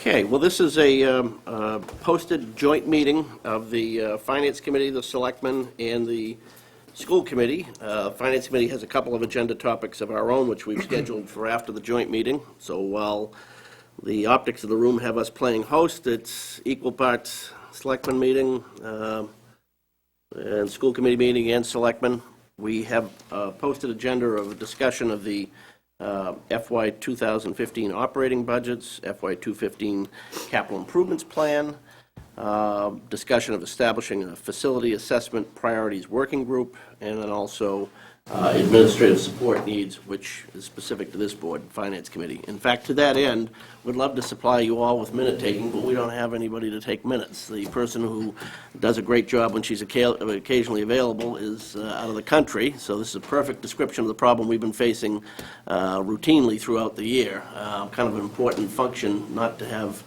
Okay, well, this is a posted joint meeting of the Finance Committee, the Selectmen, and the School Committee. Finance Committee has a couple of agenda topics of our own, which we've scheduled for after the joint meeting. So while the optics of the room have us playing host, it's equal parts Selectmen meeting and School Committee meeting and Selectmen. We have a posted agenda of a discussion of the FY 2015 operating budgets, FY 2015 capital improvements plan, discussion of establishing a facility assessment priorities working group, and then also administrative support needs, which is specific to this board, Finance Committee. In fact, to that end, we'd love to supply you all with minute taking, but we don't have anybody to take minutes. The person who does a great job when she's occasionally available is out of the country, so this is a perfect description of the problem we've been facing routinely throughout the year. Kind of an important function not to have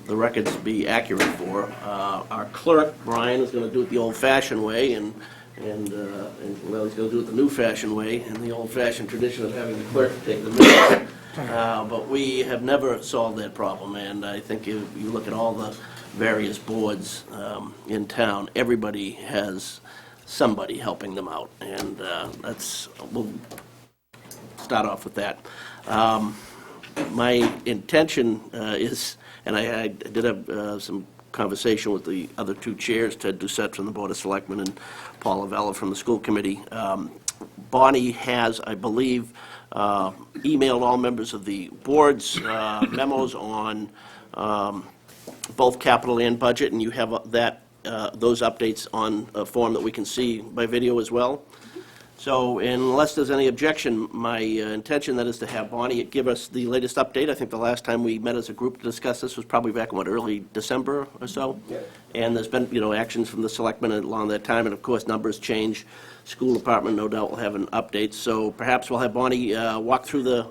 the records be accurate for. Our clerk, Brian, is going to do it the old-fashioned way, and well, he's going to do it the new-fashioned way, in the old-fashioned tradition of having the clerk take the minutes. But we have never solved that problem, and I think if you look at all the various boards in town, everybody has somebody helping them out, and we'll start off with that. My intention is, and I did have some conversation with the other two chairs, Ted Doucette from the Board of Selectmen and Paul Avella from the School Committee. Bonnie has, I believe, emailed all members of the board's memos on both capital and budget, and you have those updates on a form that we can see by video as well. So unless there's any objection, my intention then is to have Bonnie give us the latest update. I think the last time we met as a group to discuss this was probably back in, early December or so? Yeah. And there's been, actions from the selectmen along that time, and of course, numbers change. School department, no doubt, will have an update. So perhaps we'll have Bonnie walk through the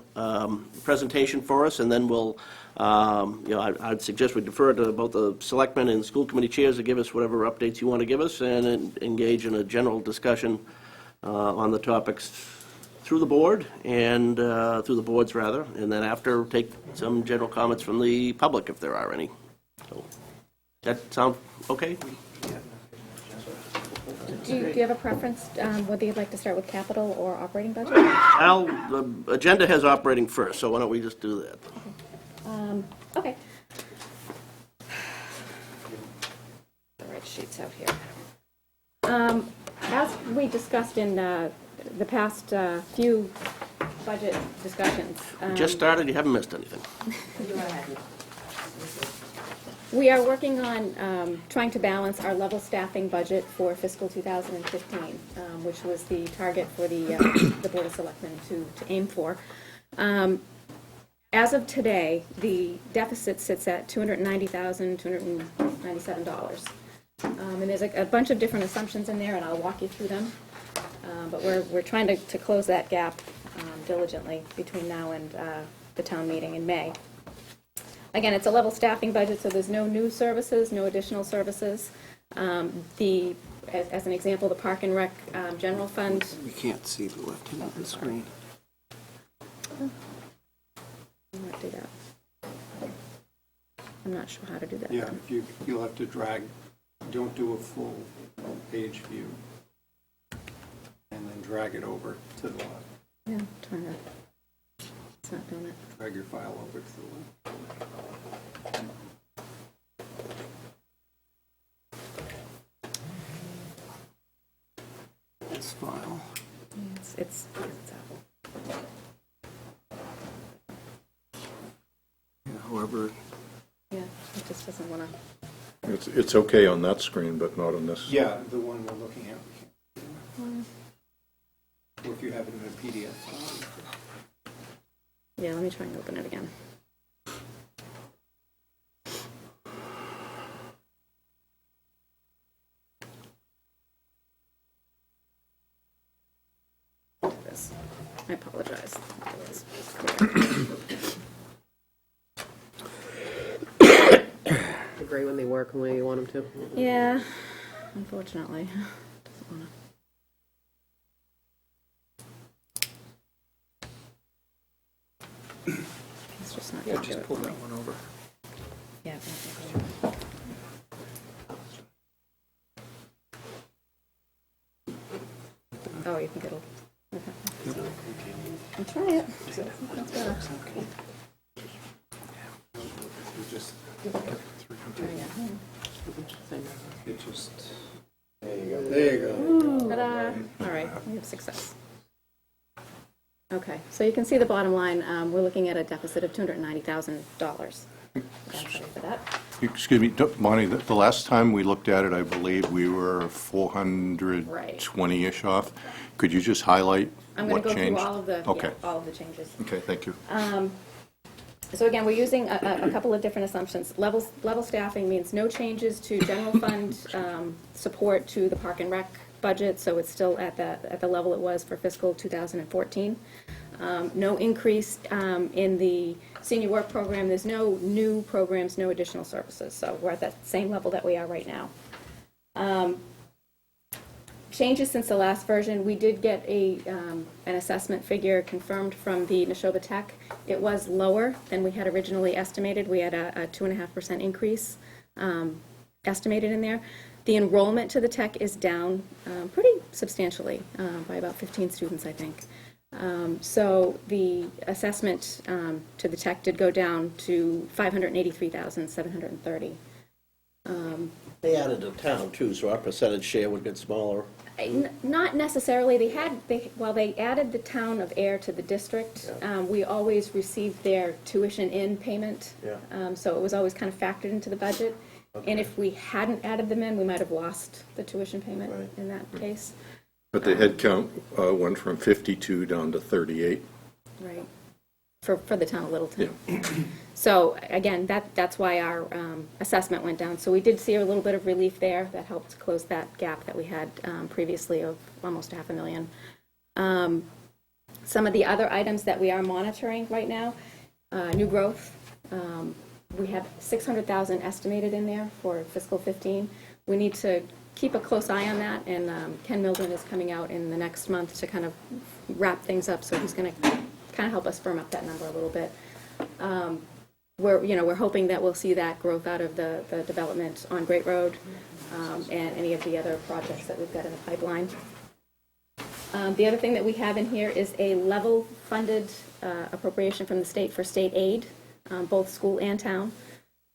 presentation for us, and then we'll, I'd suggest we defer to both the selectmen and school committee chairs to give us whatever updates you want to give us, and engage in a general discussion on the topics through the board and through the boards rather, and then after take some general comments from the public if there are any. So, that sound okay? Do you have a preference whether you'd like to start with capital or operating budget? The agenda has operating first, so why don't we just do that? Okay. The right sheets out here. As we discussed in the past few budget discussions, Just started, you haven't missed anything. we are working on trying to balance our level staffing budget for fiscal 2015, which was the target for the Board of Selectmen to aim for. As of today, the deficit sits at $290,297. And there's a bunch of different assumptions in there, and I'll walk you through them. But we're trying to close that gap diligently between now and the town meeting in May. Again, it's a level staffing budget, so there's no new services, no additional services. As an example, the Park and Rec General Fund. You can't see the left hand of the screen. I might do that. I'm not sure how to do that. Yeah, you'll have to drag. Don't do a full page view, and then drag it over to the left. Yeah, I'm trying to. It's not doing it. Drag your file over to the left. This file. It's out. Yeah, however. Yeah, it just doesn't want to. It's okay on that screen, but not on this. Yeah, the one we're looking at. Or if you have it in a PDF file. Yeah, let me try and open it again. This. I apologize. Agree when they work the way you want them to. Yeah, unfortunately. Doesn't want to. It's just not Yeah, going to do just it. pull that one over. Yeah. Oh, you think it'll, okay. I'll try it. That's better. You just, There you it just, there you go. go. Ta-da! All right, we have success. Okay, so you can see the bottom line, we're looking at a deficit of $290,000. Sorry for that. Excuse me, Monty, the last time we looked at it, I believe we were 420-ish off. Could you just highlight I'm going what to go changed? through all of the, Okay. yeah, all of the changes. Okay, thank you. So again, we're using a couple of different assumptions. Level staffing means no changes to general fund support to the Park and Rec budget, so it's still at the level it was for fiscal 2014. No increase in the senior work program. There's no new programs, no additional services, so we're at that same level that we are right now. Changes since the last version, we did get an assessment figure confirmed from the Neshoba Tech. It was lower than we had originally estimated. We had a 2.5% increase estimated in there. The enrollment to the tech is down pretty substantially, by about 15 students, I think. So the assessment to the tech did go down to $583,730. They added a town too, so our percentage share would get smaller. Not necessarily. While they added the town of Air to the district, we always received their tuition in payment. Yeah. So it was always kind of factored into the budget. And if we hadn't added them in, we might have lost the tuition payment Right. in that case. But the head count went from 52 down to 38. Right. For the town of Littleton. So again, that's why our assessment went down. So we did see a little bit of relief there. That helped close that gap that we had previously of almost $500,000. Some of the other items that we are monitoring right now, new growth. We have $600,000 estimated in there for fiscal 15. We need to keep a close eye on that, and Ken Milden is coming out in the next month to kind of wrap things up, so he's going to kind of help us firm up that number a little bit. We're hoping that we'll see that growth out of the development on Great Road and any of the other projects that we've got in the pipeline. The other thing that we have in here is a level funded appropriation from the state for state aid, both school and town.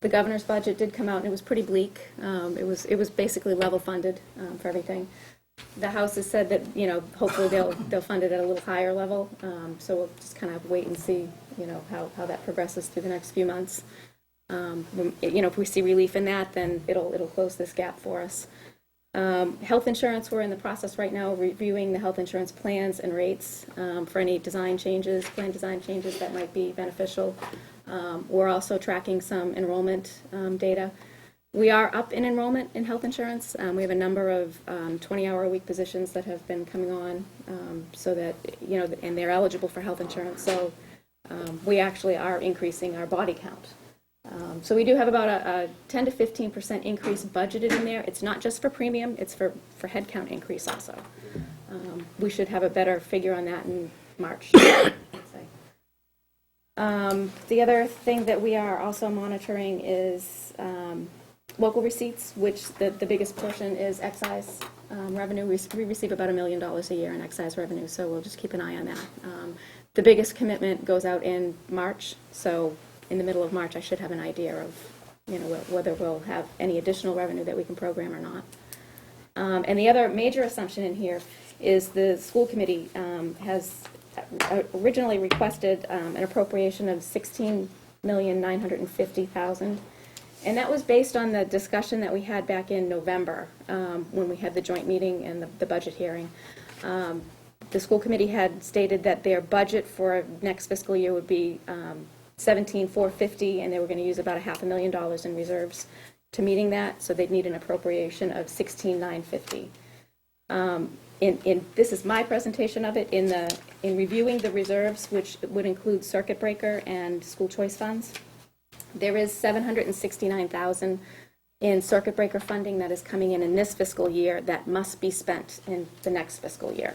The governor's budget did come out and it was pretty bleak. It was basically level funded for everything. The House has said that, hopefully they'll fund it at a little higher level. So we'll just kind of wait and see, how that progresses through the next few months. If we see relief in that, then it'll close this gap for us. Health insurance, we're in the process right now of reviewing the health insurance plans and rates for any plan design changes that might be beneficial. We're also tracking some enrollment data. We are up in enrollment in health insurance. We have a number of 20-hour-a-week positions that have been coming on so that, and they're eligible for health insurance. So we actually are increasing our body count. So we do have about a 10 to 15% increase budgeted in there. It's not just for premium, it's for head count increase also. We should have a better figure on that in March, I'd say. The other thing that we are also monitoring is local receipts, which the biggest portion is excise revenue. We receive about $1 million a year in excise revenue, so we'll just keep an eye on that. The biggest commitment goes out in March, so in the middle of March I should have an idea of whether we'll have any additional revenue that we can program or not. And the other major assumption in here is the school committee has originally requested an appropriation of $16,950,000, and that was based on the discussion that we had back in November when we had the joint meeting and the budget hearing. The school committee had stated that their budget for next fiscal year would be $17,450, and they were going to use about $500,000 in reserves to meeting that, so they'd need an appropriation of $16,950. This is my presentation of it. In reviewing the reserves, which would include circuit breaker and school choice funds, there is $769,000 in circuit breaker funding that is coming in this fiscal year that must be spent in the next fiscal year,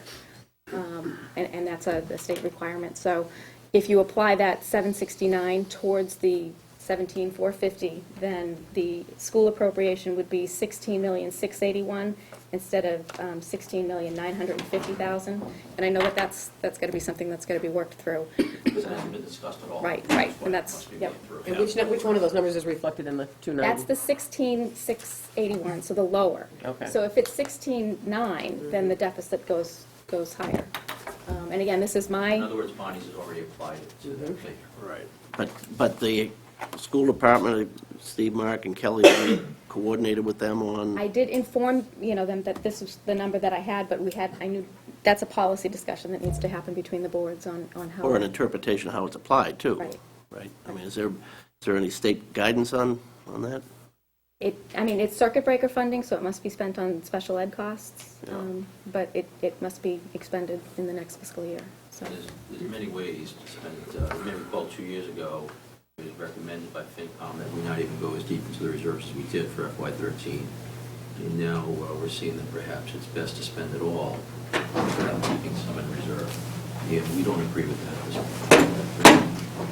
and that's the state requirement. So if you apply that $769 towards the 17,450, then the school appropriation would be 16,681 instead of 16,950,000. And I know that that's got to be something that's got to be worked through. This hasn't been discussed at all. Right, That's right, why and it that's- must be yep. made through. And which one of those numbers is reflected in the 290? That's the 16,681, so the lower. Okay. So if it's 16,9, then the deficit goes higher. And again, this is In my, other words, Bonnie's has already applied it to that figure. Right. But the school department, Steve, Mark, and Kelly, have you coordinated with them on? I did inform, them that this was the number that I had, but I knew, that's a policy discussion that needs to happen between the boards on how. Or an interpretation of how it's applied, too? Right. Right? I mean, is there any state guidance on that? It's circuit breaker funding, so it must be spent on special ed costs, Yeah. but it must be expended in the next fiscal year, so. There's many ways to spend it. You may recall 2 years ago, it was recommended by FinCom that we not even go as deep into the reserves as we did for FY13. And now we're seeing that perhaps it's best to spend it all without keeping some in reserve. And we don't agree with that at this point.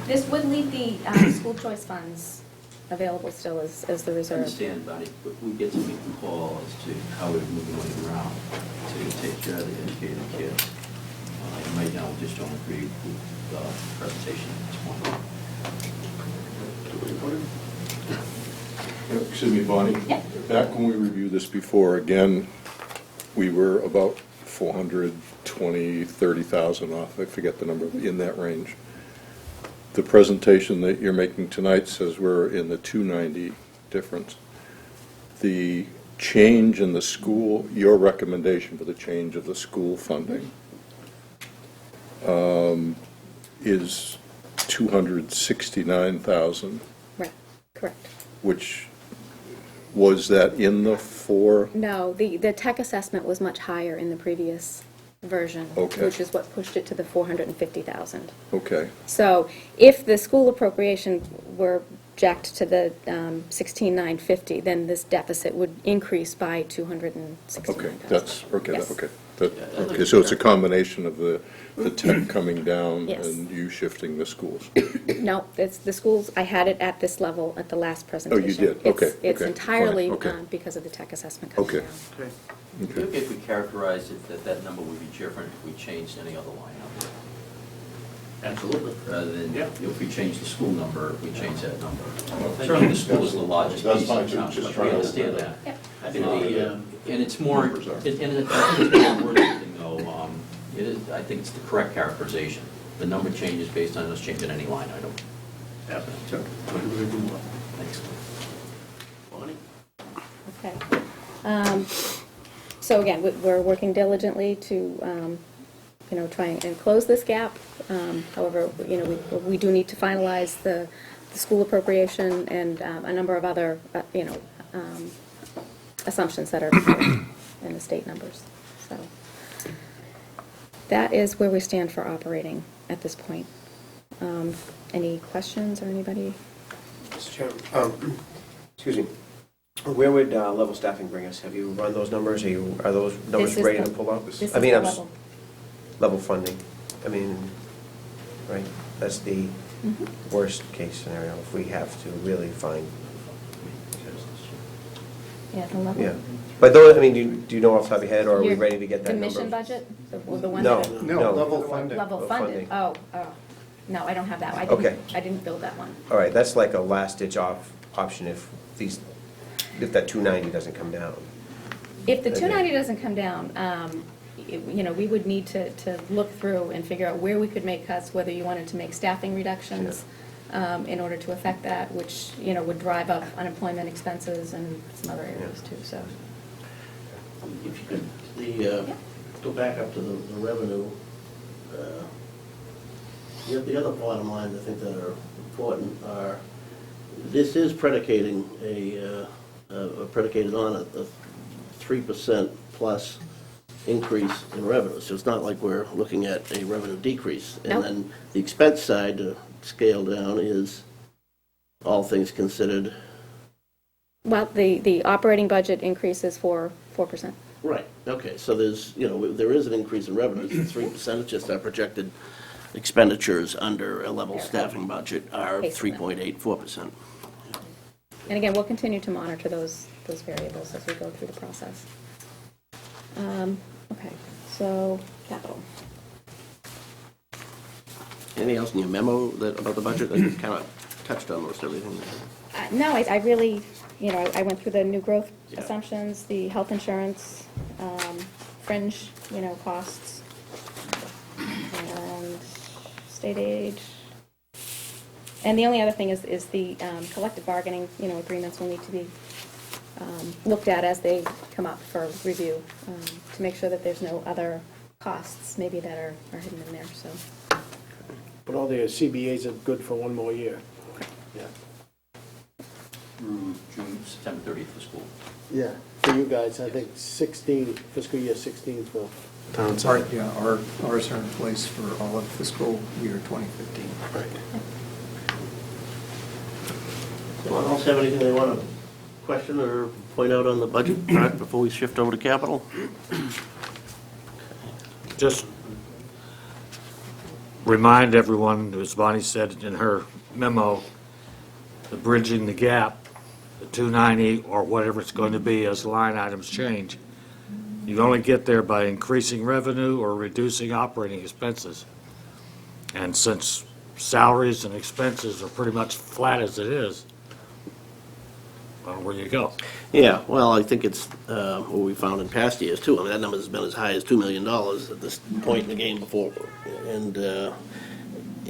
This would leave the school choice funds available still as the I reserve. understand, Bonnie, but we get to make the call as to how we move money around to take care of the educated kids. And right now, we just don't agree with the presentation at this point. Excuse me, Bonnie? Yeah. Back when we reviewed this before, again, we were about 420, 30,000 off, I forget the number, in that range. The presentation that you're making tonight says we're in the 290 difference. The change in the school, your recommendation for the change of the school funding is 269,000, Right, correct. which, was that in the four? No, the tech assessment was much higher in the previous version, Okay. which is what pushed it to the 450,000. Okay, So if the school appropriation were jacked to the 16,950, then this deficit would increase by 269,000. okay, that's, okay, Yes. okay. Okay, so it's a combination of the tech coming down Yes. and you shifting the schools. No, it's the schools, I had it at this level at the last presentation. did? Okay, It's okay, entirely fine, okay. because of the tech assessment coming Okay. down. Is it okay if we characterize it that number would be different if we changed any other line item? Absolutely. Rather than, Yeah. if we change the school number, we change that number. Well, Certainly, the school is the largest That's piece fine, of too, town, just but trying we to- understand that. Yep. I think and it's more, Numbers are. and I think it's more wording thing, though. It is, I think it's the correct characterization. The number changes based on us changing any line item. Absolutely. Thanks. Bonnie? Okay. So again, we're working diligently to, try and close this gap. However, we do need to finalize the school appropriation and a number of other, assumptions that are in the state numbers. So that is where we stand for operating at this point. Any questions or anybody? Mr. Chairman, excuse me, where would level staffing bring us? Have you run those numbers? Are those numbers This is ready the- to pull up? This is I mean, the I'm s- level. level funding. I mean, right, that's the worst case scenario if we have to really find, Yeah, the level. yeah. But those, I mean, do you know off the top of your head, or are we Your- ready to get that The number? mission budget, the one No, that, no. level funding. level Level funded? funding. Oh, no, I don't have that. Okay. I didn't build that one. All right, that's like a last-ditch option if that 290 doesn't come down. If the Okay. 290 doesn't come down, we would need to look through and figure out where we could make cuts, whether you wanted to make staffing reductions in order to affect that, which, would drive up unemployment expenses and some other areas too, so. If you could, go back up to the revenue, the other bottom lines I think that are important are, this is predicated on a 3% plus increase in revenue. So it's not like we're looking at a revenue decrease. And Nope. then the expense side, to scale down, is, all things considered. Well, the operating budget increases for 4%. Right, okay, so there's, there is an increase in revenue, it's 3%, it's just our projected expenditures under a level staffing budget are Pacing them. 3.84%. And again, we'll continue to monitor those variables as we go through the process. Okay, so capital. Anything else in your memo about the budget? I kind of touched on most everything. No, I really, I went through the new growth Yeah. assumptions, the health insurance, fringe, costs, and state aid. And the only other thing is the collective bargaining, agreements will need to be looked at as they come up for review, to make sure that there's no other costs maybe that are hidden in there, so. But all the CBAs are good for one more year. Yeah. Through September 30th for school. Yeah, for you guys, I think 16, fiscal year 16 for town Our, side. yeah, ours are in place for all of fiscal year 2015. Right. Anyone else have anything they want to question or point out on the budget part before we shift over to capital? Just remind everyone, as Bonnie said in her memo, the bridging the gap, the 290 or whatever it's going to be as line items change. You only get there by increasing revenue or reducing operating expenses. And since salaries and expenses are pretty much flat as it is, well, where you go? Yeah, well, I think it's what we found in past years, too. I mean, that number's been as high as $2 million at this point in the game before. And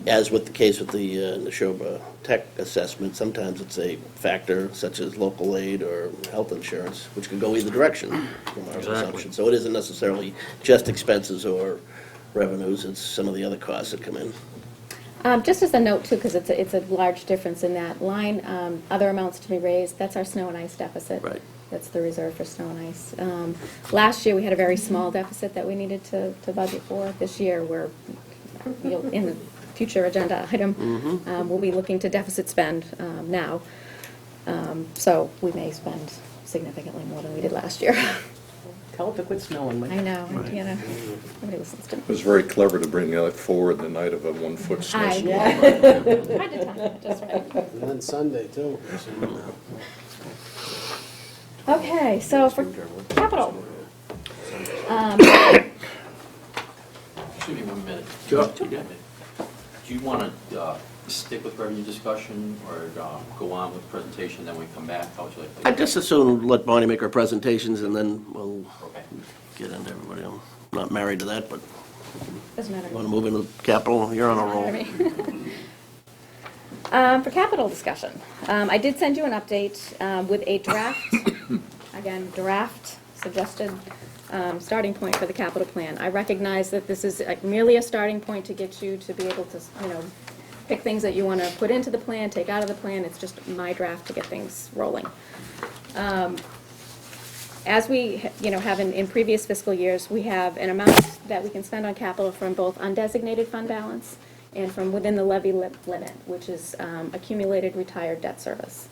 as with the case with the Neshoba Tech assessment, sometimes it's a factor such as local aid or health insurance, which could go either direction from our Exactly. assumption. So it isn't necessarily just expenses or revenues, it's some of the other costs that come in. Just as a note too, because it's a large difference in that line, other amounts to be raised, that's our snow and ice deficit. Right. That's the reserve for snow and ice. Last year, we had a very small deficit that we needed to budget for. This year, we're, in the future agenda item, we'll be looking to deficit spend now. So we may spend significantly more than we did last year. Tell it to quit snowing, Mike. I know, nobody listens to me. It was very clever to bring that forward the night of a 1-foot I snowstorm. know. Hard to time it just right. And then Sunday, too. Okay, so for capital. Excuse me 1 minute. Sure. Do you want to stick with revenue discussion or go on with the presentation, then we come back? How would you like to? I'd just as soon let Bonnie make her presentations and then we'll Okay. get into everybody else. Not married to that, but Doesn't matter. want to move into capital, you're on a roll. For capital discussion, I did send you an update with a draft, again, draft suggested starting point for the capital plan. I recognize that this is merely a starting point to get you to be able to, pick things that you want to put into the plan, take out of the plan. It's just my draft to get things rolling. As we, have in previous fiscal years, we have an amount that we can spend on capital from both undesignated fund balance and from within the levy limit, which is accumulated retired debt service.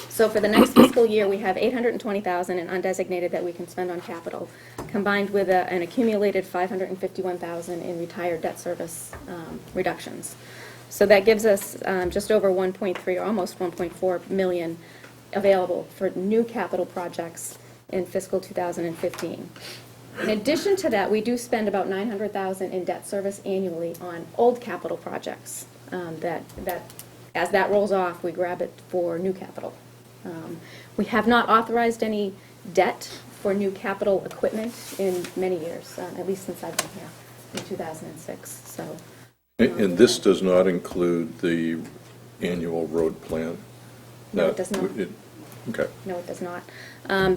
So for the next fiscal year, we have $820,000 in undesignated that we can spend on capital, combined with an accumulated $551,000 in retired debt service reductions. So that gives us just over 1.3 or almost 1.4 million available for new capital projects in fiscal 2015. In addition to that, we do spend about $900,000 in debt service annually on old capital projects that as that rolls off, we grab it for new capital. We have not authorized any debt for new capital equipment in many years, at least since I've been here, in 2006, so. And this does not include the annual road plan? No, it does not. Okay. No, it does not.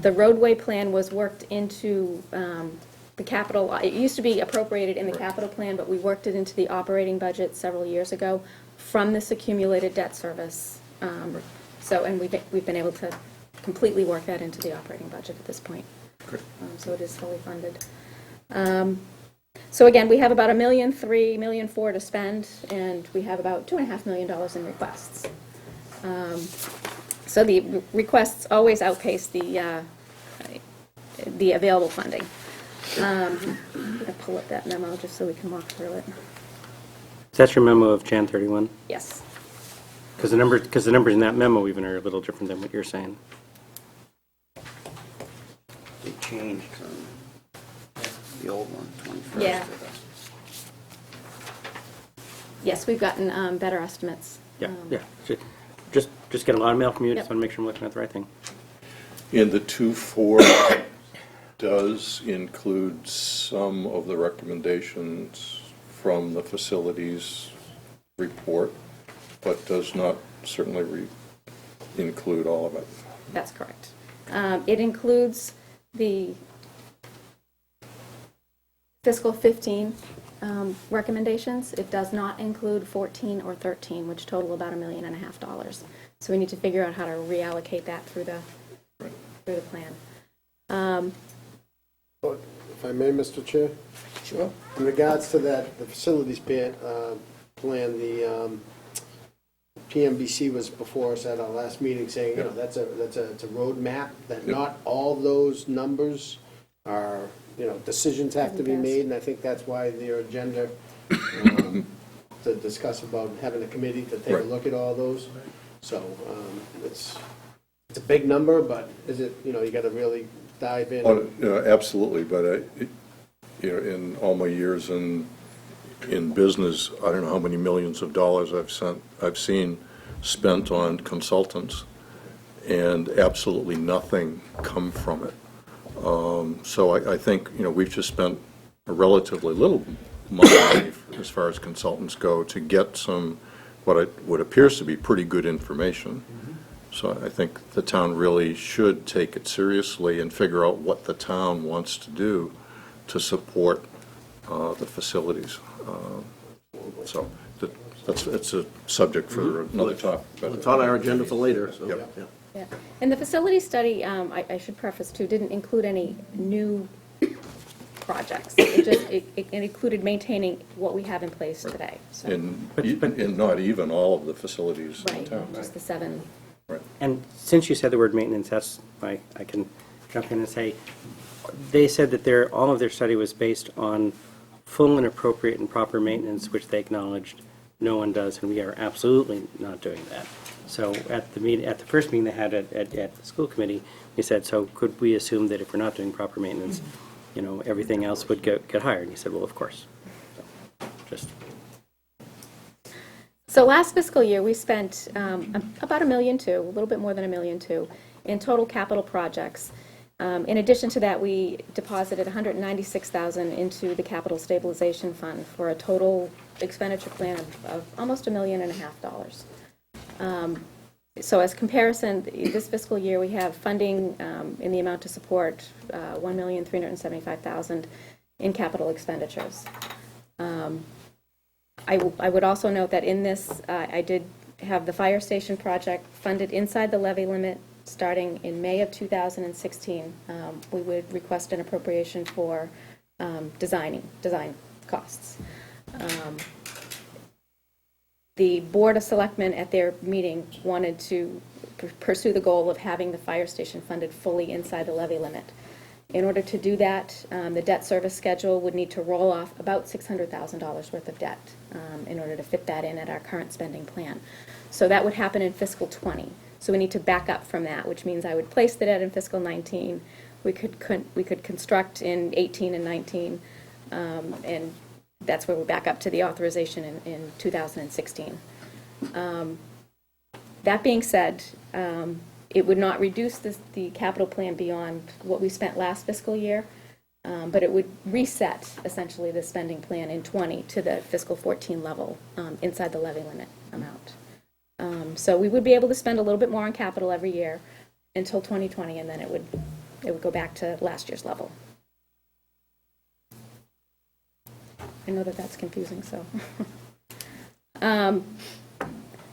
The roadway plan was worked into the capital, it used to be appropriated in the capital plan, but we worked it into the operating budget several years ago from this accumulated debt service. So, and we've been able to completely work that into the operating budget at this point. Great. So it is fully funded. So again, we have about $1.3 million, $1.4 million to spend, and we have about $2.5 million in requests. So the requests always outpace the available funding. I'm going to pull up that memo just so we can walk through it. That's your memo of Jan 31? Yes. Because the numbers in that memo even are a little different than what you're saying. They changed from the old one, 21st. Yeah. Yes, we've gotten better estimates. Yeah, yeah. Just get a lot of mail from you, just Yep. want to make sure I'm looking at the right thing. And the 2.4 does include some of the recommendations from the facilities report, but does not certainly include all of it. That's correct. It includes the fiscal 15 recommendations. It does not include 14 or 13, which total about $1.5 million. So we need to figure out how to reallocate that through the plan. But if I may, Mr. Chair? Sure. In regards to that, the facilities plan, the PMBC was before us at our last meeting saying, you know, it's a roadmap, that not all those numbers are, you know, decisions have to be made, and I think that's why their agenda, to discuss about having a committee to take a Right. look at all those. So, it's a big number, but is it, you know, you gotta really dive in. Absolutely, but in all my years in business, I don't know how many millions of dollars I've seen spent on consultants, and absolutely nothing come from it. So I think, we've just spent a relatively little money as far as consultants go to get some, what appears to be pretty good information. So I think the town really should take it seriously and figure out what the town wants to do to support the facilities. So it's a subject for another topic. Well, it's on our agenda for later, so. Yep. yeah. Yeah. And the facility study, I should preface too, didn't include any new projects. It included maintaining what we have in place today. So, And not even all of the facilities in right, town. just the 7. Right. And since you said the word maintenance, that's why I can jump in and say, they said that all of their study was based on full and appropriate and proper maintenance, which they acknowledged no one does, and we are absolutely not doing that. So at the first meeting they had at the school committee, we said, so could we assume that if we're not doing proper maintenance, everything else would get hired? And he said, well, of course. So last fiscal year, we spent about $1.2 million, a little bit more than $1.2 million, in total capital projects. In addition to that, we deposited $196,000 into the capital stabilization fund for a total expenditure plan of almost $1.5 million. So as comparison, this fiscal year, we have funding in the amount to support $1,375,000 in capital expenditures. I would also note that in this, I did have the fire station project funded inside the levy limit starting in May of 2016. We would request an appropriation for design costs. The Board of Selectmen at their meeting wanted to pursue the goal of having the fire station funded fully inside the levy limit. In order to do that, the debt service schedule would need to roll off about $600,000 worth of debt in order to fit that in at our current spending plan. So that would happen in fiscal 20. So we need to back up from that, which means I would place the debt in fiscal 19. We could construct in 18 and 19, and that's where we back up to the authorization in 2016. That being said, it would not reduce the capital plan beyond what we spent last fiscal year, but it would reset essentially the spending plan in 20 to the fiscal 14 level inside the levy limit amount. So we would be able to spend a little bit more on capital every year until 2020, and then it would go back to last year's level. I know that that's confusing, so.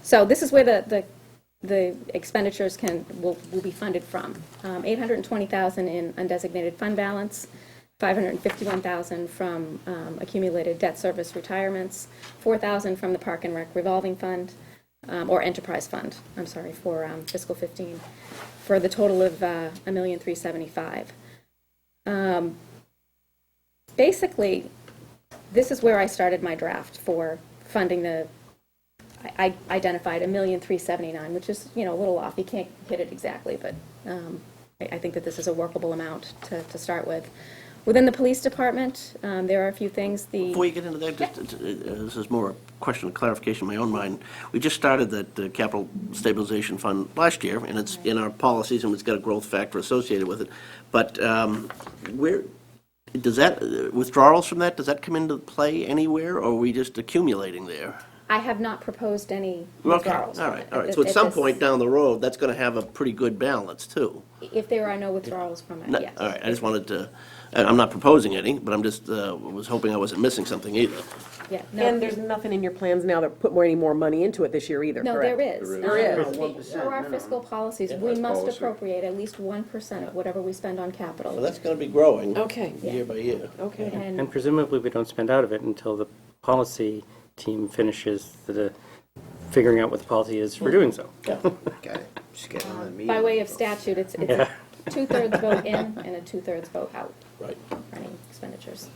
So this is where the expenditures will be funded from. $820,000 in undesignated fund balance, $551,000 from accumulated debt service retirements, $4,000 from the Park and Rec revolving fund, or enterprise fund, I'm sorry, for fiscal 15, for the total of $1,375,000. basically, this is where I started my draft for funding the, I identified $1,379,000, which is, a little off. You can't hit it exactly, but I think that this is a workable amount to start with. Within the police department, there are a few things. Before you get into that, this is more a question of clarification in my own mind. We just started that capital stabilization fund last year, and it's in our policies, and it's got a growth factor associated with it. But where, does that, withdrawals from that, does that come into play anywhere, or are we just accumulating there? I have not proposed any Okay, withdrawals. all right. So at some point down the road, that's going to have a pretty good balance, too. If there are no withdrawals from it, No, yes. all right, I just wanted to, I'm not proposing any, but I'm just, was hoping I wasn't missing something either. Yeah, no. And there's nothing in your plans now that put any more money into it this year either, No, correct? there is. There is. 1% Per our minimum. fiscal policies, Yeah. we must Policy. appropriate at least 1% of whatever we spend on So capital. that's going to be growing. Okay. Year by year. Okay. And presumably, we don't spend out of it until the policy team finishes the figuring out what the policy is for doing so. Got it. Just getting on the meeting. By way of statute, it's Yeah. a two-thirds vote in and a two-thirds vote out Right. for any expenditures.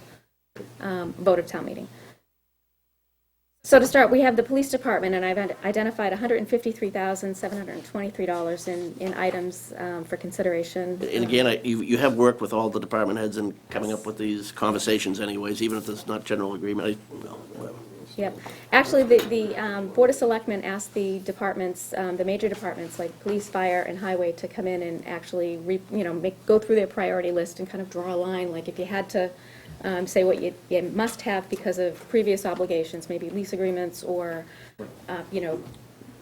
Vote of town meeting. So to start, we have the police department, and I've identified $153,723 in items for consideration. And again, you have worked with all the department heads in coming up with these conversations anyways, even if there's not general agreement, whatever. Yep. Actually, the Board of Selectmen asked the departments, the major departments like police, fire, and highway to come in and actually, go through their priority list and kind of draw a line, like if you had to say what you must have because of previous obligations, maybe lease agreements or,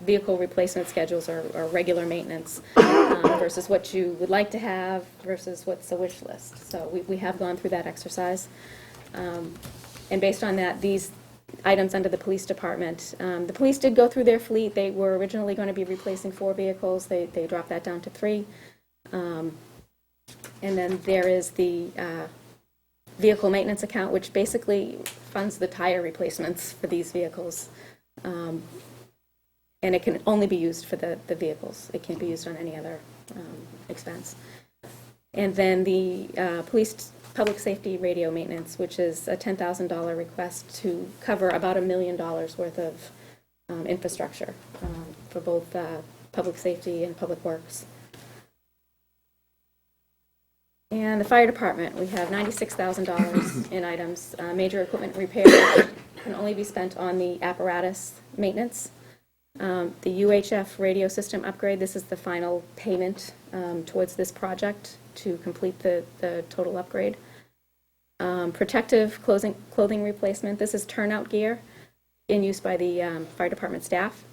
vehicle replacement schedules or regular maintenance versus what you would like to have versus what's a wish list. So we have gone through that exercise. And based on that, these items under the police department, the police did go through their fleet. They were originally going to be replacing 4 vehicles. They dropped that down to 3. And then there is the vehicle maintenance account, which basically funds the tire replacements for these vehicles. And it can only be used for the vehicles. It can't be used on any other expense. And then the police public safety radio maintenance, which is a $10,000 request to cover about $1 million worth of infrastructure for both public safety and public works. And the fire department, we have $96,000 in items. Major equipment repair can only be spent on the apparatus maintenance. The UHF radio system upgrade, this is the final payment towards this project to complete the total upgrade. Protective clothing replacement, this is turnout gear in use by the fire department staff.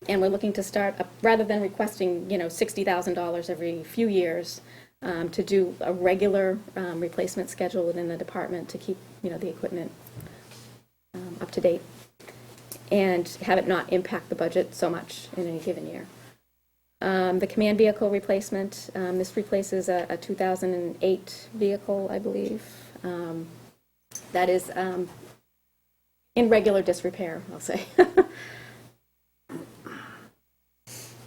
And we're looking to start, rather than requesting, $60,000 every few years, to do a regular replacement schedule within the department to keep, the equipment up to date and have it not impact the budget so much in any given year. The command vehicle replacement, this replaces a 2008 vehicle, I believe. That is in regular disrepair, I'll say.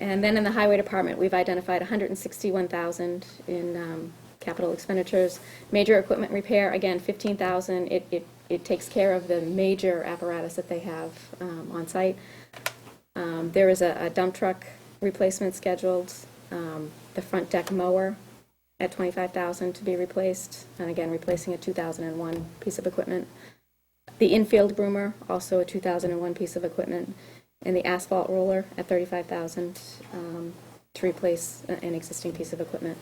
And then in the highway department, we've identified $161,000 in capital expenditures. Major equipment repair, again, $15,000. It takes care of the major apparatus that they have on site. There is a dump truck replacement scheduled, the front deck mower at $25,000 to be replaced, and again, replacing a 2001 piece of equipment. The infield broomer, also a 2001 piece of equipment, and the asphalt roller at $35,000 to replace an existing piece of equipment.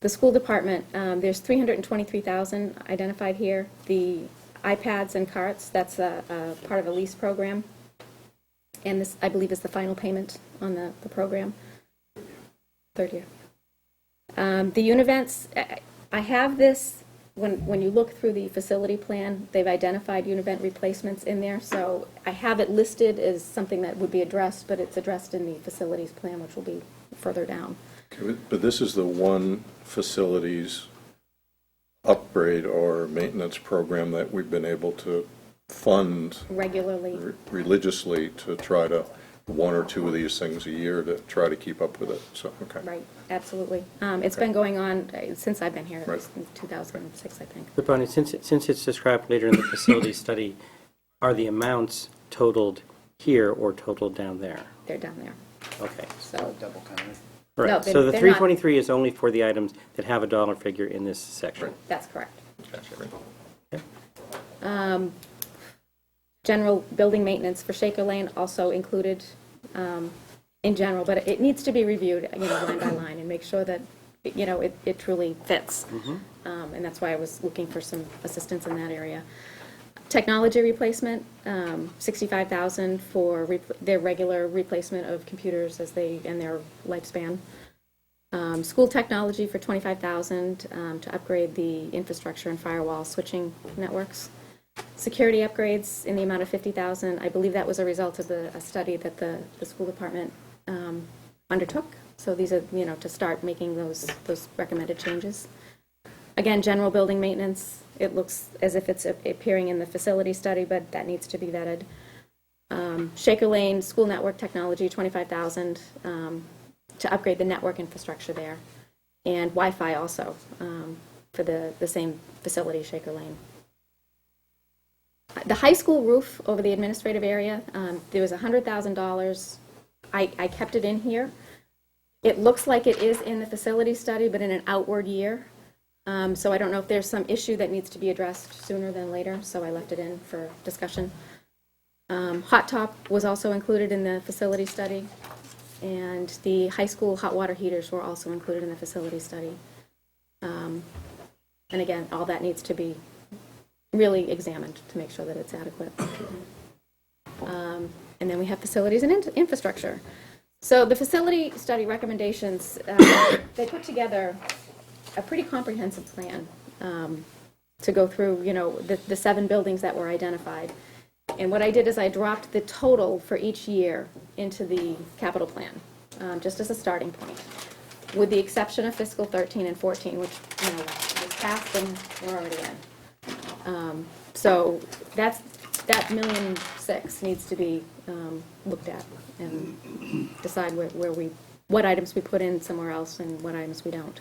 The school department, there's $323,000 identified here. The iPads and carts, that's a part of a lease program. And this, I believe, is the final payment on the program. 3rd year. The Univents, I have this, when you look through the facility plan, they've identified Univent replacements in there, so I have it listed as something that would be addressed, but it's addressed in the facilities plan, which will be further down. But this is the one facilities upgrade or maintenance program that we've been able to fund Regularly, religiously to try to one or two of these things a year to try to keep up with it, so, okay. Right, absolutely. It's been going on since I've been here, Right. since 2006, I think. But Bonnie, since it's described later in the facility study, are the amounts totaled here or totaled down there? They're down there, Okay. so. Double counted. Right, No, so the they're not. 323 is only for the items that have a dollar figure in this section. That's correct. Okay. General building maintenance for Shaker Lane also included in general, but it needs to be reviewed, line by line, and make sure that, it truly fits. And that's why I was looking for some assistance in that area. Technology replacement, $65,000 for their regular replacement of computers as they end their lifespan. School technology for $25,000 to upgrade the infrastructure and firewall switching networks. Security upgrades in the amount of $50,000. I believe that was a result of a study that the school department undertook. So these are, to start making those recommended changes. Again, general building maintenance, it looks as if it's appearing in the facility study, but that needs to be vetted. Shaker Lane, school network technology, $25,000 to upgrade the network infrastructure there. And Wi-Fi also for the same facility, Shaker Lane. The high school roof over the administrative area, there was $100,000. I kept it in here. It looks like it is in the facility study, but in an outward year. So I don't know if there's some issue that needs to be addressed sooner than later, so I left it in for discussion. Hot top was also included in the facility study, and the high school hot water heaters were also included in the facility study. And again, all that needs to be really examined to make sure that it's adequate. And then we have facilities and infrastructure. So the facility study recommendations, they put together a pretty comprehensive plan to go through, the 7 buildings that were identified. And what I did is I dropped the total for each year into the capital plan, just as a starting point, with the exception of fiscal 13 and 14, which, was passed and we're already in. So that $1.6 million needs to be looked at and decide what items we put in somewhere else and what items we don't.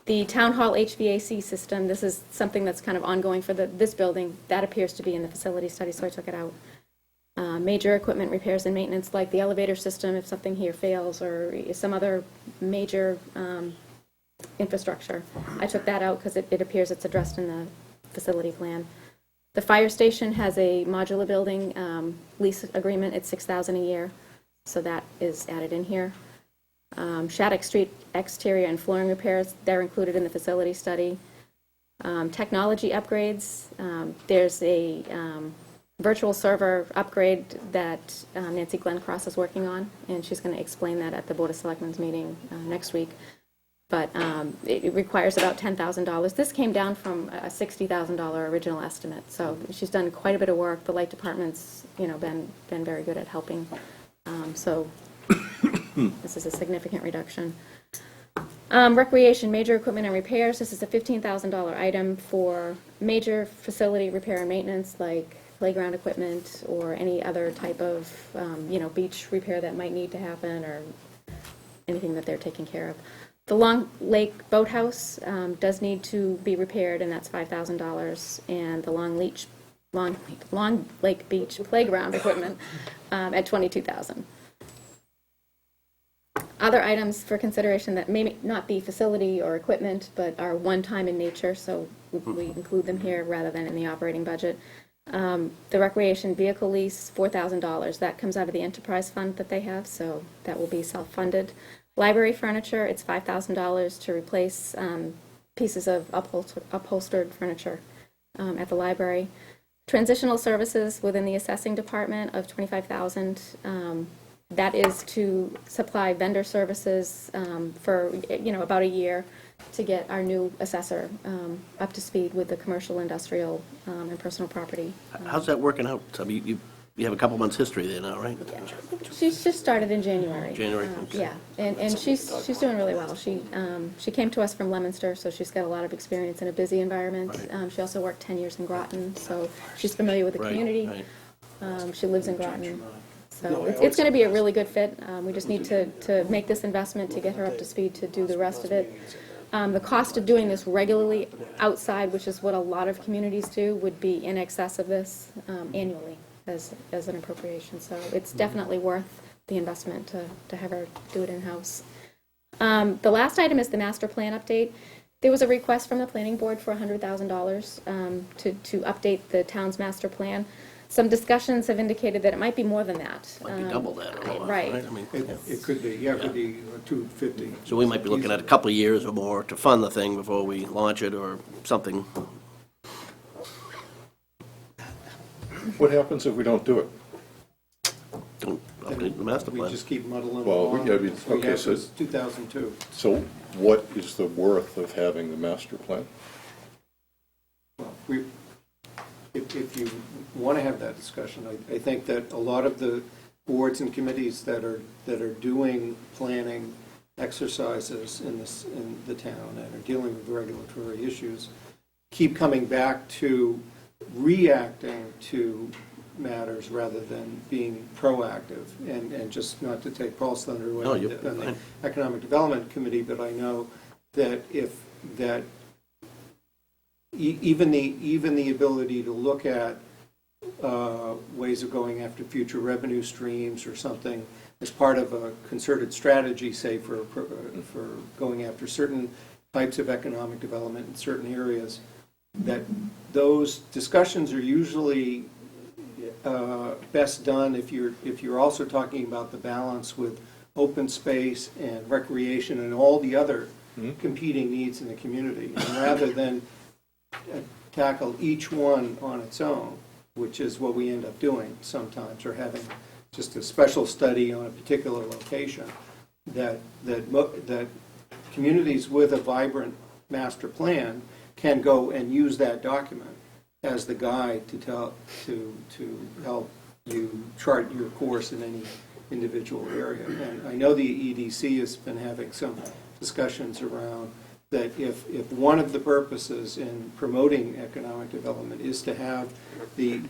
The town hall HVAC system, this is something that's kind of ongoing for this building. That appears to be in the facility study, so I took it out. Major equipment repairs and maintenance, like the elevator system, if something here fails, or some other major infrastructure. I took that out because it appears it's addressed in the facility plan. The fire station has a modular building lease agreement. It's $6,000 a year, so that is added in here. Shattuck Street exterior and flooring repairs, they're included in the facility study. Technology upgrades, there's a virtual server upgrade that Nancy Glencross is working on, and she's going to explain that at the Board of Selectmen's meeting next week. But it requires about $10,000. This came down from a $60,000 original estimate, so she's done quite a bit of work. The light department's, been very good at helping. So this is a significant reduction. Recreation, major equipment and repairs. This is a $15,000 item for major facility repair and maintenance, like playground equipment or any other type of, beach repair that might need to happen, or anything that they're taking care of. The Long Lake Boathouse does need to be repaired, and that's $5,000. And the Long Lake Beach playground equipment at $22,000. Other items for consideration that may not be facility or equipment, but are one-time in nature, so we include them here rather than in the operating budget. The recreation vehicle lease, $4,000. That comes out of the enterprise fund that they have, so that will be self-funded. Library furniture, it's $5,000 to replace pieces of upholstered furniture at the library. Transitional services within the assessing department of $25,000. That is to supply vendor services for, about a year to get our new assessor up to speed with the commercial, industrial, and personal property. How's that working out? I mean, you have a couple months' history there now, right? She's just started in January. Okay. Yeah, and she's doing really well. She came to us from Leominster, so she's got a lot of experience in a busy environment. Right. She also worked 10 years in Groton, so she's familiar with the Right, community. right. She lives in Groton. No, So I it's going to be a really good fit. We just need to make this investment to get her up to speed to do the rest of it. The cost of doing this regularly outside, which is what a lot of communities do, would be in excess of this annually as an appropriation. So it's definitely worth the investment to have her do it in-house. The last item is the master plan update. There was a request from the planning board for $100,000 to update the town's master plan. Some discussions have indicated that it might be more than that. Might be double that or more, Right. right? I mean, It could be, yeah, it could be 250. so we might be looking at a couple of years or more to fund the thing before we launch it or something. What happens if we don't do it? Don't update the master We plan. just keep muddling Well, along. yeah, I mean, We okay, have so- since 2002. So what is the worth of having the master plan? We, if you want to have that discussion, I think that a lot of the boards and committees that are doing planning exercises in the town and are dealing with regulatory issues keep coming back to reacting to matters rather than being proactive. And just not to take Paul's thunder away No, on you're the fine. Economic Development Committee, but I know that even the ability to look at ways of going after future revenue streams or something as part of a concerted strategy, say, for going after certain types of economic development in certain areas, that those discussions are usually best done if you're also talking about the balance with open space and recreation and all the other competing needs in the community. And rather than tackle each one on its own, which is what we end up doing sometimes, or having just a special study on a particular location, that communities with a vibrant master plan can go and use that document as the guide to help you chart your course in any individual area. And I know the EDC has been having some discussions around that if one of the purposes in promoting economic development is to have the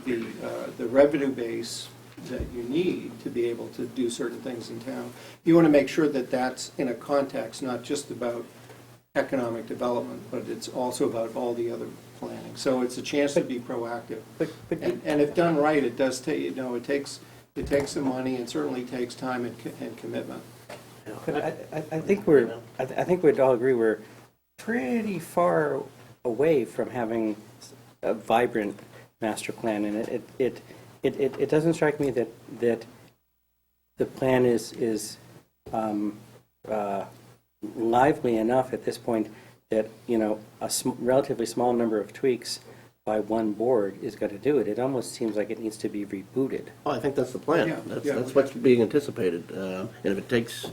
revenue base that you need to be able to do certain things in town, you want to make sure that that's in a context not just about economic development, but it's also about all the other planning. So it's a chance to be proactive. And if done right, it does take, it takes some money and certainly takes time and commitment. But I think we'd all agree we're pretty far away from having a vibrant master plan, and it doesn't strike me that the plan is lively enough at this point that a relatively small number of tweaks by one board is going to do it. It almost seems like it needs to be rebooted. Oh, I think that's the plan. Yeah, That's what's being anticipated. And if it takes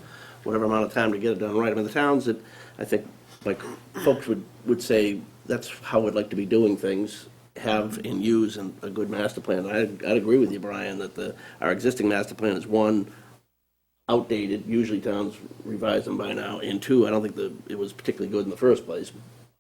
whatever amount of time to get it done right, I mean, the towns that, I think, like, folks would say, that's how we'd like to be doing things, have and use a good master plan. I'd agree with you, Brian, that our existing master plan is, one, outdated. Usually towns revise them by now. And two, I don't think it was particularly good in the first place.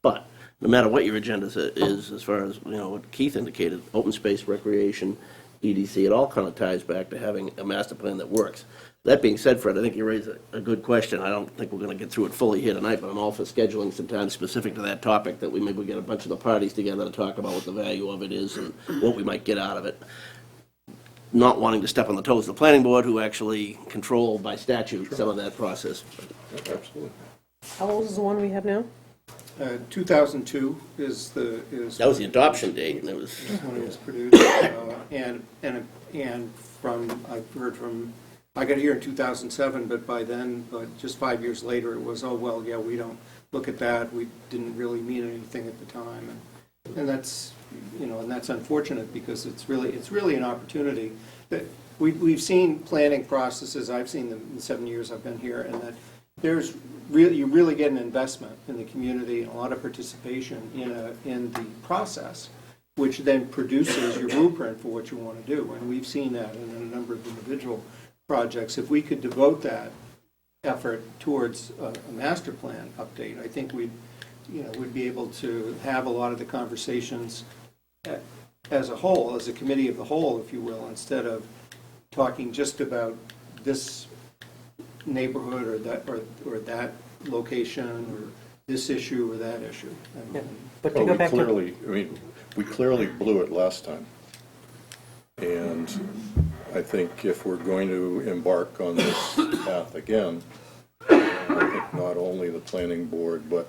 But no matter what your agenda is, as far as, what Keith indicated, open space, recreation, EDC, it all kind of ties back to having a master plan that works. That being said, Fred, I think you raised a good question. I don't think we're going to get through it fully here tonight, but I'm all for scheduling some time specific to that topic, that we maybe get a bunch of the parties together to talk about what the value of it is and what we might get out of it. Not wanting to step on the toes of the planning board, who actually control by statute some of that process. Absolutely. How old is the one we have now? 2002 is That was the adoption date, and it was, when it was produced. And I've heard from, I got here in 2007, but by then, just 5 years later, it was, oh, well, yeah, we don't look at that. We didn't really mean anything at the time. And that's, and that's unfortunate, because it's really an opportunity that we've seen planning processes. I've seen them in the 7 years I've been here, and that you really get an investment in the community and a lot of participation in the process, which then produces your blueprint for what you want to do. And we've seen that in a number of individual projects. If we could devote that effort towards a master plan update, I think we'd be able to have a lot of the conversations as a whole, as a committee of the whole, if you will, instead of talking just about this neighborhood or that location or this issue or that issue. Yeah. But to Well, go we back to, clearly, I mean, we clearly blew it last time. And I think if we're going to embark on this path again, I think not only the planning board, but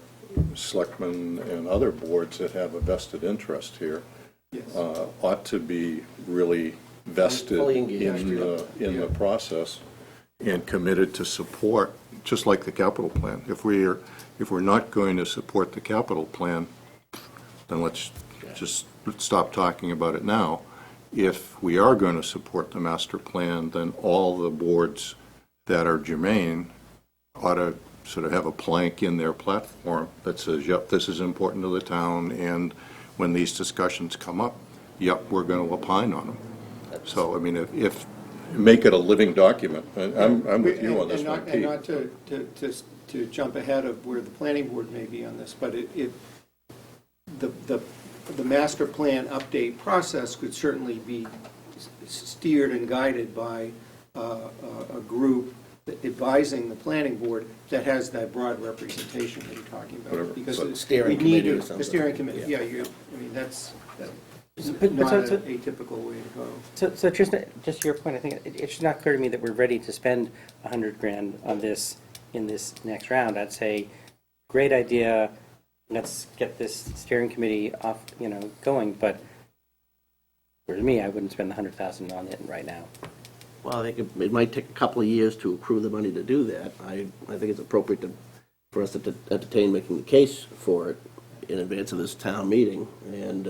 selectmen and other boards that have a vested interest here Yes. ought to be really vested Fully engaged, in the process and committed to support, just like the capital plan. If we're not going to support the capital plan, then let's just stop talking about it now. If we are going to support the master plan, then all the boards that are germane ought to sort of have a plank in their platform that says, yep, this is important to the town, and when these discussions come up, yep, we're going to opine on them. So, I mean, if make it a living document, and I'm with you on this one, And Pete. not to jump ahead of where the planning board may be on this, but the master plan update process could certainly be steered and guided by a group advising the planning board that has that broad representation that you're talking about. Whatever. Because So we steering need committee or to- something. The steering committee, Yeah. yeah, I mean, that's But not so- a so- atypical way to go. so just to your point, I think it's just not clear to me that we're ready to spend $100,000 on this in this next round. I'd say, great idea, let's get this steering committee off, going, but for me, I wouldn't spend the $100,000 on it right now. Well, I think it might take a couple of years to accrue the money to do that. I think it's appropriate for us to entertain making the case for it in advance of this town meeting and,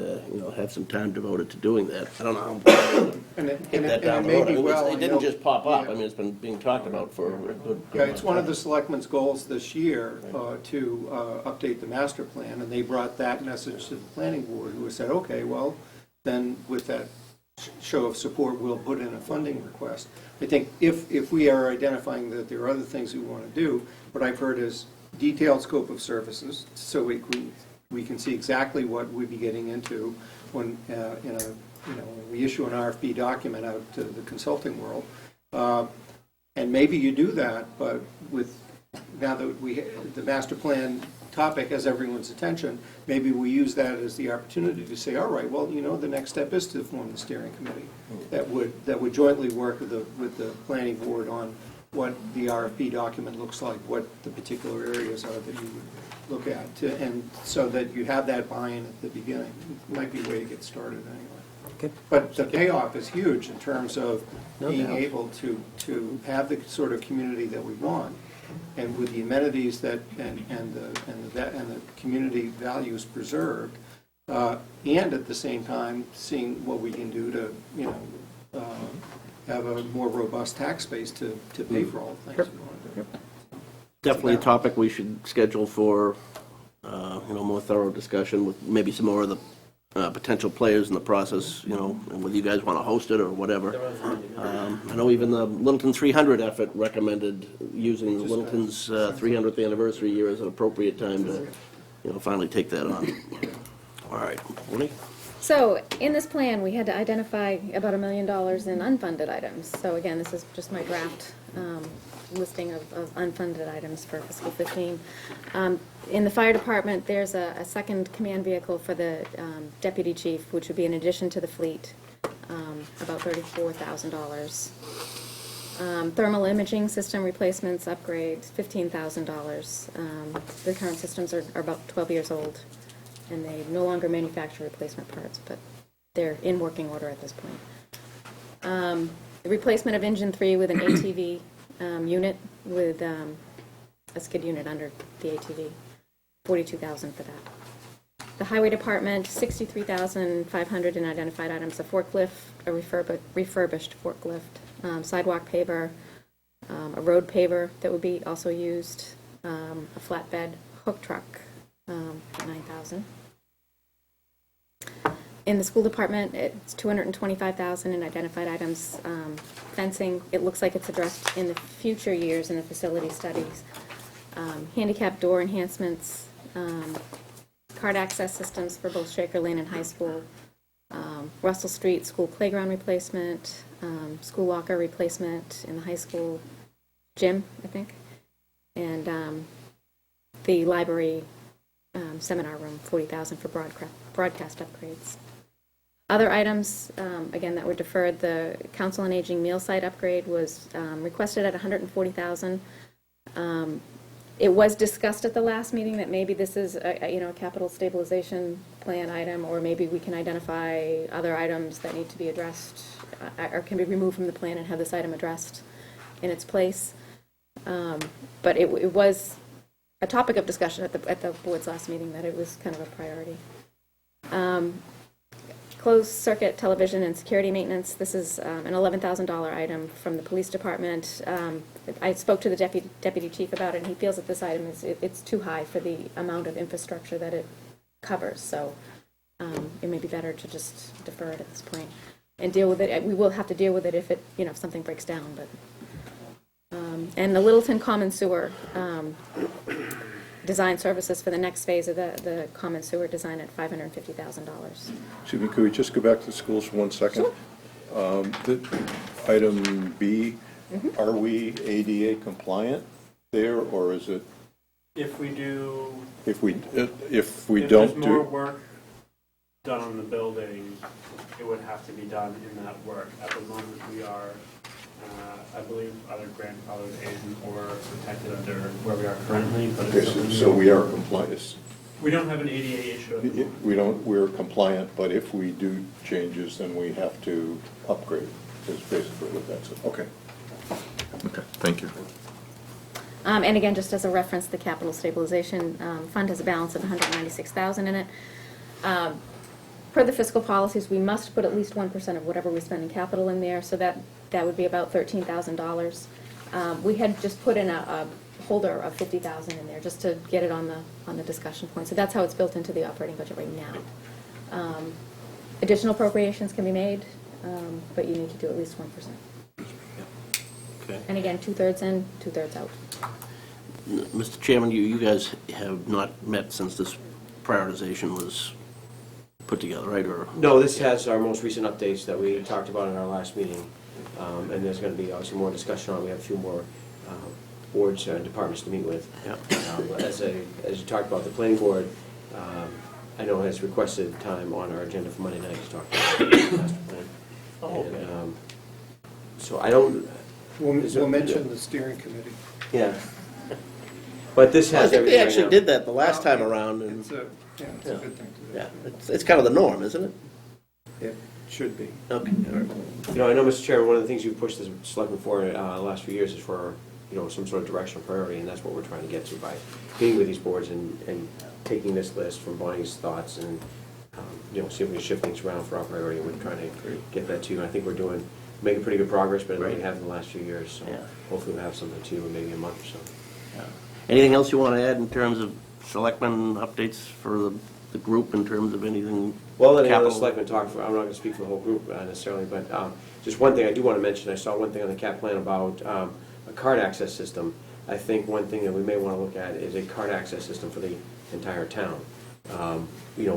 have some time devoted to doing that. I don't know how And it hit that down the may road. I be mean, well. it didn't just pop up. Yeah. I mean, it's been being talked about for a good. Yeah, it's one of the selectmen's goals this year to update the master plan, and they brought that message to the planning board, who said, okay, well, then with that show of support, we'll put in a funding request. I think if we are identifying that there are other things we want to do, what I've heard is detailed scope of services, so we can see exactly what we'd be getting into when, we issue an RFP document out to the consulting world. And maybe you do that, but now that the master plan topic has everyone's attention, maybe we use that as the opportunity to say, all right, well, the next step is to form the steering committee that would jointly work with the planning board on what the RFP document looks like, what the particular areas are that you would look at, and so that you have that buy-in at the beginning. It might be a way to get started anyway. Okay. But the payoff is huge in terms of No being doubt. able to have the sort of community that we want, and with the amenities and the community values preserved, and at the same time, seeing what we can do to, have a more robust tax base to pay for all the things we want to do. Definitely a topic we should schedule for, more thorough discussion with maybe some more of the potential players in the process, and whether you guys want to host it or whatever. I know even the Littleton 300 effort recommended using the Littleton's 300th anniversary year as an appropriate time to, finally take that on. All right, Woody? So, in this plan, we had to identify about $1 million in unfunded items. So again, this is just my draft listing of unfunded items for fiscal 15. In the fire department, there's a second command vehicle for the deputy chief, which would be in addition to the fleet, about $34,000. Thermal imaging system replacements, upgrades, $15,000. The current systems are about 12 years old, and they no longer manufacture replacement parts, but they're in working order at this point. The replacement of engine 3 with an ATV unit with a skid unit under the ATV, $42,000 for that. The highway department, $63,500 in identified items: a forklift, a refurbished forklift, sidewalk paver, a road paver that would be also used, a flatbed hook truck, $9,000. In the school department, it's $225,000 in identified items. Fencing, it looks like it's addressed in the future years in the facility studies. Handicap door enhancements, card access systems for both Shaker Lane and High School, Russell Street school playground replacement, school locker replacement in the high school gym, I think, and the library seminar room, $40,000 for broadcast upgrades. Other items, again, that were deferred, the Council on Aging meal site upgrade was requested at $140,000. It was discussed at the last meeting that maybe this is a capital stabilization plan item, or maybe we can identify other items that need to be addressed, or can be removed from the plan and have this item addressed in its place. But it was a topic of discussion at the board's last meeting, that it was kind of a priority. Closed circuit television and security maintenance, this is an $11,000 item from the police department. I spoke to the deputy chief about it, and he feels that this item it's too high for the amount of infrastructure that it covers, so it may be better to just defer it at this point and deal with it. We will have to deal with it if if something breaks down, but. And the Littleton Common Sewer design services for the next phase of the common sewer design at $550,000. Excuse me, could we just go back to schools for 1 second? Sure. Item B, are we ADA compliant there, or is it, If we do, if we if don't there's more do? work done on the building, it would have to be done in that work. At the moment, we are, I believe, either grandfathered in or protected under where we are currently, but Okay, it's something so we are compliant. we don't have an ADA issue at the moment. We're compliant, but if we do changes, then we have to upgrade, is basically what that's, okay. Okay, thank you. And again, just as a reference, the capital stabilization fund has a balance of $196,000 in it. Per the fiscal policies, we must put at least 1% of whatever we spend in capital in there, so that would be about $13,000. We had just put in a holder of $50,000 in there, just to get it on the discussion point. So that's how it's built into the operating budget right now. Additional appropriations can be made, but you need to do at least 1%. Okay. And again, 2/3 in, 2/3 out. Mr. Chairman, you guys have not met since this prioritization was put together, right? Or No, this has our most recent updates that we talked about in our last meeting, and there's going to be obviously more discussion on it. We have a few more boards and departments to meet with. Yeah. As you talked about, the planning board, I know has requested time on our agenda for Monday night to talk about the master plan. Oh, okay. And, so I don't. We'll mention the steering committee. Yeah. But this I has think they everything right actually now. did that the last time around, and It's a good thing to do. yeah, it's kind of the norm, isn't it? It should be. Okay, all right. I know, Mr. Chairman, one of the things you've pushed the selectmen for the last few years is for, some sort of directional priority, and that's what we're trying to get to by meeting with these boards and taking this list from Bonnie's thoughts and, see if we can shift things around for our priority, and we're trying to get that to you. And I think we're making pretty good progress, better than we have in the last few years, so Yeah. hopefully we'll have something to you in maybe a month or so. Anything else you want to add in terms of selectmen updates for the group, in terms of anything? Well, then the capital? selectmen talk, I'm not going to speak for the whole group necessarily, but just one thing I do want to mention, I saw one thing on the cap plan about a card access system. I think one thing that we may want to look at is a card access system for the entire town.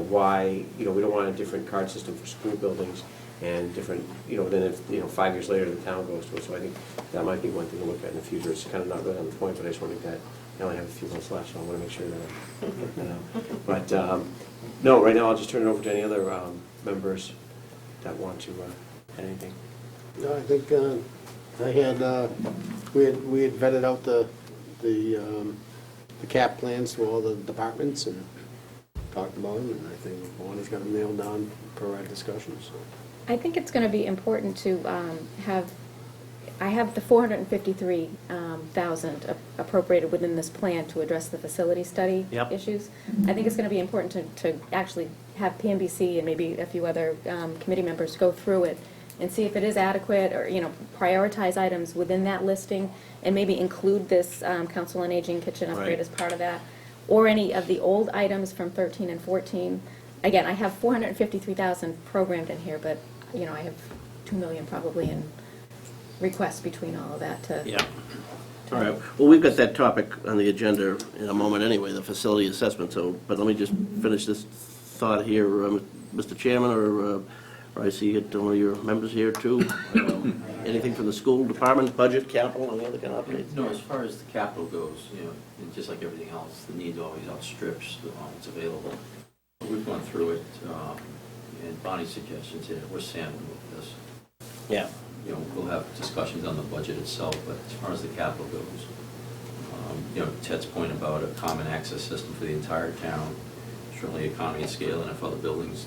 Why, we don't want a different card system for school buildings and different, then if, 5 years later, the town goes to it. So I think that might be one thing to look at in the future. It's kind of not really on the point, but I just want to make that, I only have a few months left, so I want to make sure that I get that out. But, no, right now I'll just turn it over to any other members that want to add anything. No, I think we had vetted out the cap plans to all the departments and talked about them, and I think Bonnie's got them nailed down per our discussions, so. I think it's going to be important to I have the $453,000 appropriated within this plan to address the facility study Yep. issues. I think it's going to be important to actually have PMBC and maybe a few other committee members go through it and see if it is adequate, or, prioritize items within that listing and maybe include this Council on Aging kitchen upgrade Right. as part of that, or any of the old items from 13 and 14. Again, I have $453,000 programmed in here, but, I have $2 million probably in requests between all of that to. Yeah. All right, well, we've got that topic on the agenda in a moment anyway, the facility assessment, but let me just finish this thought here. Mr. Chairman, or I see it, one of your members here too. Anything from the school department, budget, capital, any other kind of updates? No, as far as the capital goes, and just like everything else, the need always outstrips what's available. We've gone through it, and Bonnie's suggestions here, we're sampling with this. Yeah. We'll have discussions on the budget itself, but as far as the capital goes, Ted's point about a common access system for the entire town, certainly economy of scale, and if other buildings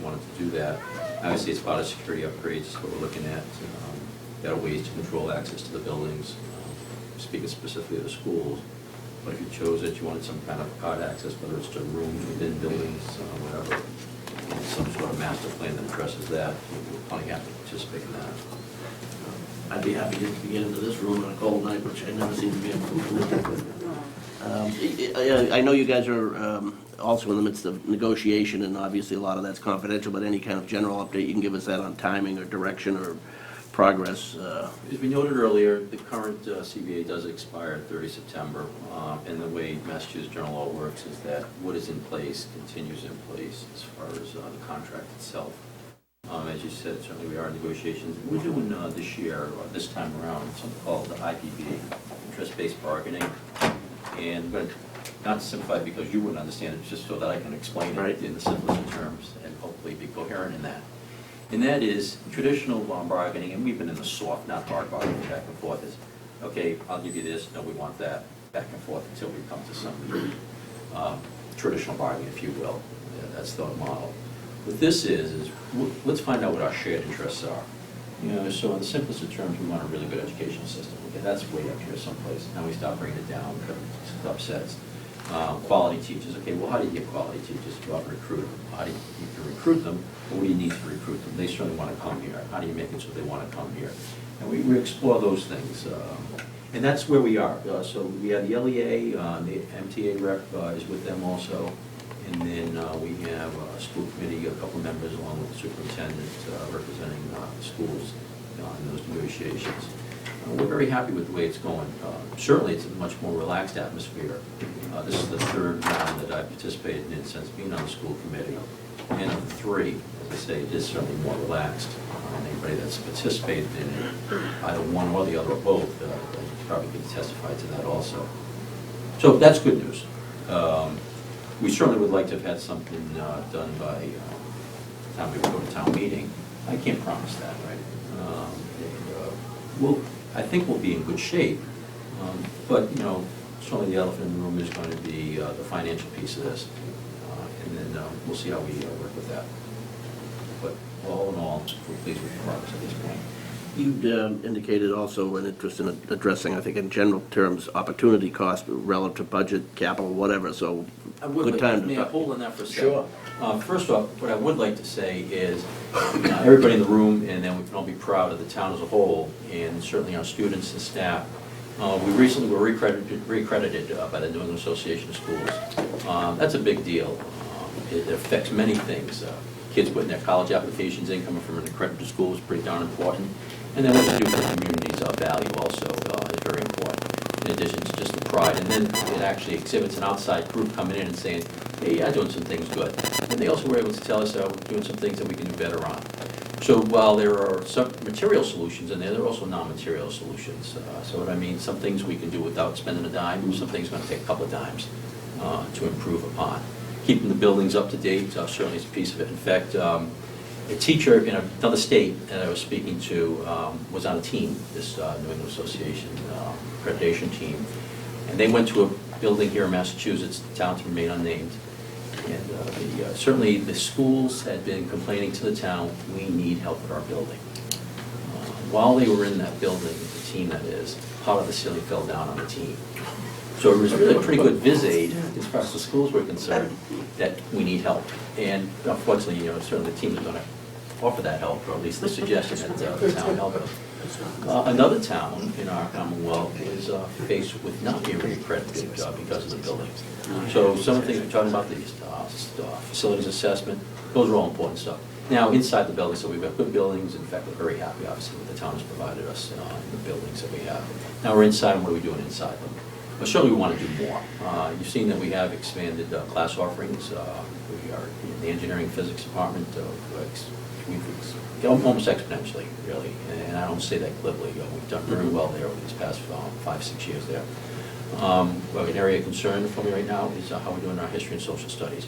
wanted to do that. Obviously, it's about a security upgrades, what we're looking at, better ways to control access to the buildings, speaking specifically of the schools. But if you chose it, you wanted some kind of card access, whether it's to rooms within buildings, whatever, and some sort of master plan that addresses that, we're probably happy to participate in that. I'd be happy just to get into this room on a cold night, which I never seem to be able to. I know you guys are also in the midst of negotiation, and obviously a lot of that's confidential, but any kind of general update you can give us that on timing or direction or progress? As we noted earlier, the current CBA does expire 30 September, and the way Massachusetts general law works is that what is in place continues in place as far as the contract itself. As you said, certainly we are in negotiations. We're doing this year, or this time around, something called the IPB, interest-based bargaining. And I'm going to, not to simplify it because you wouldn't understand it, just so that I can explain it in the simplest of terms and hopefully be coherent in that. And that is traditional bargaining, and we've been in the soft, not hard bargaining back and forth, is, okay, I'll give you this, no, we want that, back and forth until we come to some traditional bargaining, if you will. Yeah, that's the model. What this is let's find out what our shared interests are. So in the simplest of terms, we want a really good educational system. Okay, that's way up here someplace. Now we start bringing it down, subsets. Quality teachers. Okay, well, how do you get quality teachers? Go out and recruit them. How do you can recruit them? What do you need to recruit them? They certainly want to come here. How do you make it so they want to come here? And we explore those things. And that's where we are. So we have the LEA, the MTA rep is with them also. And then we have a school committee, a couple members along with the superintendent representing schools in those negotiations. We're very happy with the way it's going. Certainly it's a much more relaxed atmosphere. This is the third round that I've participated in since being on the school committee. And of the three, as I say, it is certainly more relaxed. Anybody that's participated in it, either one or the other or both, probably can testify to that also. So that's good news. We certainly would like to have had something done by the time we would go to town meeting. I can't promise that, right? I think we'll be in good shape, but certainly the elephant in the room is going to be the financial piece of this, and then we'll see how we work with that. But all in all, we're pleased with the progress at this point. You'd indicated also an interest in addressing, I think in general terms, opportunity cost relative to budget, capital, whatever, so good time to May I talk. hold on that for a second? Sure. First off, what I would like to say is, everybody in the room, and then we can all be proud of the town as a whole, and certainly our students and staff. We recently were recredited by the New England Association of Schools. That's a big deal. It affects many things. Kids putting their college applications in, coming from an accredited school is pretty darn important. And then what they do for the community's value also is very important, in addition to just the pride. And then it actually exhibits an outside group coming in and saying, hey, you're doing some things good. And they also were able to tell us we're doing some things that we can do better on. So while there are some material solutions in there, there are also non-material solutions. So what I mean, some things we can do without spending a dime, some things are going to take a couple of dimes to improve upon. Keeping the buildings up to date certainly is a piece of it. In fact, a teacher in another state that I was speaking to was on a team, this New England Association accreditation team, and they went to a building here in Massachusetts, the town to remain unnamed, and certainly the schools had been complaining to the town, we need help with our building. While they were in that building, the team that is, part of the ceiling fell down on the team. So it was really a pretty good vis-aid, as far as the schools were concerned, that we need help. And unfortunately, certainly the team is going to offer that help, or at least the suggestion that the town help us. Another town in our Commonwealth is faced with not being accredited because of the building. So some of the things we're talking about, these facilities assessment, those are all important stuff. Now, inside the building, so we've got good buildings. In fact, we're very happy, obviously, with the town has provided us in the buildings that we have. Now we're inside, and what are we doing inside them? But certainly we want to do more. You've seen that we have expanded class offerings. We are in the engineering physics department, we've almost exponentially, really, and I don't say that glibly. We've done very well there over these past 5-6 years there. Well, an area of concern for me right now is how we're doing our history and social studies.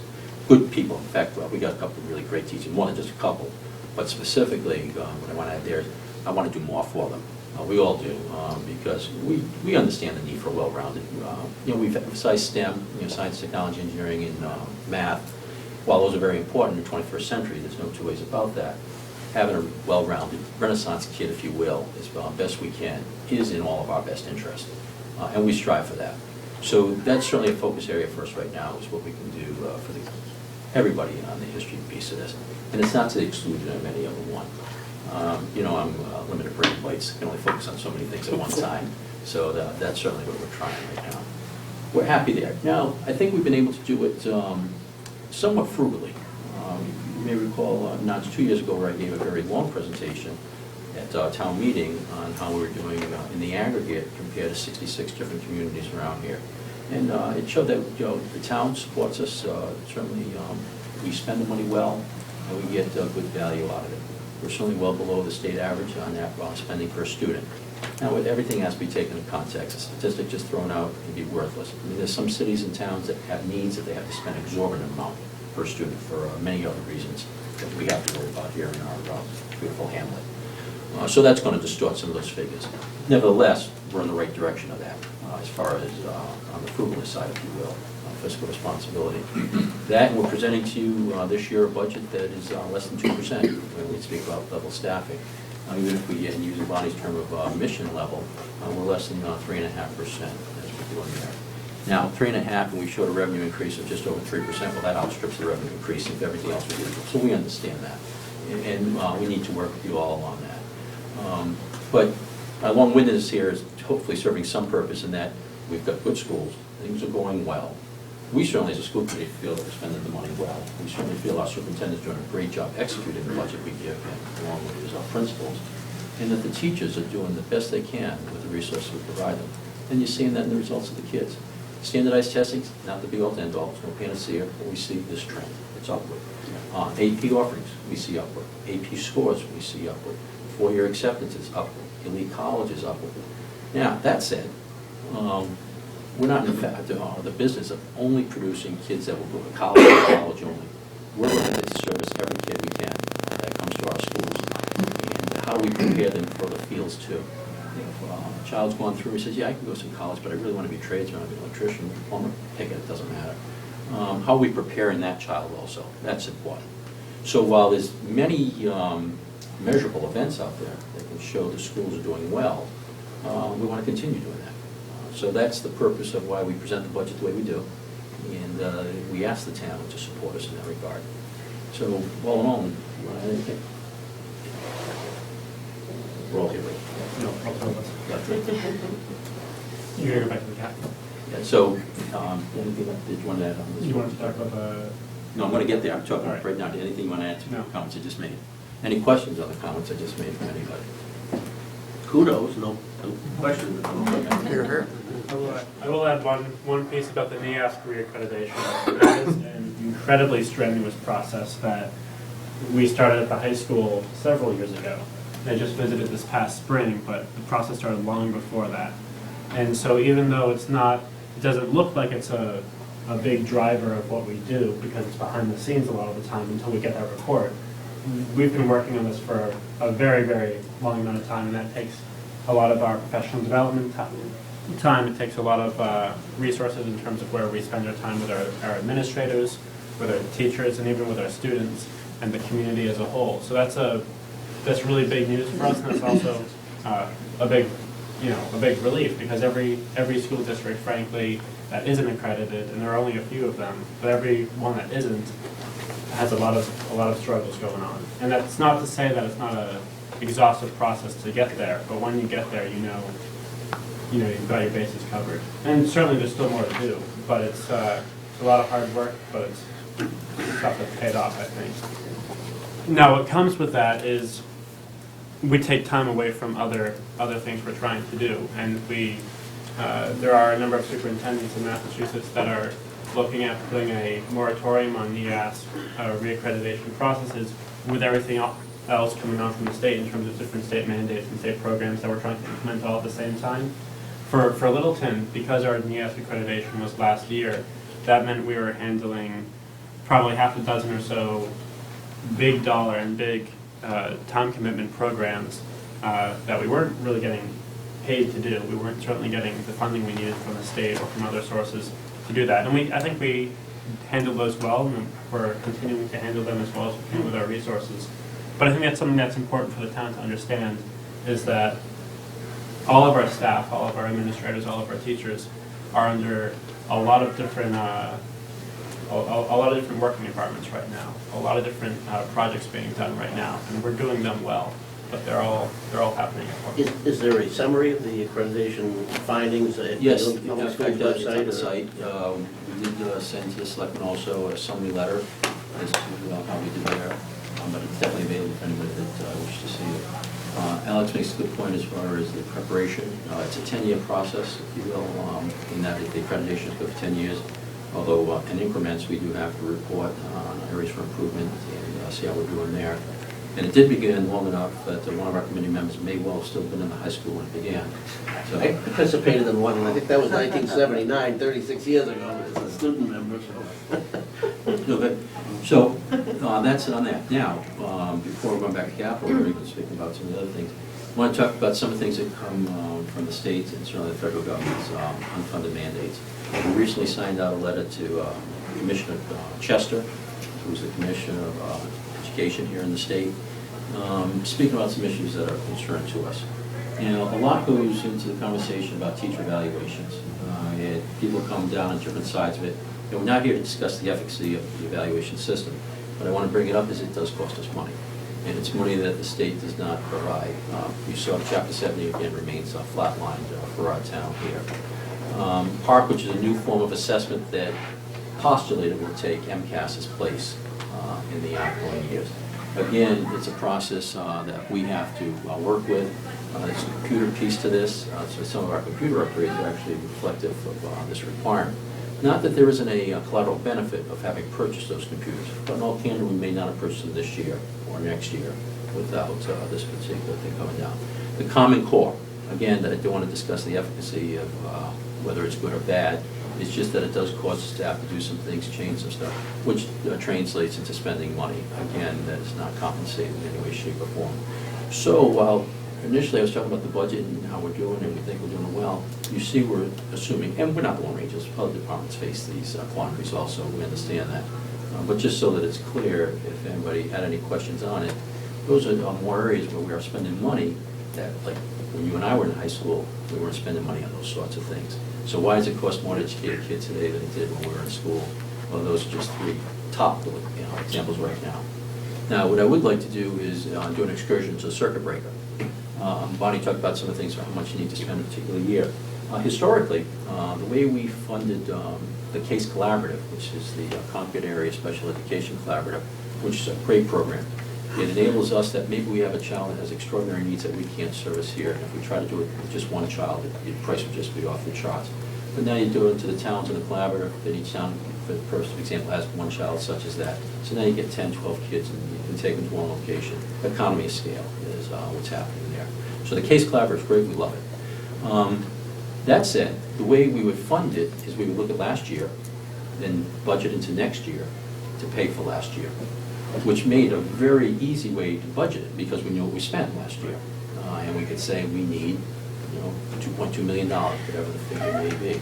Good people, in fact, we got a couple of really great teachers, more than just a couple, but specifically, what I want to add there is I want to do more for them. We all do, because we understand the need for well-rounded. We've emphasized STEM, science, technology, engineering, and math. While those are very important in the 21st century, there's no two ways about that. Having a well-rounded Renaissance kid, if you will, as best we can, is in all of our best interest, and we strive for that. So that's certainly a focus area for us right now, is what we can do for everybody on the history piece of this. And it's not to the exclusion of any other one. I'm limited brain plates, can only focus on so many things at one time. So that's certainly what we're trying right now. We're happy there. Now, I think we've been able to do it somewhat frugally. You may recall, not 2 years ago, where I gave a very long presentation at town meeting on how we were doing in the aggregate compared to 66 different communities around here. And it showed that the town supports us. Certainly, we spend the money well, and we get good value out of it. We're certainly well below the state average on that spending per student. Now, everything has to be taken in context. A statistic just thrown out can be worthless. I mean, there's some cities and towns that have needs that they have to spend an exorbitant amount per student for many other reasons that we have to worry about here in our beautiful hamlet. So that's going to distort some of those figures. Nevertheless, we're in the right direction of that, as far as on the frugalist side, if you will, fiscal responsibility. That, and we're presenting to you this year a budget that is less than 2% when we speak about level staffing. Even if we use Bonnie's term of mission level, we're less than 3.5% as we're doing there. Now, 3.5%, and we showed a revenue increase of just over 3%. Well, that outstrips the revenue increase if everything else was equal. So we understand that, and we need to work with you all on that. But my long-windedness here is hopefully serving some purpose in that we've got good schools, things are going well. We certainly, as a school committee, feel that we're spending the money well. We certainly feel our superintendent's doing a great job executing the budget we give him, along with his principals, and that the teachers are doing the best they can with the resources we provide them. And you're seeing that in the results of the kids. Standardized testing, not the be-all and end-all, it's no panacea, but we see this trend. It's upward. AP offerings, we see upward. AP scores, we see upward. 4-year acceptance is upward. Elite college is upward. Now, that said, we're not in fact the business of only producing kids that will go to college and college only. We're looking to service every kid we can that comes to our schools, and how we prepare them for the fields too. If a child's gone through and says, yeah, I can go to some college, but I really want to be a tradesman, I want to be an electrician, plumber, pick it, it doesn't matter. How are we preparing that child also? That's important. So while there's many measurable events out there that can show the schools are doing well, we want to continue doing that. So that's the purpose of why we present the budget the way we do, and we ask the town to support us in that regard. So, all in all, you want to add anything? Roll here, Lee. No, I'll tell us. You're going to go back to the cap. Yeah, so, anything that did you want to add on this? You wanted to talk about the... No, I'm going to get there. I'm talking All right. right now. Anything you want to add to No. the comments I just made? Any questions on the comments I just made from anybody? Kudos, no questions. I will add one piece about the NEAS reaccreditation. That is an incredibly strenuous process that we started at the high school several years ago. I just visited this past spring, but the process started long before that. And so even though it doesn't look like it's a big driver of what we do, because it's behind the scenes a lot of the time until we get that report, we've been working on this for a very, very long amount of time, and that takes a lot of our professional development time. It takes a lot of resources in terms of where we spend our time with our administrators, with our teachers, and even with our students and the community as a whole. So that's really big news for us, and it's also a big relief, because every school district, frankly, that isn't accredited, and there are only a few of them, but every one that isn't has a lot of struggles going on. And that's not to say that it's not a exhaustive process to get there, but when you get there, you know you've got your bases covered. And certainly there's still more to do, but it's a lot of hard work, but it's stuff that's paid off, I think. Now, what comes with that is we take time away from other things we're trying to do, and there are a number of superintendents in Massachusetts that are looking at putting a moratorium on NEAS reaccreditation processes with everything else coming on from the state in terms of different state mandates and state programs that we're trying to implement all at the same time. For Littleton, because our NEAS accreditation was last year, that meant we were handling probably half a dozen or so big dollar and big time commitment programs that we weren't really getting paid to do. We weren't certainly getting the funding we needed from the state or from other sources to do that. And I think we handled those well, and we're continuing to handle them as well as we can with our resources. But I think that's something that's important for the town to understand, is that all of our staff, all of our administrators, all of our teachers are under a lot of different working environments right now, a lot of different projects being done right now, and we're doing them well, but they're all happening at once. Is there a summary of the accreditation findings at Yes, the in public school fact, it's on website? the site. We did send to the selectmen also a summary letter as to how we did there, but it's definitely available if anyone that wishes to see it. Alex makes a good point as far as the preparation. It's a 10-year process, if you will, in that the accreditation is good for 10 years. Although in increments, we do have to report on areas for improvement and see how we're doing there. And it did begin long enough that one of our committee members may well have still been in the high school when it began. So, I participated in one, and I think that was 1979, 36 years ago, as a student member, so. no, but, so that's it on that. Now, before we go back to capital, we're even speaking about some of the other things. I want to talk about some of the things that come from the states and certainly the federal government's unfunded mandates. We recently signed out a letter to Commissioner Chester, who's the Commissioner of Education here in the state, speaking about some issues that are of concern to us. You know, a lot goes into the conversation about teacher evaluations. People come down on different sides of it. And we're not here to discuss the efficacy of the evaluation system, but I want to bring it up as it does cost us money. And it's money that the state does not provide. You saw Chapter 70 again remains flatlined for our town here. PARC, which is a new form of assessment that postulated will take MCAS's place in the outgoing years. Again, it's a process that we have to work with. There's a computer piece to this, so some of our computer upgrades are actually reflective of this requirement. Not that there isn't a collateral benefit of having purchased those computers, but in all candor, we may not have purchased them this year or next year without this particular thing coming down. The Common Core, again, I don't want to discuss the efficacy of whether it's good or bad. It's just that it does cause us to have to do some things, change some stuff, which translates into spending money. Again, that is not compensated in any way, shape, or form. So while initially I was talking about the budget and how we're doing and we think we're doing well, you see we're assuming, and we're not the Lone Rangers, other departments face these quandaries also, we understand that. But just so that it's clear, if anybody had any questions on it, those are more areas where we are spending money that, like when you and I were in high school, we weren't spending money on those sorts of things. So why does it cost more to educate a kid today than it did when we were in school? Well, those are just three top examples right now. Now, what I would like to do is do an excursion to the circuit breaker. Bonnie talked about some of the things, how much you need to spend a particular year. Historically, the way we funded the CASE Collaborative, which is the Concord Area Special Education Collaborative, which is a great program. It enables us that maybe we have a child that has extraordinary needs that we can't service here. And if we try to do it with just one child, the price would just be off the charts. But now you do it to the towns in the collaborative, that each town, for example, has one child such as that. So now you get 10, 12 kids and you can take them to one location. Economy of scale is what's happening there. So the CASE Collaborative is great, we love it. That said, the way we would fund it is we would look at last year, then budget into next year to pay for last year, which made a very easy way to budget it because we knew what we spent last year. And we could say we need, $2.2 million, whatever the figure may be.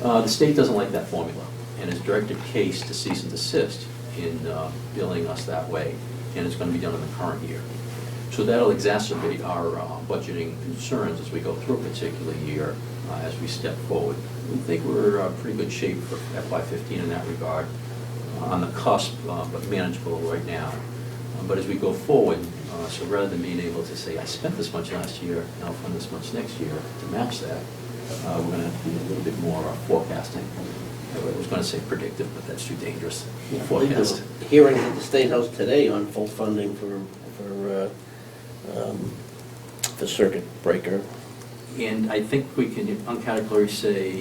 The state doesn't like that formula and has directed CASE to cease and desist in billing us that way, and it's going to be done in the current year. So that'll exacerbate our budgeting concerns as we go through a particular year as we step forward. We think we're in pretty good shape for FY15 in that regard, on the cusp, but manageable right now. But as we go forward, so rather than being able to say, I spent this much last year, and I'll fund this much next year to match that, we're going to have to do a little bit more forecasting. I was going to say predictive, but that's too dangerous. Forecast. Hearings at the State House today on full funding for circuit breaker. And I think we can uncategorically say,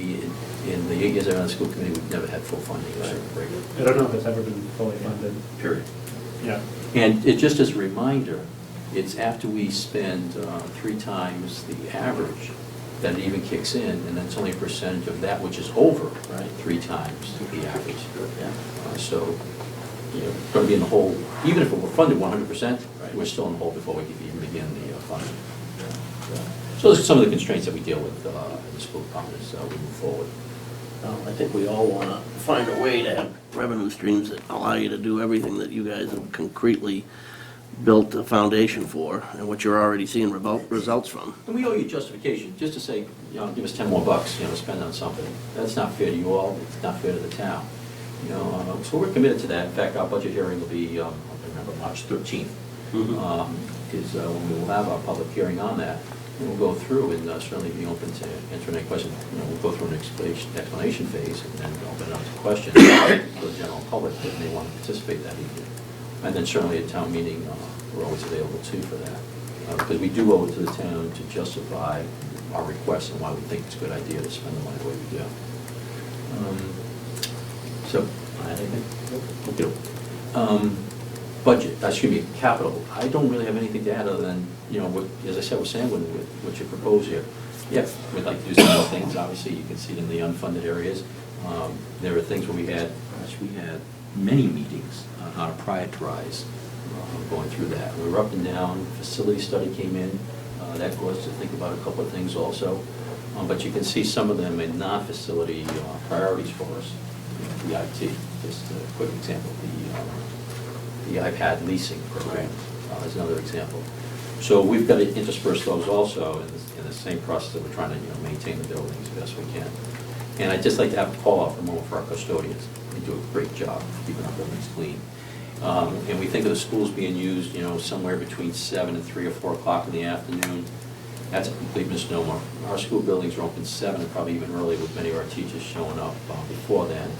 in the 8 years I've been on the school committee, we've never had full funding of circuit breaker, I don't know if it's ever been fully funded. period. Yeah. And it, just as a reminder, it's after we spend 3 times the average that it even kicks in, and then it's only a percentage of that which is over, right, 3 times the average. So, you know, going to be in the hole, even if it were funded 100%, we're still in the hole before we can even begin the funding. So those are some of the constraints that we deal with in the school department as we move forward. I think we all want to find a way to have revenue streams that allow you to do everything that you guys have concretely built a foundation for, and what you're already seeing results from. And we owe you justification, just to say, you know, give us 10 more bucks, you know, to spend on something. That's not fair to you all, it's not fair to the town. You know, so we're committed to that. In fact, our budget hearing will be, I remember, March 13th. Is when we will have our public hearing on that. And we'll go through and certainly be open to answering any questions. You know, we'll go through an explanation phase and then open it up to questions for the general public that may want to participate that evening. And then certainly at town meeting, we're always available too for that. Because we do owe it to the town to justify our requests and why we think it's a good idea to spend the money the way we do. So, anything? Okay. Budget, excuse me, capital. I don't really have anything to add other than, you know, what, as I said, with Sanguine, with what you propose here. Yeah, we'd like to do some more things. Obviously, you can see it in the unfunded areas. There are things where we had many meetings on how to prioritize going through that. We were up and down. Facility study came in. That caused us to think about a couple of things also. But you can see some of them in non-facility priorities for us. The IT, just a quick example. The iPad leasing program is another example. So we've got to intersperse those also in the same process that we're trying to, you know, maintain the buildings as best we can. And I'd just like to have a call out for a moment for our custodians. They do a great job keeping our buildings clean. And we think of the schools being used, you know, somewhere between 7 and 3 or 4 o'clock in the afternoon. That's a complete misnomer. Our school buildings are open 7 and probably even early, with many of our teachers showing up before then.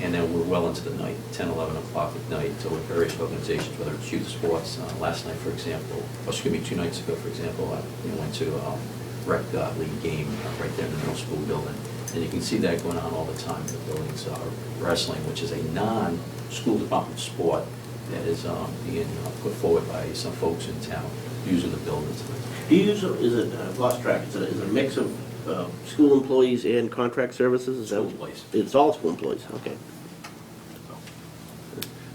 And then we're well into the night, 10, 11 o'clock at night, so with various organizations, whether it's youth sports. Last night, for example, or excuse me, 2 nights ago, for example, I went to a rec league game right there in the middle school building. And you can see that going on all the time. The buildings are wrestling, which is a non-school department sport that is being put forward by some folks in town using the buildings. Do you use, I've lost track, is it a mix of school employees and contract services? Is that- School employees. It's all school employees, okay.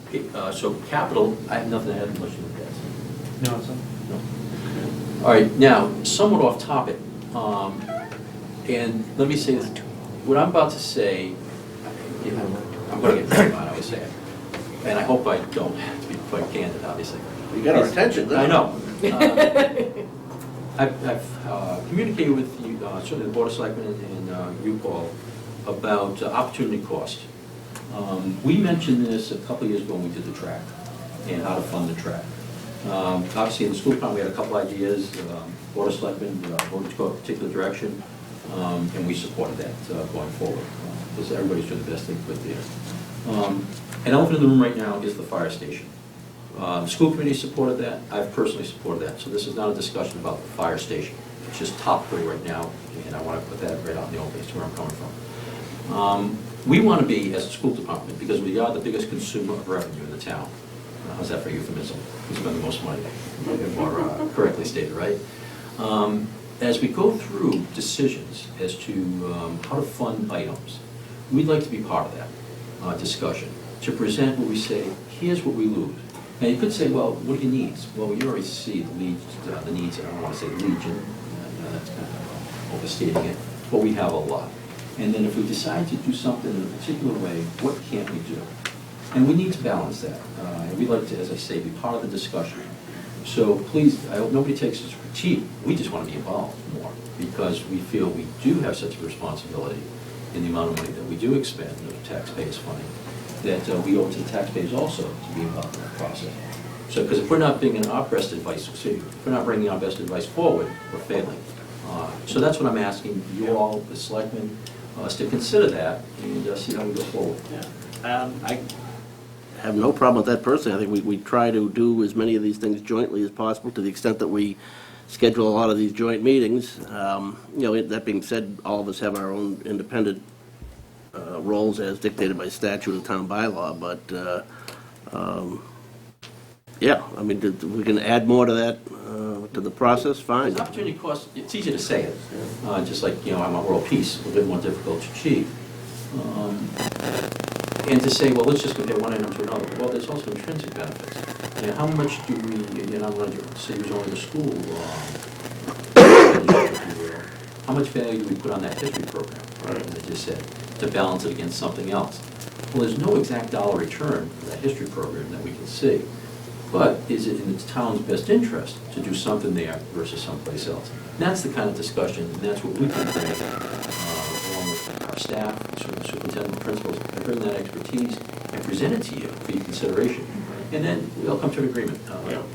Okay, so capital, I have nothing to add unless you look at it. No, it's not. No. All right, now, somewhat off topic, and let me say this, what I'm about to say, you know, I'm going to get very mad, I would say it, and I hope I don't, to be quite candid, obviously. You got our attention, I didn't you? know. I've communicated with you, certainly the Board of Selectmen and you, Paul, about opportunity cost. We mentioned this a couple of years ago when we did the track and how to fund the track. Obviously, in the school department, we had a couple ideas. Board of Selectmen voted to go a particular direction, and we supported that going forward, because everybody's doing the best they could there. An elephant in the room right now is the fire station. The school committee supported that. I've personally supported that. So this is not a discussion about the fire station. It's just top three right now, and I want to put that right out in the open as to where I'm coming from. We want to be, as a school department, because we are the biggest consumer of revenue in the town. How's that for euphemism? We spend the most money, more correctly stated, right? As we go through decisions as to how to fund items, we'd like to be part of that discussion, to present what we say, here's what we lose. Now, you could say, well, what are your needs? Well, you already see the needs, I don't want to say legion, that's kind of overstating it, but we have a lot. And then if we decide to do something in a particular way, what can't we do? And we need to balance that. And we'd like to, as I say, be part of the discussion. So please, I hope nobody takes this critique. We just want to be involved more, because we feel we do have such a responsibility in the amount of money that we do expend of taxpayers' money, that we owe it to the taxpayers also to be involved in that process. So, because if we're not bringing our best advice, if we're not bringing our best advice forward, we're failing. So that's what I'm asking you all, the selectmen, us to consider that and see how we go forward. Yeah. I have no problem with that personally. I think we try to do as many of these things jointly as possible to the extent that we schedule a lot of these joint meetings. That being said, all of us have our own independent roles as dictated by statute and town bylaw, but, yeah, I mean, we can add more to that, to the process, fine. There's opportunity cost, it's easy to say it, just like, I want world peace, a little bit more difficult to achieve. And to say, well, let's just compare one item to another. Well, there's also intrinsic benefits. How much do we, I'm going to say use only the school, how much value do we put on that history program, as I just said, to balance it against something else? Well, there's no exact dollar return for that history program that we can see. But is it in the town's best interest to do something there versus someplace else? And that's the kind of discussion, and that's what we can bring, along with our staff, superintendent, principals, and bring that expertise and present it to you for your consideration. And then we'll come to an agreement.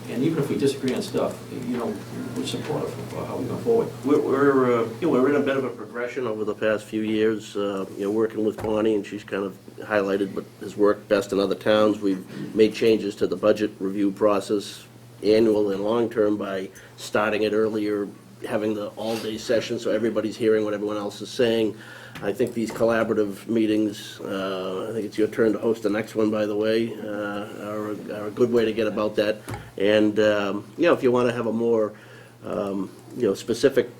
And even if we disagree on stuff, we're supportive of how we go forward. We're in a bit of a progression over the past few years, working with Bonnie, and she's kind of highlighted what has worked best in other towns. We've made changes to the budget review process, annual and long-term, by starting it earlier, having the all-day session so everybody's hearing what everyone else is saying. I think these collaborative meetings, I think it's your turn to host the next one, by the way, are a good way to get about that. And, if you want to have a more, specific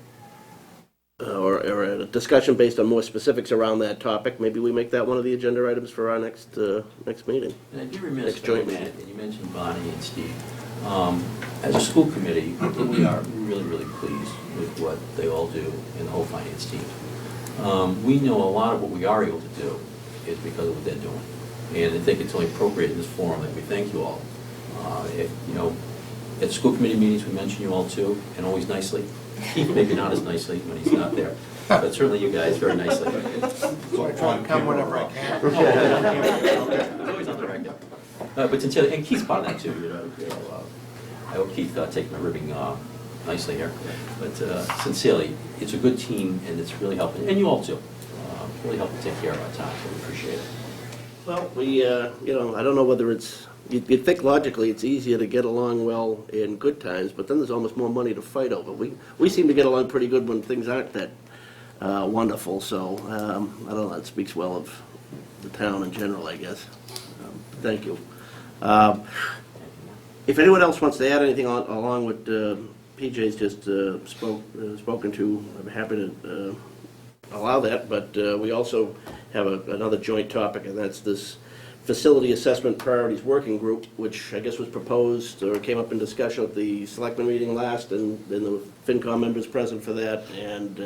or a discussion based on more specifics around that topic, maybe we make that one of the agenda items for our next meeting. And I'd be remiss, Next joint meeting. and you mentioned Bonnie and Steve. As a school committee, we are really, really pleased with what they all do and the whole finance team. We know a lot of what we are able to do is because of what they're doing. And I think it's only appropriate in this forum that we thank you all. At school committee meetings, we mention you all too, and always nicely. Keith, maybe not as nicely when he's not there, but certainly you guys very nicely. So I try to come whenever I can. It's always on the record. But sincerely, and Keith's part of that too, I hope Keith take my ribbing nicely here. But sincerely, it's a good team, and it's really helping, and you all too, really helping take care of our town, so we appreciate it. Well, I don't know whether you'd think logically it's easier to get along well in good times, but then there's almost more money to fight over. We seem to get along pretty good when things aren't that wonderful, so I don't know, it speaks well of the town in general, I guess. Thank you. If anyone else wants to add anything along what PJ's just spoken to, I'm happy to allow that, but we also have another joint topic, and that's this Facility Assessment Priorities Working Group, which I guess was proposed or came up in discussion at the selectmen meeting last, and then the FinCom members present for that, and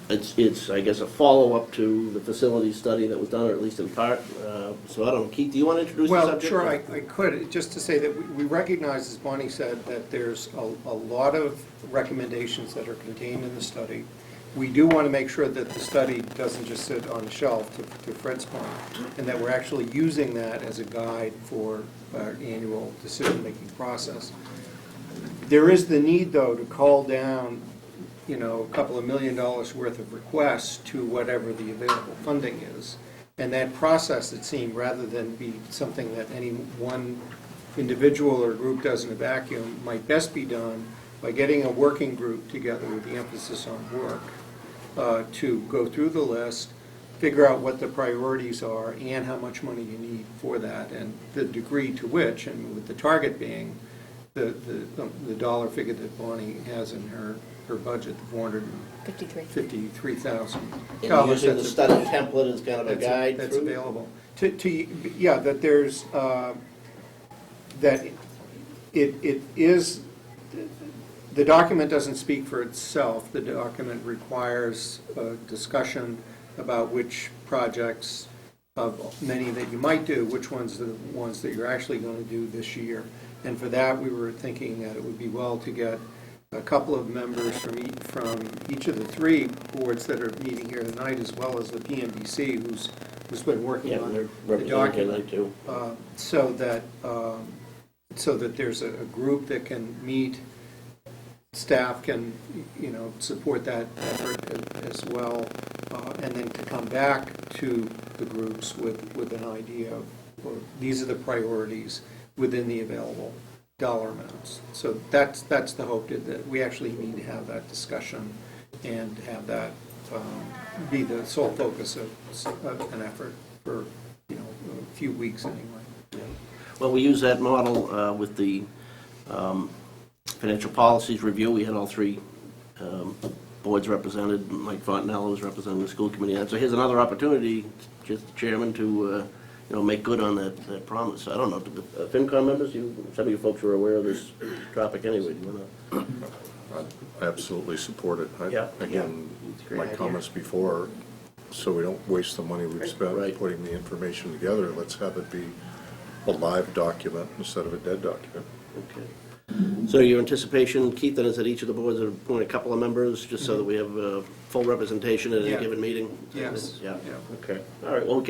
it's I guess a follow-up to the facility study that was done, or at least in part. So I don't know, Keith, do you want to introduce the Well, subject? sure, I could, just to say that we recognize, as Bonnie said, that there's a lot of recommendations that are contained in the study. We do want to make sure that the study doesn't just sit on the shelf, to Fred's point, and that we're actually using that as a guide for our annual decision-making process. There is the need, though, to call down, a couple of $1 million worth of requests to whatever the available funding is. And that process, it seemed, rather than be something that any one individual or group does in a vacuum, might best be done by getting a working group together with the emphasis on work to go through the list, figure out what the priorities are and how much money you need for that, and the degree to which, and with the target being the dollar figure that Bonnie has in her budget, the $453,000. And using the study template as kind of a guide That's through? available. That there's, that it is, the document doesn't speak for itself. The document requires a discussion about which projects, of many that you might do, which ones are the ones that you're actually going to do this year. And for that, we were thinking that it would be well to get a couple of members from each of the three boards that are meeting here tonight, as well as the PMBC, who's been working on the document, so that there's a group that can meet staff can, support that effort as well, and then to come back to the groups with an idea of, well, these are the priorities within the available dollar amounts. So that's the hope, that we actually need to have that discussion and have that be the sole focus of an effort for, a few weeks anyway. Well, we use that model with the financial policies review. We had all three boards represented. Mike Fontanello was representing the school committee. And so here's another opportunity, just Chairman, to make good on that promise. I don't know, FinCom members, some of you folks are aware of this topic anyway. Do you want to? Absolutely support it. Yeah. Again, my comments before, so we don't waste the money we've spent Right. putting the information together, let's have it be a live document instead of a dead document. Okay. So your anticipation, Keith, then is that each of the boards would appoint a couple of members, just so that we have full representation at any Yeah. given meeting? Yes. Yeah, Yeah. okay. All right, well, I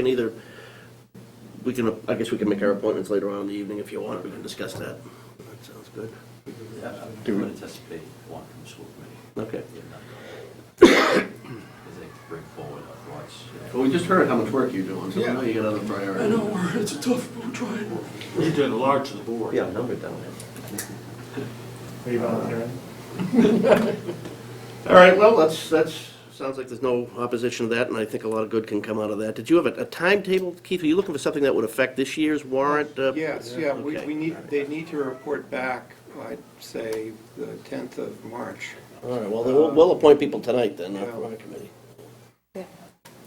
guess we can make our appointments later on in the evening if you want, we can discuss that. That sounds good. I would anticipate one from the school committee. Okay. Because they bring forward what's. Well, we just heard how much work you're doing, so we know you got other priorities. I know, it's a tough, we're trying. You did a large to the board. Yeah, numbered down Are you volunteering? there. All right, well, that's, sounds like there's no opposition to that, and I think a lot of good can come out of that. Did you have a timetable, Keith? Are you looking for something that would affect this year's warrant? Yes, yeah, Okay. they need to report back, I'd say, the 10th of March, All right, well, then we'll appoint people tonight then, for our committee.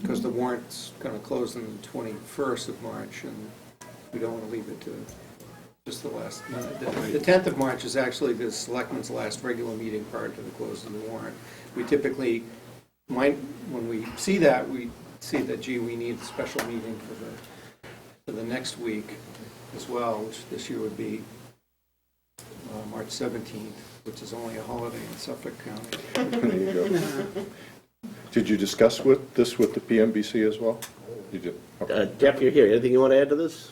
because the warrant's going to close on the 21st of March, and we don't want to leave it to just the last minute. The 10th of March is actually the selectmen's last regular meeting prior to the close of the warrant. We typically, when we see that, we see that, gee, we need a special meeting for the next week as well, which this year would be March 17th, which is only a holiday in Suffolk County. There you go. Did you discuss this with the PMBC as well? You did? Okay. Jeff, you're here. Anything you want to add to this?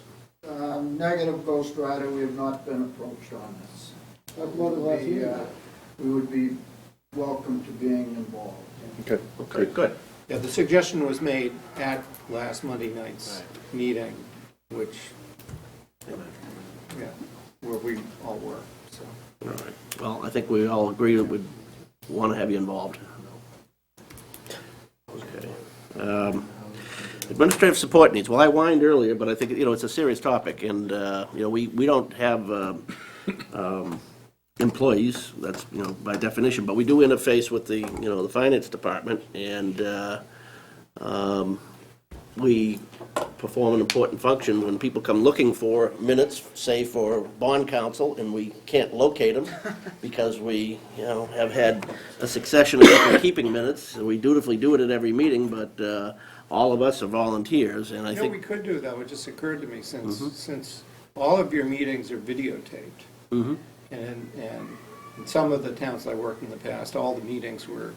Negative, Ghost Rider, we have not been approached on this. We would be welcome to being involved. Okay, Okay, good. Yeah, the suggestion was made at last Monday night's meeting, which, yeah, where we all were, so. All right. Well, I think we all agree that we'd want to have you involved. Okay. Administrative support needs. Well, I whined earlier, but I think, it's a serious topic, and, we don't have employees, that's, by definition, but we do interface with the, the finance department, and we perform an important function when people come looking for minutes, say for bond counsel, and we can't locate them because we, have had a succession of people keeping minutes, and we dutifully do it at every meeting, but all of us are volunteers, and I We think... could do, though, it just occurred to me, since all of your meetings are videotaped, Mhm. and in some of the towns I worked in the past, all the meetings were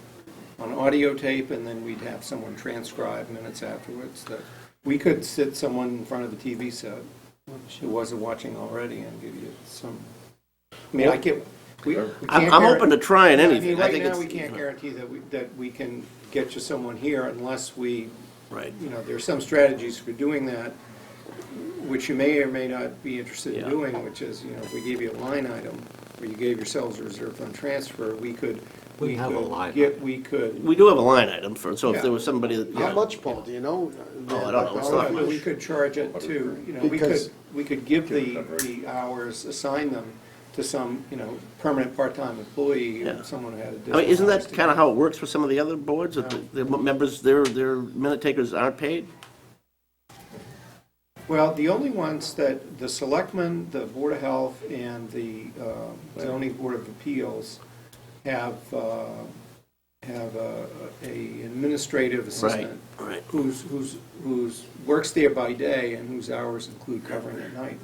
on audio tape, and then we'd have someone transcribe minutes afterwards, that we could sit someone in front of a TV set who wasn't watching already and give you some, I mean, we can't I'm open to trying I mean, anything. I right think now, it's, we can't guarantee that we can get you someone here unless we, Right. there's some strategies for doing that, which you may or may not be interested in Yeah. doing, which is, if we gave you a line item, or you gave yourselves a reserve fund transfer, we could. We have a line We could, We do have a line item for, so if Yeah. there was somebody that... How much, Paul, do you know? Oh, I don't know. It's not much. we could charge it to, Because- we could give the hours, assign them to some, permanent part-time employee, Yeah. or someone who had I additional. mean, isn't hours that to kind of how it works for some of the other boards, that the members, their minute takers aren't paid? Well, the only ones that, the selectmen, the Board of Health, and the zoning Board of Appeals have a administrative assistant Right. who's works there by day and whose hours include covering at night.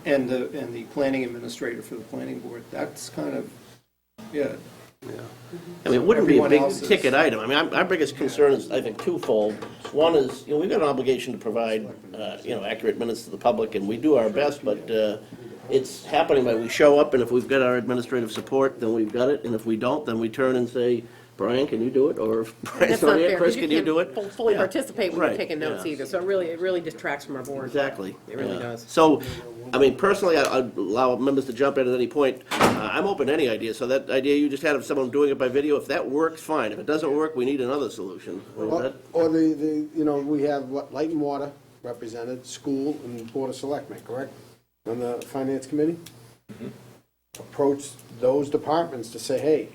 And the planning administrator for the planning board, that's kind of, yeah. I mean, it wouldn't be a Everyone big else is- ticket item. I mean, our biggest concern is, I think, twofold. One is, we've got an obligation to provide, accurate minutes to the public, and we do our best, but it's happening by we show up, and if we've got our administrative support, then we've got it, and if we don't, then we turn and say, Brian, can you do it? Or if Brian's That's not not here, fair, Chris, 'cause can you do it? can't fully Yeah. participate when Right, you're taking notes yeah. either, so it really distracts from our board. Exactly. It really yeah. does. So, I mean, personally, I'd allow members to jump in at any point. I'm open to any idea, so that idea you just had of someone doing it by video, if that works, fine. If it doesn't work, we need another solution. Or we have what, Light and Water represented, school and Board of Selectmen, correct? On the Finance Committee? Approach those departments to say, hey,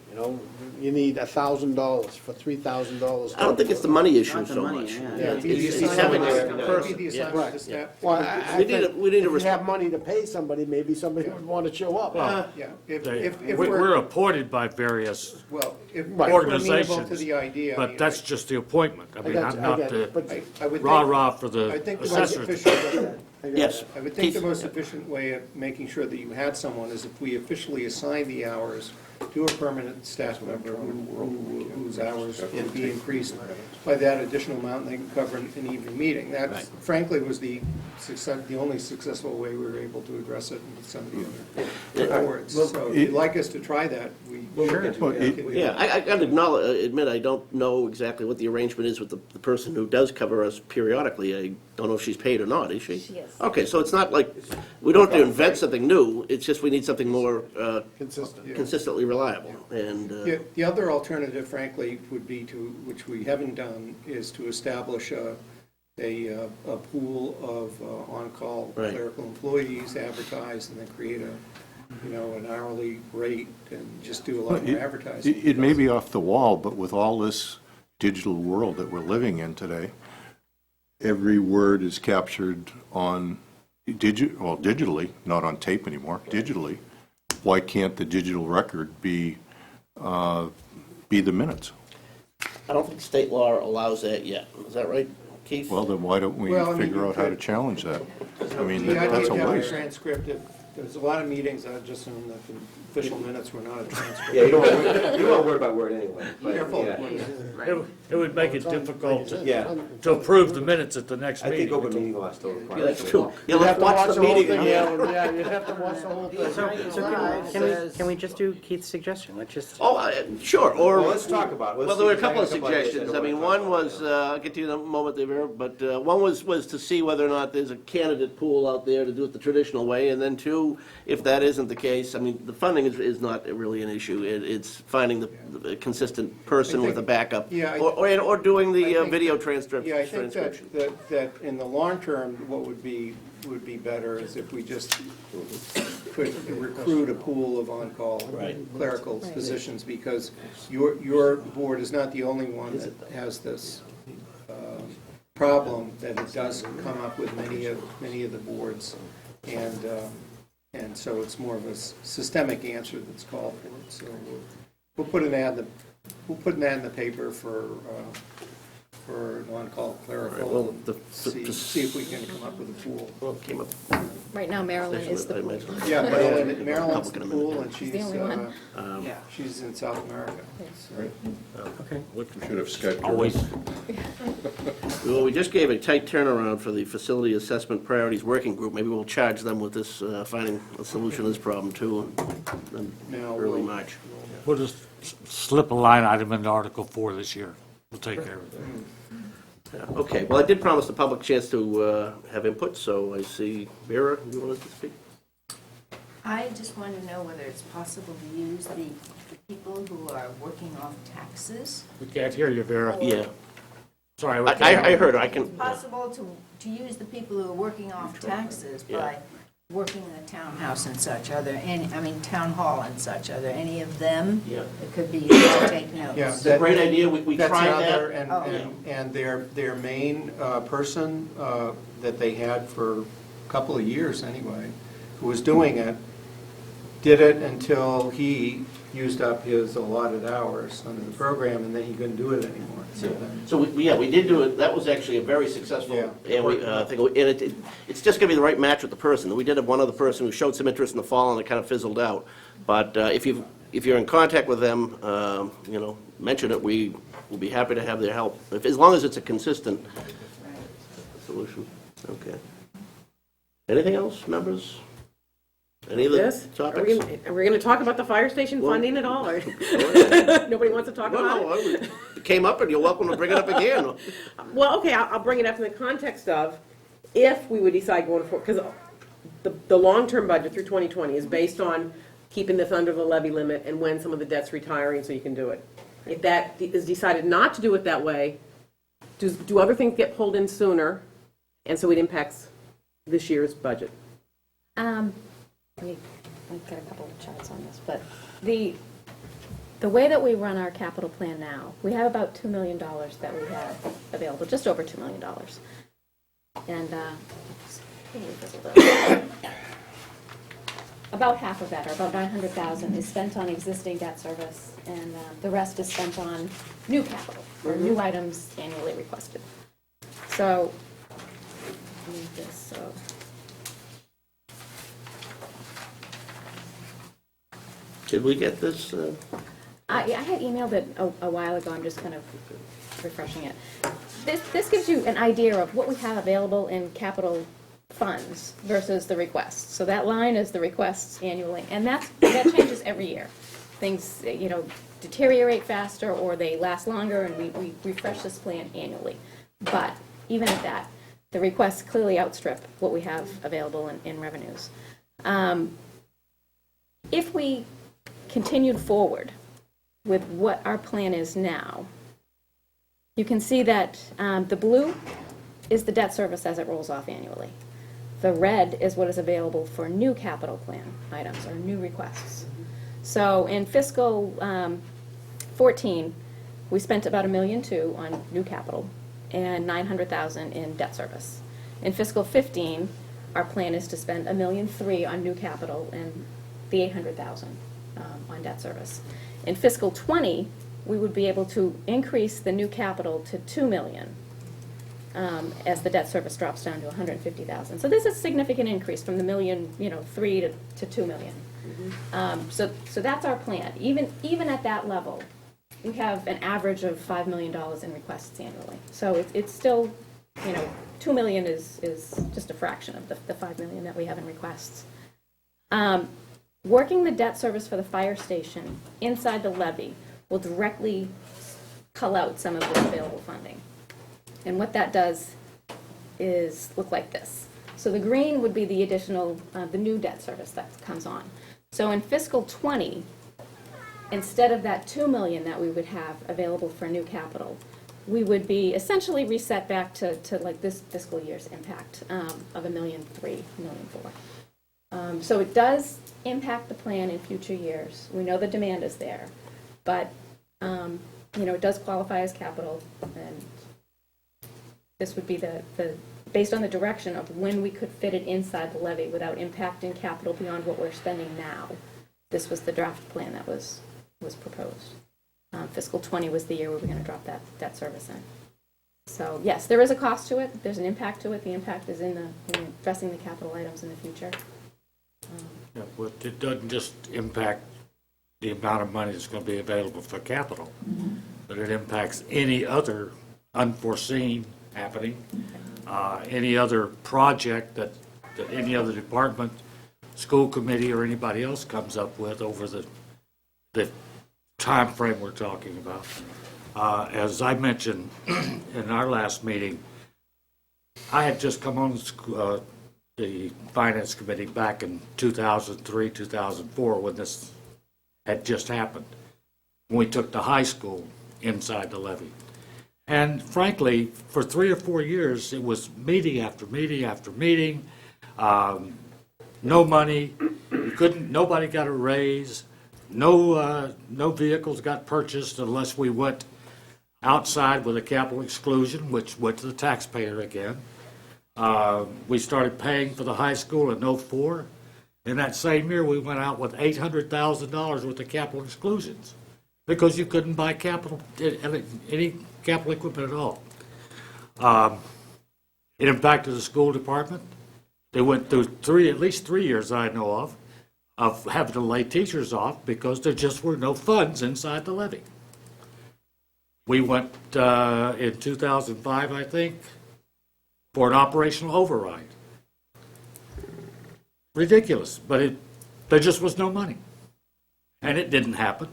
you need $1,000 for $3,000. I don't think it's the money issue Not the so money, much. yeah. Yeah, It's it's it's having the a assignment. person. Be the yeah. assignment to staff. Well, We need a if you response. have money to pay somebody, maybe somebody would want to show up. Yeah, We're appointed by various well, if Right. we're amenable to organizations, the idea. I but mean, that's just the appointment. I mean, got I'm you, not I got you, the but- I would think- rah-rah for I the think the most assessors. efficient, Yes. I would think the most efficient way of making sure that you had someone is if we officially assign the hours to a permanent staff member whose hours can be increased by that additional amount, and they can cover an evening meeting. That frankly was the only successful way we were able to address it in some of the other boards. So if you'd like us to try that, we can. Yeah, I gotta admit, I don't know exactly what the arrangement is with the person who does cover us periodically. I don't know if she's paid or not, is she? She is. Okay, so it's not like, we don't have to invent something new, it's just we need something more Consistent. consistently reliable, and, Yeah, the other alternative, frankly, would be to, which we haven't done, is to establish a pool of on-call Right. clerical employees, advertise, and then create an hourly rate, and just do a lot more advertising. It may be off the wall, but with all this digital world that we're living in today, every word is captured on digitally, not on tape anymore, digitally. Why can't the digital record be the minutes? I don't think state law allows that yet. Is that right, Keith? Well, then why don't we Well, I mean, figure you out how to could- challenge that? I mean, The idea that's a of having a waste. transcript, there's a lot of meetings, I just assume that the official minutes were not a transcript. Yeah, you don't want word by word anyway. but, Careful. yeah. It would make it difficult Yeah. to approve the minutes at the next I think meeting. open meeting law still requires. Yeah, that's true. You'd You'll have to watch the the whole meeting. thing, huh? yeah, you'd have to watch the whole thing. Can we just do Keith's suggestion? Let's just. Oh, sure, or. Well, let's talk about it. Let's Well, see there were a if I couple of got a couple ideas suggestions. I I mean, don't wanna one talk was, I'll get to you in a moment there, Vera, but one was to see whether or not there's a candidate pool out there to do it the traditional way, and then two, if that isn't the case, I mean, the funding is not really an issue. It's finding the consistent person with a backup, Yeah, or doing the I think video that- transcription. Yeah, I think that in the long term, what would be better is if we just could recruit a pool of on-call clerical positions, because your board is not the only one that has this problem, that it does come up with many of the boards, and so it's more of a systemic answer that's called for. So we'll put an ad in the paper for an on-call clerical, well, and see if we can come up with a pool. Well, came up. Right now, Maryland is the I pool. imagine. Yeah, Maryland's Republican the amendment. pool, and She's the only one. she's in South America. So- Okay. We should have Skyped her. Always. Well, we just gave a tight turnaround for the Facility Assessment Priorities Working Group. Maybe we'll charge them with this, finding a solution to this problem too, in Now, early we'll- March. We'll just slip a line item into Article 4 this year. We'll take care of it. Okay, well, I did promise the public a chance to have input, so I see Vera, you wanted to speak? I just want to know whether it's possible to use the people who are working off taxes. We can't hear you, Vera. Yeah. Sorry. we can't I hear heard her, Is I it can, possible to use the people who are working off taxes by working in the townhouse and such? Are there any, town hall and such, are there any of them Yeah. that could be used to take notes? Yeah, it's a great idea, we That's tried out there, that. and their main person that they had for a couple of years anyway, who was doing it, did it until he used up his allotted hours under the program, and then he couldn't do it anymore. So then- So, we did do it, that was actually a very successful, Yeah. and it's just gonna be the right match with the person. We did have one other person who showed some interest in the fall, and it kind of fizzled out. But if you're in contact with them, mention it, we will be happy to have their help, as long as it's a consistent solution. Okay. Anything else, members? Any other This? topics? Are we gonna talk about the fire station Well- funding at all, or? Nobody wants to talk about it? Well, it came up, and you're welcome to bring it up again. Well, okay, I'll bring it up in the context of if we would decide going forward, because the long-term budget through 2020 is based on keeping this under the levy limit and when some of the debt's retiring so you can do it. If that is decided not to do it that way, do other things get pulled in sooner, and so it impacts this year's budget? I've got a couple of charts on this, but the way that we run our capital plan now, we have about $2 million that we have available, just over $2 million. And about half of that, or about $900,000, is spent on existing debt service, and the rest is spent on new capital, or new items annually requested. So, let me just, so. Did we get this? I had emailed it a while ago, I'm just kind of refreshing it. This gives you an idea of what we have available in capital funds versus the requests. So that line is the requests annually, and that changes every year. Things, deteriorate faster or they last longer, and we refresh this plan annually. But even at that, the requests clearly outstrip what we have available in revenues. If we continued forward with what our plan is now, you can see that the blue is the debt service as it rolls off annually. The red is what is available for new capital plan items or new requests. So in fiscal 14, we spent about $1.2 million on new capital and $900,000 in debt service. In fiscal 15, our plan is to spend $1.3 million on new capital and the $800,000 on debt service. In fiscal 20, we would be able to increase the new capital to $2 million as the debt service drops down to $150,000. So this is a significant increase from the $1.3 million to $2 million. So that's our plan. Even at that level, we have an average of $5 million in requests annually. So it's still, $2 million is just a fraction of the $5 million that we have in requests. Working the debt service for the fire station inside the levy will directly cull out some of the available funding. And what that does is look like this. So the green would be the additional, the new debt service that comes on. So in fiscal 20, instead of that $2 million that we would have available for new capital, we would be essentially reset back to like this fiscal year's impact of $1.3 million, $1.4 million. So it does impact the plan in future years. We know the demand is there, but it does qualify as capital, and this would be the based on the direction of when we could fit it inside the levy without impacting capital beyond what we're spending now. This was the draft plan that was proposed. Fiscal 20 was the year we were going to drop that debt service in. So yes, there is a cost to it. There's an impact to it. The impact is in addressing the capital items in the future. Yeah, but it doesn't just impact the amount of money that's going to be available for capital, but it impacts any other unforeseen happening, any other project that any other department, school committee, or anybody else comes up with over the time frame we're talking about. As I mentioned in our last meeting, I had just come on the Finance Committee back in 2003, 2004, when this had just happened, when we took the high school inside the levy. And frankly, for 3 or 4 years, it was meeting after meeting after meeting, no money, nobody got a raise, no vehicles got purchased unless we went outside with a capital exclusion, which went to the taxpayer again. We started paying for the high school in 2004. In that same year, we went out with $800,000 worth of capital exclusions because you couldn't buy any capital equipment at all. It impacted the school department. They went through at least 3 years I know of having to lay teachers off because there just were no funds inside the levy. We went in 2005, I think, for an operational override. Ridiculous, but There just was no money. And it didn't happen.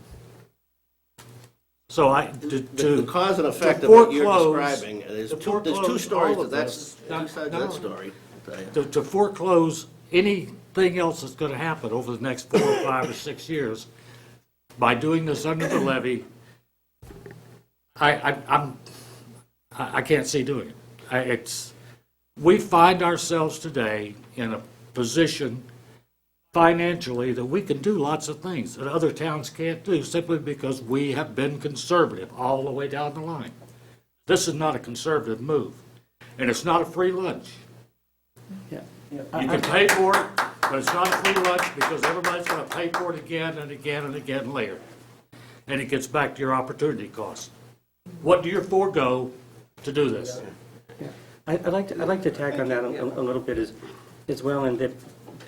So The cause and effect of what you're describing, there's two foreclose stories, all of that's this, two sides of that story. I'll tell you. to foreclose anything else that's going to happen over the next 4 or 5 or 6 years by doing this under the levy, I can't see doing it. We find ourselves today in a position financially that we can do lots of things that other towns can't do simply because we have been conservative all the way down the line. This is not a conservative move, and it's not a free lunch. Yeah. You can pay for it, but it's not a free lunch because everybody's going to pay for it again and again and again later. And it gets back to your opportunity cost. What do you forego to do this? I'd like to tack on that a little bit as well, and that,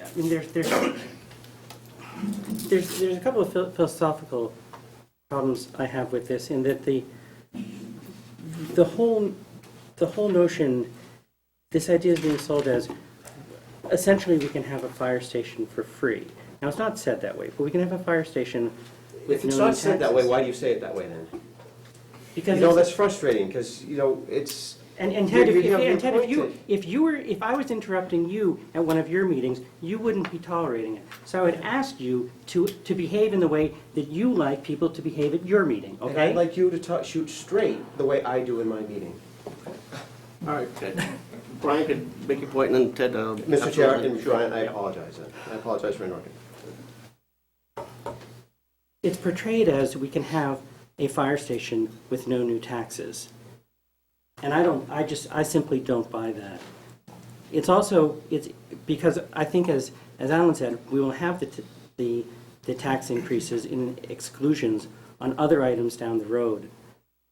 I mean, there's a couple of philosophical problems I have with this, in that the whole notion, this idea is being sold as essentially we can have a fire station for free. Now, it's not said that way, but we can have a fire station with If it's no not said that way, taxes. why do you say it that way then? Because You know, it's- that's frustrating, because, you know, it's. And Ted, you have your Ted, point to- if I was interrupting you at one of your meetings, you wouldn't be tolerating it. So I would ask you to behave in the way that you like people to behave at your meeting, And okay? I'd like you to shoot straight the way I do in my meeting. All right, Ted. Brian could make your point, and then Ted. Mr. Chair, absolutely. and Brian, I apologize then. I apologize for interrupting. It's portrayed as we can have a fire station with no new taxes. And I simply don't buy that. It's because I think, as Alan said, we will have the tax increases in exclusions on other items down the road.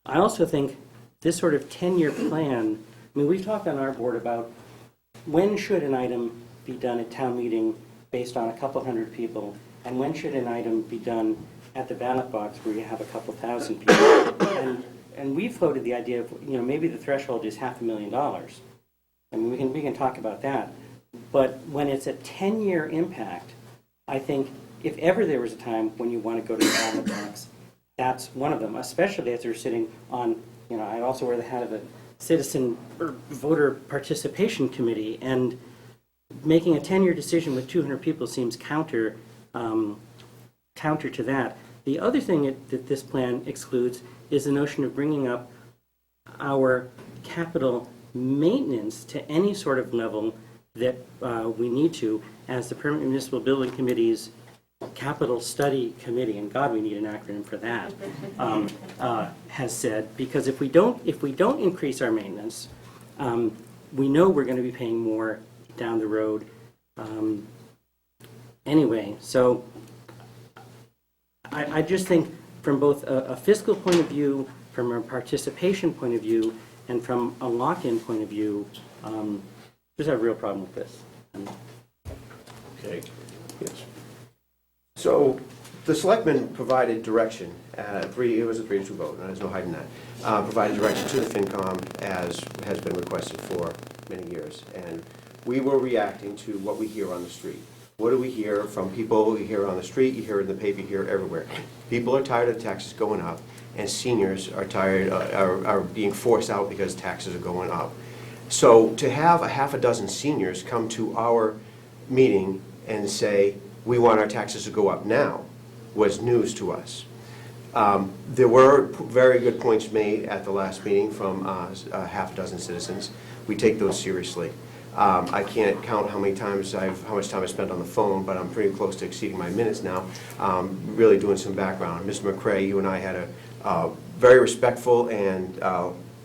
I also think this sort of 10-year plan, I mean, we've talked on our board about when should an item be done at town meeting based on a couple hundred people, and when should an item be done at the ballot box where you have a couple thousand people. And we floated the idea of, maybe the threshold is $500,000. I mean, we can talk about that. But when it's a 10-year impact, I think if ever there was a time when you want to go to the ballot box, that's one of them, especially as they're sitting on, I also wear the hat of a citizen or voter participation committee, and making a 10-year decision with 200 people seems counter to that. The other thing that this plan excludes is the notion of bringing up our capital maintenance to any sort of level that we need to, as the Permanent Municipal Building Committee's Capital Study Committee, and God, we need an acronym for that, has said, because if we don't increase our maintenance, we know we're going to be paying more down the road anyway. So I just think from both a fiscal point of view, from a participation point of view, and from a lock-in point of view, there's a real problem with this. Okay. Yes. So the selectmen provided direction, it was a 3-2 vote, and there's no hiding that, provided direction to the FinCom as has been requested for many years. And we were reacting to what we hear on the street. What do we hear from people? You hear on the street, you hear it in the paper, you hear it everywhere. People are tired of the taxes going up, and seniors are tired, are being forced out because taxes are going up. So to have a half a dozen seniors come to our meeting and say, we want our taxes to go up now, was news to us. There were very good points made at the last meeting from a half a dozen citizens. We take those seriously. I can't count how much time I spent on the phone, but I'm pretty close to exceeding my minutes now, really doing some background. Mr. McCray, you and I had a very respectful and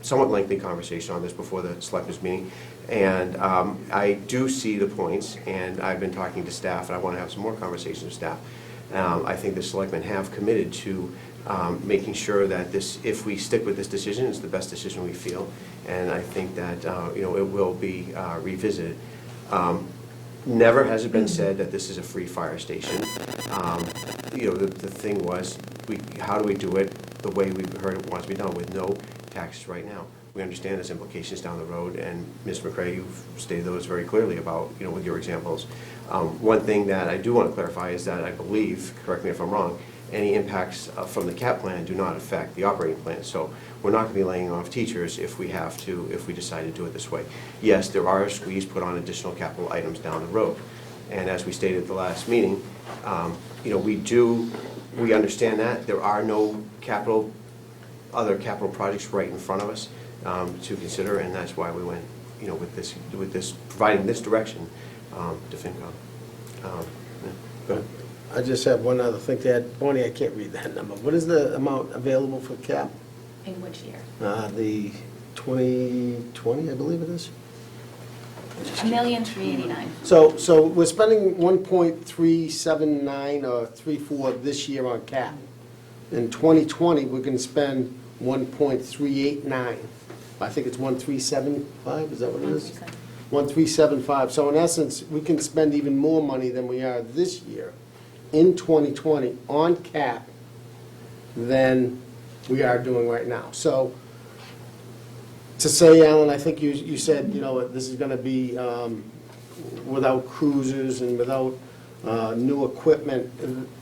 somewhat lengthy conversation on this before the selectmen's meeting. And I do see the points, and I've been talking to staff, and I want to have some more conversations with staff. I think the selectmen have committed to making sure that this, if we stick with this decision, it's the best decision we feel. And I think that it will be revisited. Never has it been said that this is a free fire station. The thing was, how do we do it the way we've heard it wants to be done, with no taxes right now? We understand there's implications down the road, and Ms. McCray, you've stated those very clearly about, with your examples. One thing that I do want to clarify is that I believe, correct me if I'm wrong, any impacts from the cap plan do not affect the operating plan. So we're not going to be laying off teachers if we have to, if we decide to do it this way. Yes, there are a squeeze put on additional capital items down the road. And as we stated at the last meeting, we understand that. There are no other capital projects right in front of us to consider, and that's why we went, with this, providing this direction to FinCom. Go ahead. I just have one other thing to add. Bonnie, I can't read that number. What is the amount available for cap? In which year? The 2020, I believe it is. $1,389,000. So we're spending 1.379 or 34 this year on cap. In 2020, we're going to spend 1.389. I think it's 1.375, is that what it is? 1.375. So in essence, we can spend even more money than we are this year in 2020 on cap than we are doing right now. So to say, Alan, I think you said, this is going to be without cruisers and without new equipment.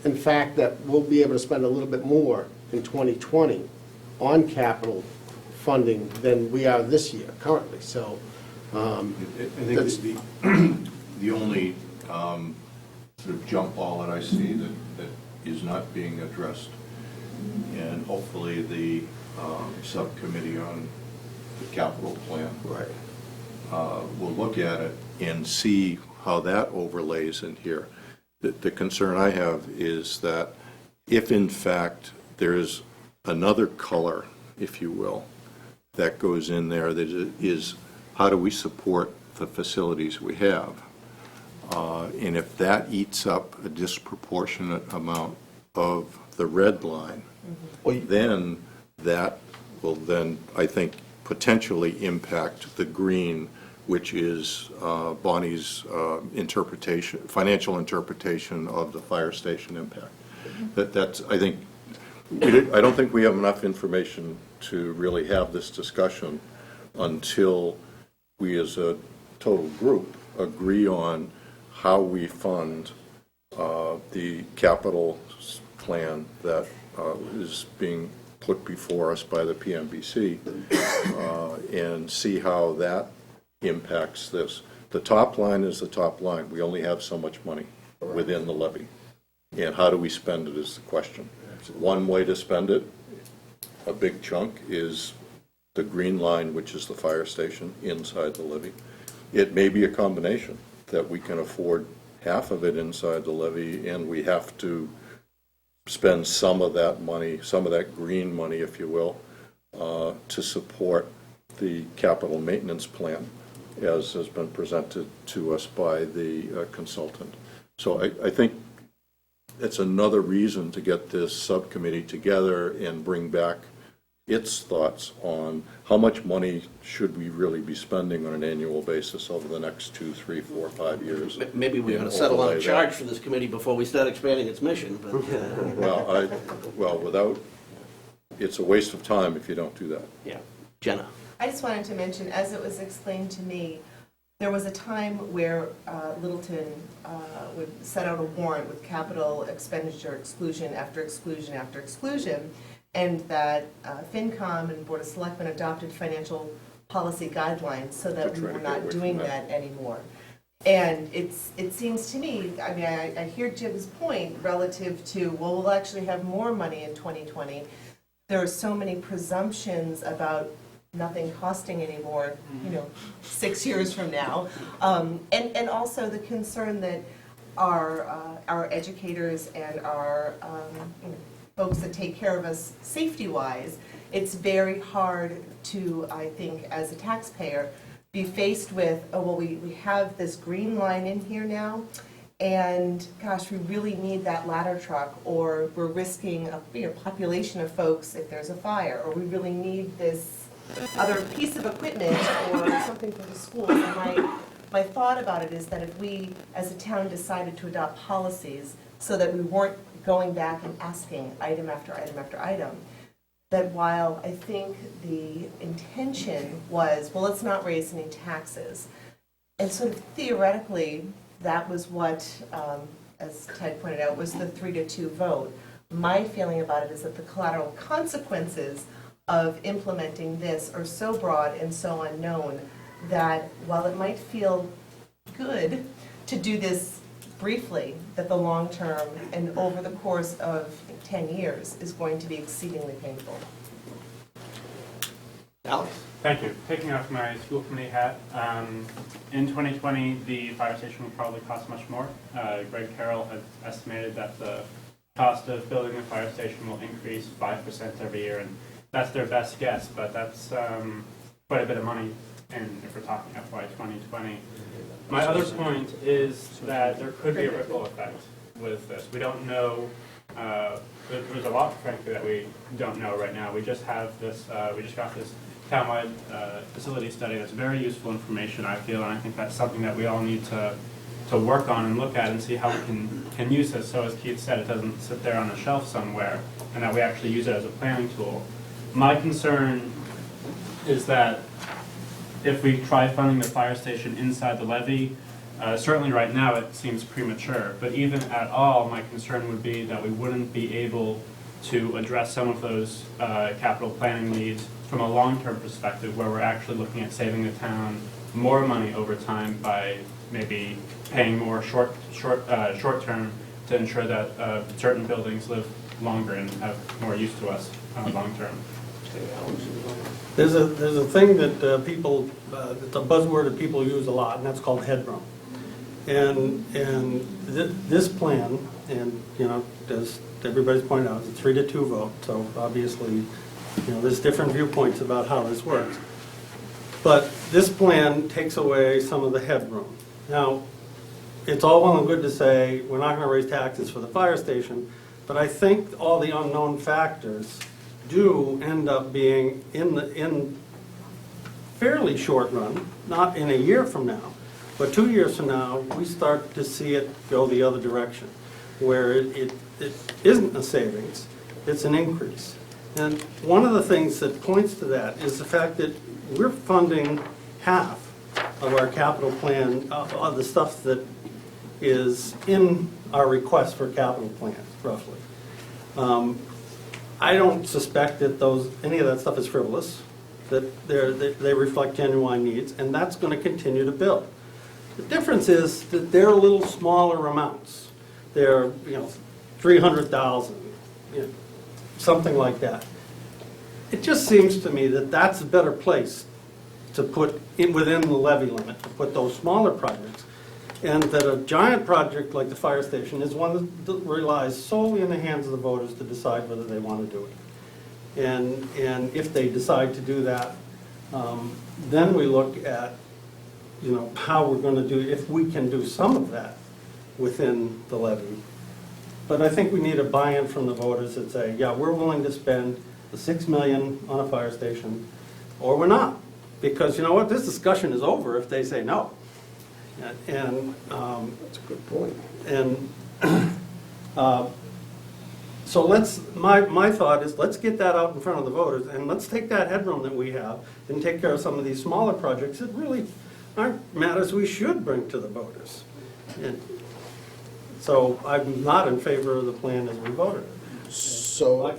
In fact, that we'll be able to spend a little bit more in 2020 on capital funding than we are this year currently. So I think the only sort of jump ball that I see that is not being addressed, and hopefully the subcommittee on the capital plan will look at it and see how that overlays in here. The concern I have is that if in fact there is another color, if you will, that goes in there that is how do we support the facilities we have? And if that eats up a disproportionate amount of the red line, then that will then, I think, potentially impact the green, which is Bonnie's interpretation, financial interpretation of the fire station impact. That's, I think, I don't think we have enough information to really have this discussion until we as a total group agree on how we fund the capital plan that is being put before us by the PMBC and see how that impacts this. The top line is the top line. We only have so much money within the levy. And how do we spend it is the question. One way to spend it, a big chunk, is the green line, which is the fire station inside the levy. It may be a combination that we can afford half of it inside the levy and we have to spend some of that money, some of that green money, if you will, to support the capital maintenance plan as has been presented to us by the consultant. So I think it's another reason to get this subcommittee together and bring back its thoughts on how much money should we really be spending on an annual basis over the next 2, 3, 4, 5 years. Maybe we ought to settle on a charge for this committee before we start expanding its mission, but... Well, it's a waste of time if you don't do that. Yeah. Jenna? I just wanted to mention, as it was explained to me, there was a time where Littleton would set out a warrant with capital expenditure exclusion after exclusion after exclusion, and that FinCom and Board of Selectmen adopted financial policy guidelines so that we were not doing that anymore. And it seems to me, I mean, I hear Jim's point relative to, well, we'll actually have more money in 2020. There are so many presumptions about nothing costing anymore, 6 years from now. And also the concern that our educators and our folks that take care of us safety-wise, it's very hard to, I think, as a taxpayer, be faced with, oh, well, we have this green line in here now, and gosh, we really need that ladder truck, or we're risking a population of folks if there's a fire, or we really need this other piece of equipment or something for the schools. And my thought about it is that if we, as a town, decided to adopt policies so that we weren't going back and asking item after item after item, that while I think the intention was, well, let's not raise any taxes, and sort of theoretically, that was what, as Ted pointed out, was the 3-2 vote. My feeling about it is that the collateral consequences of implementing this are so broad and so unknown that while it might feel good to do this briefly, that the long term and over the course of 10 years is going to be exceedingly painful. Alex? Thank you. Taking off my school committee hat, in 2020, the fire station will probably cost much more. Greg Carroll has estimated that the cost of building a fire station will increase 5% every year, and that's their best guess, but that's quite a bit of money, and if we're talking FY 2020. My other point is that there could be a ripple effect with this. We don't know, there's a lot, frankly, that we don't know right now. We just have this, we just got this townwide facility study that's very useful information, I feel, and I think that's something that we all need to work on and look at and see how we can use this, so as Keith said, it doesn't sit there on a shelf somewhere, and that we actually use it as a planning tool. My concern is that if we try funding the fire station inside the levy, certainly right now it seems premature, but even at all, my concern would be that we wouldn't be able to address some of those capital planning needs from a long-term perspective, where we're actually looking at saving the town more money over time by maybe paying more short-term to ensure that certain buildings live longer and have more use to us long-term. There's a thing that people, it's a buzzword that people use a lot, and that's called headroom. And this plan, and as everybody's pointed out, it's a 3-2 vote, so obviously, there's different viewpoints about how this works. But this plan takes away some of the headroom. Now, it's all well and good to say we're not going to raise taxes for the fire station, but I think all the unknown factors do end up being in fairly short run, not in a year from now, but 2 years from now, we start to see it go the other direction, where it isn't a savings, it's an increase. And one of the things that points to that is the fact that we're funding half of our capital plan, of the stuff that is in our request for capital plans, roughly. I don't suspect that any of that stuff is frivolous, that they reflect genuine needs, and that's going to continue to build. The difference is that they're little smaller amounts. They're 300,000, something like that. It just seems to me that that's a better place to put within the levy limit, to put those smaller projects, and that a giant project like the fire station is one that relies solely in the hands of the voters to decide whether they want to do it. And if they decide to do that, then we look at how we're going to do, if we can do some of that within the levy. But I think we need a buy-in from the voters that say, yeah, we're willing to spend the $6 million on a fire station, or we're not. Because you know what, this discussion is over if they say no. And That's a good point. And so my thought is, let's get that out in front of the voters, and let's take that headroom that we have and take care of some of these smaller projects that really aren't matters we should bring to the voters. And so I'm not in favor of the plan as we voted. So,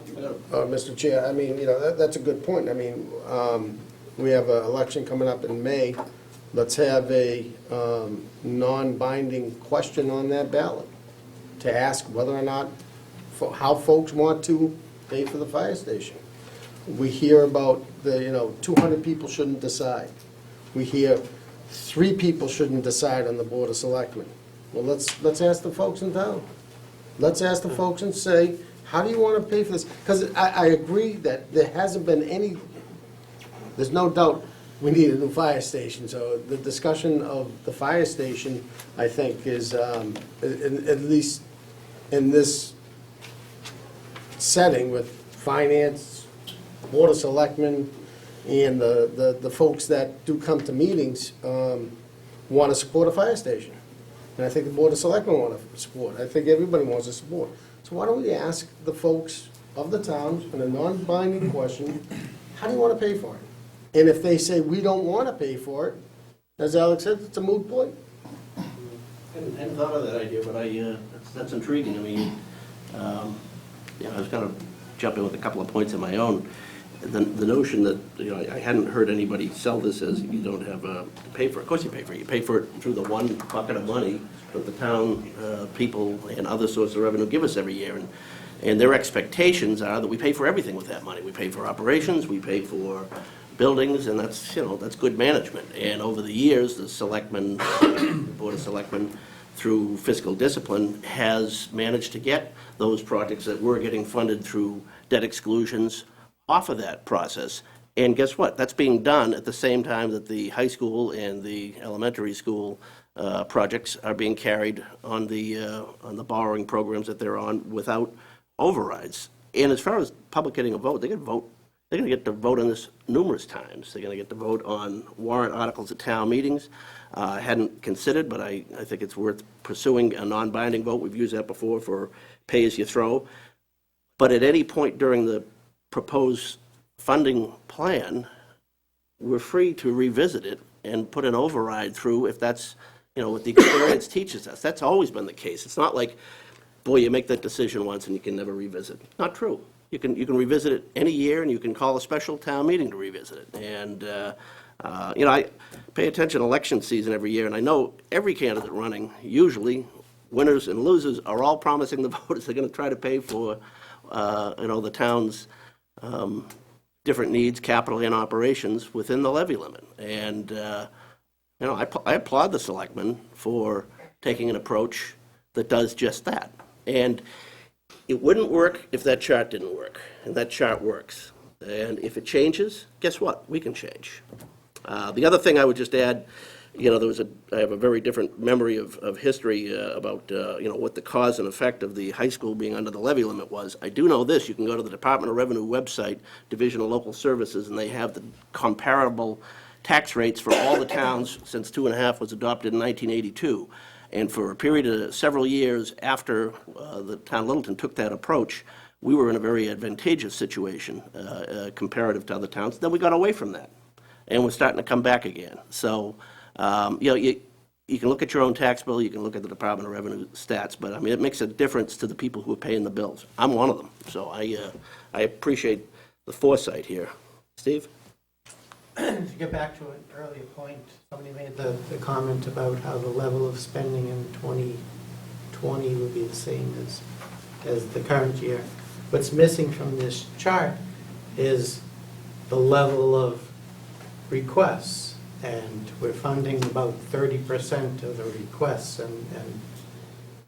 Mr. Chair, I mean, that's a good point. I mean, we have an election coming up in May. Let's have a non-binding question on that ballot to ask whether or not, how folks want to pay for the fire station. We hear about 200 people shouldn't decide. We hear 3 people shouldn't decide on the Board of Selectmen. Well, let's ask the folks in town. Let's ask the folks and say, how do you want to pay for this? Because I agree that there hasn't been any, there's no doubt we need a new fire station. So the discussion of the fire station, I think, is, at least in this setting with finance, Board of Selectmen, and the folks that do come to meetings want to support a fire station. And I think the Board of Selectmen want to support. I think everybody wants to support. So why don't we ask the folks of the town in a non-binding question, how do you want to pay for it? And if they say we don't want to pay for it, as Alex said, it's a moot point. hadn't thought of that idea, but that's intriguing. I mean, I was kind of jumping with a couple of points of my own. The notion that, I hadn't heard anybody sell this as you don't have to pay for it. Of course you pay for it. You pay for it through the one bucket of money that the town people and other sources of revenue give us every year. And their expectations are that we pay for everything with that money. We pay for operations, we pay for buildings, and that's, that's good management. And over the years, the selectmen, the Board of Selectmen, through fiscal discipline, has managed to get those projects that were getting funded through debt exclusions off of that process. And guess what? That's being done at the same time that the high school and the elementary school projects are being carried on the borrowing programs that they're on without overrides. And as far as public getting a vote, they're going to get to vote on this numerous times. They're going to get to vote on warrant articles at town meetings. I hadn't considered, but I think it's worth pursuing a non-binding vote. We've used that before for pay-as-you-throw. But at any point during the proposed funding plan, we're free to revisit it and put an override through if that's, what the experience teaches us. That's always been the case. It's not like, boy, you make that decision once and you can never revisit. Not true. You can revisit it any year, and you can call a special town meeting to revisit it. And, I pay attention to election season every year, and I know every candidate running, usually, winners and losers, are all promising the voters they're going to try to pay for, the town's different needs, capital and operations within the levy limit. And, I applaud the selectmen for taking an approach that does just that. And it wouldn't work if that chart didn't work, and that chart works. And if it changes, guess what? We can change. The other thing I would just add, I have a very different memory of history about, what the cause and effect of the high school being under the levy limit was. I do know this. You can go to the Department of Revenue website, Division of Local Services, and they have the comparable tax rates for all the towns since 2.5 was adopted in 1982. And for a period of several years after the town of Littleton took that approach, we were in a very advantageous situation comparative to other towns. Then we got away from that, and we're starting to come back again. So, you can look at your own tax bill, you can look at the Department of Revenue stats, but I mean, it makes a difference to the people who are paying the bills. I'm one of them, so I appreciate the foresight here. Steve? To get back to an earlier point, somebody made the comment about how the level of spending in 2020 would be the same as the current year. What's missing from this chart is the level of requests, and we're funding about 30% of the requests, and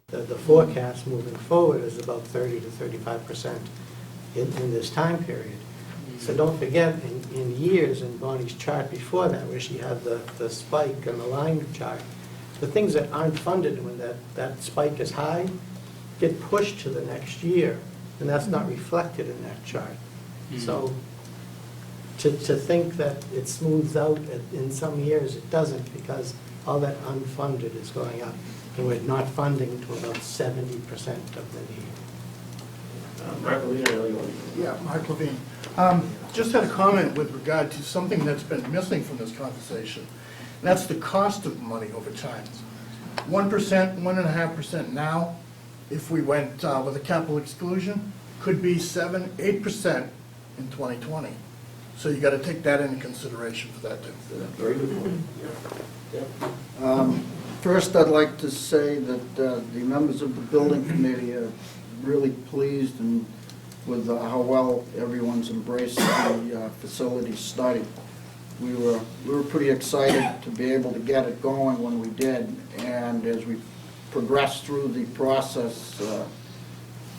the forecast moving forward is about 30 to 35% in this time period. So don't forget, in years, in Bonnie's chart before that, where she had the spike and the line chart, the things that aren't funded when that spike is high get pushed to the next year, and that's not reflected in that chart. So to think that it smooths out in some years, it doesn't, because all that unfunded is going up, and we're not funding to about 70% of the need. Mark Levine, Yeah, Mark Levine. Just had a comment with regard to something that's been missing from this conversation. And that's the cost of money over time. 1%, 1.5% now, if we went with a capital exclusion, could be 7, 8% in 2020. So you got to take that into consideration for that too. very good point. First, I'd like to say that the members of the building committee are really pleased and with how well everyone's embraced the facility study. We were pretty excited to be able to get it going when we did, and as we progressed through the process,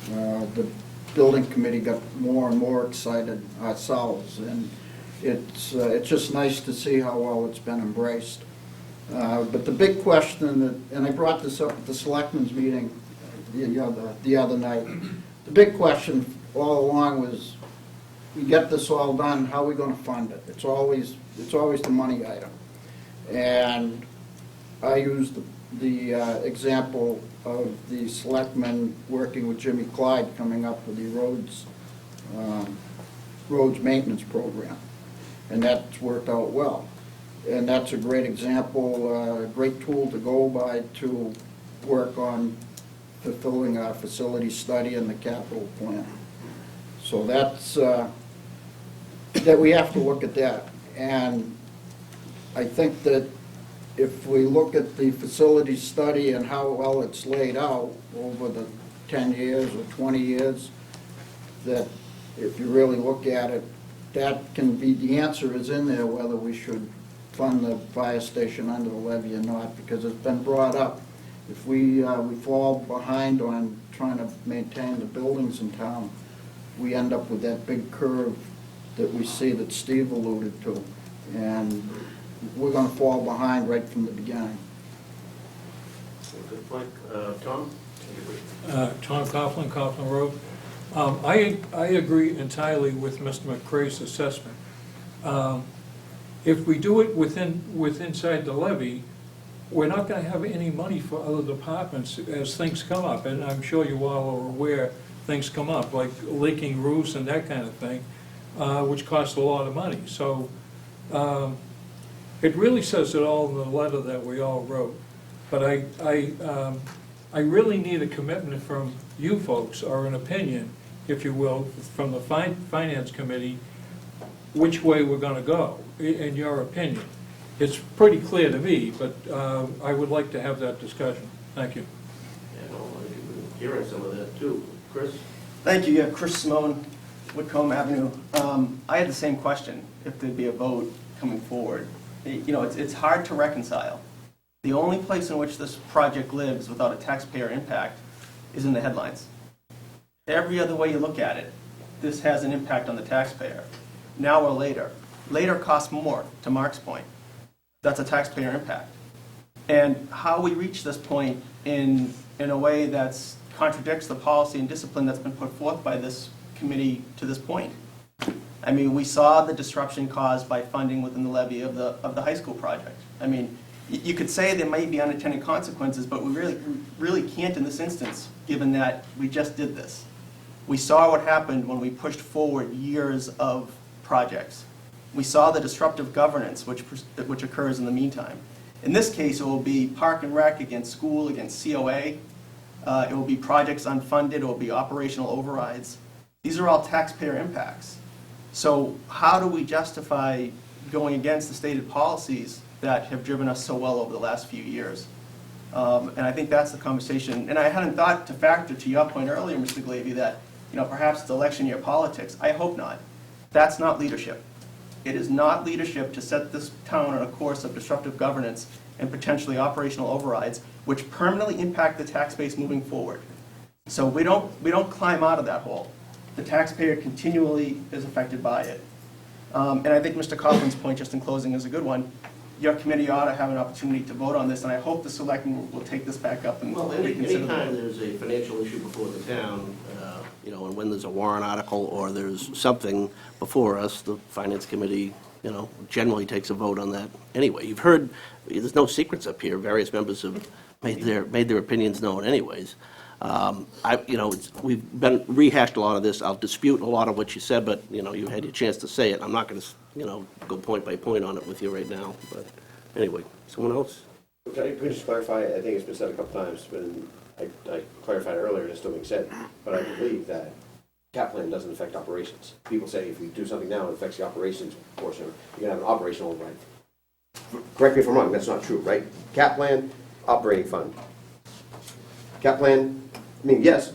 the building committee got more and more excited ourselves, and it's just nice to see how well it's been embraced. But the big question, and I brought this up at the selectmen's meeting the other night, the big question all along was, we get this all done, how are we going to fund it? It's always the money item. And I used the example of the selectmen working with Jimmy Clyde coming up with the roads maintenance program. And that's worked out well. And that's a great example, a great tool to go by to work on fulfilling our facility study and the capital plan. So that's, that we have to look at that. And I think that if we look at the facility study and how well it's laid out over the 10 years or 20 years, that if you really look at it, that can be, the answer is in there whether we should fund the fire station under the levy or not, because it's been brought up. If we fall behind on trying to maintain the buildings in town, we end up with that big curve that we see that Steve alluded to. And we're gonna fall behind right from the beginning. Good point. Tom? Tom Coughlin, Coughlin Road. I agree entirely with Mr. McCrae's assessment. If we do it inside the levy, we're not gonna have any money for other departments as things come up, and I'm sure you all are aware things come up, like leaking roofs and that kind of thing, which costs a lot of money. So it really says it all in the letter that we all wrote. But I really need a commitment from you folks, or an opinion, if you will, from the Finance Committee, which way we're gonna go, in your opinion. It's pretty clear to me, but I would like to have that discussion. Thank you. Yeah, no, I've been hearing some of that too. Chris? Thank you. Yeah, Chris Simone, Whitcomb Avenue. I had the same question, if there'd be a vote coming forward. You know, it's hard to reconcile. The only place in which this project lives without a taxpayer impact is in the headlines. Every other way you look at it, this has an impact on the taxpayer. Now or later. Later costs more, to Mark's point. That's a taxpayer impact. And how we reach this point in a way that contradicts the policy and discipline that's been put forth by this committee to this point. I mean, we saw the disruption caused by funding within the levy of the high school project. I mean, you could say there might be unintended consequences, but we really can't in this instance, given that we just did this. We saw what happened when we pushed forward years of projects. We saw the disruptive governance which occurs in the meantime. In this case, it will be Park and Rec against school, against COA. It will be projects unfunded, it will be operational overrides. These are all taxpayer impacts. So how do we justify going against the stated policies that have driven us so well over the last few years? And I think that's the conversation. And I hadn't thought to factor to your point earlier, Mr. Glavy, that perhaps it's election year politics. I hope not. That's not leadership. It is not leadership to set this town on a course of disruptive governance and potentially operational overrides, which permanently impact the tax base moving forward. So we don't climb out of that hole. The taxpayer continually is affected by it. And I think Mr. Coughlin's point, just in closing, is a good one. Your committee ought to have an opportunity to vote on this, and I hope the selectmen will take this back up and reconsider. Anytime there's a financial issue before the town, and when there's a warrant article or there's something before us, the Finance Committee, generally takes a vote on that anyway. You've heard, there's no secrets up here. Various members have made their opinions known anyways. We've been rehashed a lot of this. I'll dispute a lot of what you said, but, you had your chance to say it. I'm not going to, go point by point on it with you right now. But anyway, someone else? Can I just clarify? I think it's been said a couple times, but I clarified earlier, and it's still being said, but I believe that cap plan doesn't affect operations. People say if we do something now, it affects the operations portion. You're going to have an operational override. Correct me if I'm wrong, that's not true, right? Cap plan, operating fund. Cap plan, yes,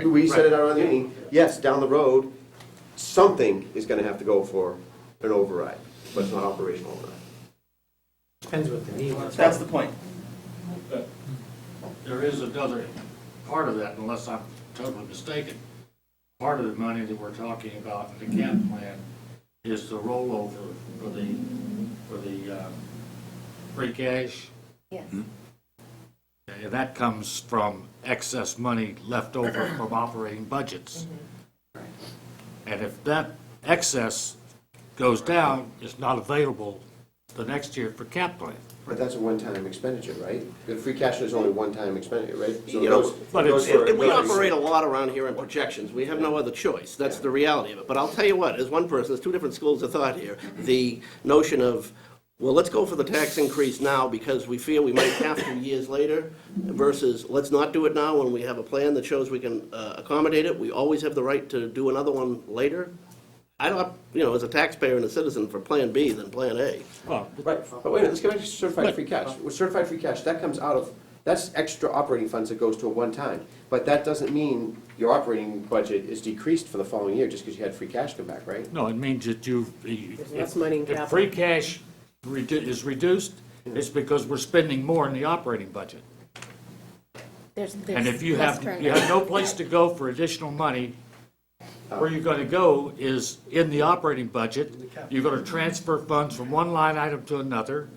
we said it out on the meeting, yes, down the road, something is going to have to go for an override, but it's not operational override. Depends what the need is. That's the point. There is another part of that, unless I'm totally mistaken. Part of the money that we're talking about in the cap plan is the rollover for the free cash. Yes. And that comes from excess money left over from operating budgets. And if that excess goes down, it's not available the next year for cap plan. But that's a one-time expenditure, right? The free cash is only one-time expenditure, right? So We operate a lot around here in projections. We have no other choice. That's the reality of it. But I'll tell you what, as one person, there's two different schools of thought here. The notion of well, let's go for the tax increase now because we feel we might have to years later versus let's not do it now when we have a plan that shows we can accommodate it. We always have the right to do another one later. I don't, as a taxpayer and a citizen for Plan B than Plan A. Right, but wait a minute, let's get back to certified free cash. With certified free cash, that comes out of, that's extra operating funds that goes to a one-time. But that doesn't mean your operating budget is decreased for the following year just because you had free cash come back, right? No, it means that less money in if capital. free cash is reduced, it's because we're spending more in the operating budget. There's And if you less have turnover. no place to go for additional money, where you're gonna go is in the operating budget. You're gonna transfer funds from one line item to another,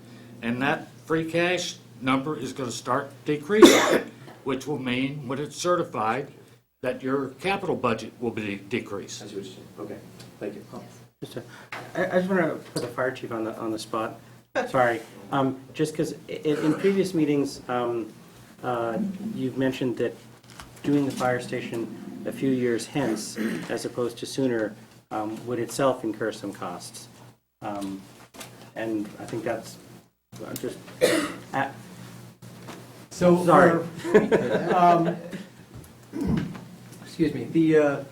and that free cash number is gonna start decreasing, which will mean, when it's certified, that your capital budget will be decreased. I see what you're saying. Okay, thank you. I just want to put the fire chief on the spot. Sorry. Just because in previous meetings, you've mentioned that doing the fire station a few years hence, as opposed to sooner, would itself incur some costs. And I think that's just... So, Sorry. Excuse me, the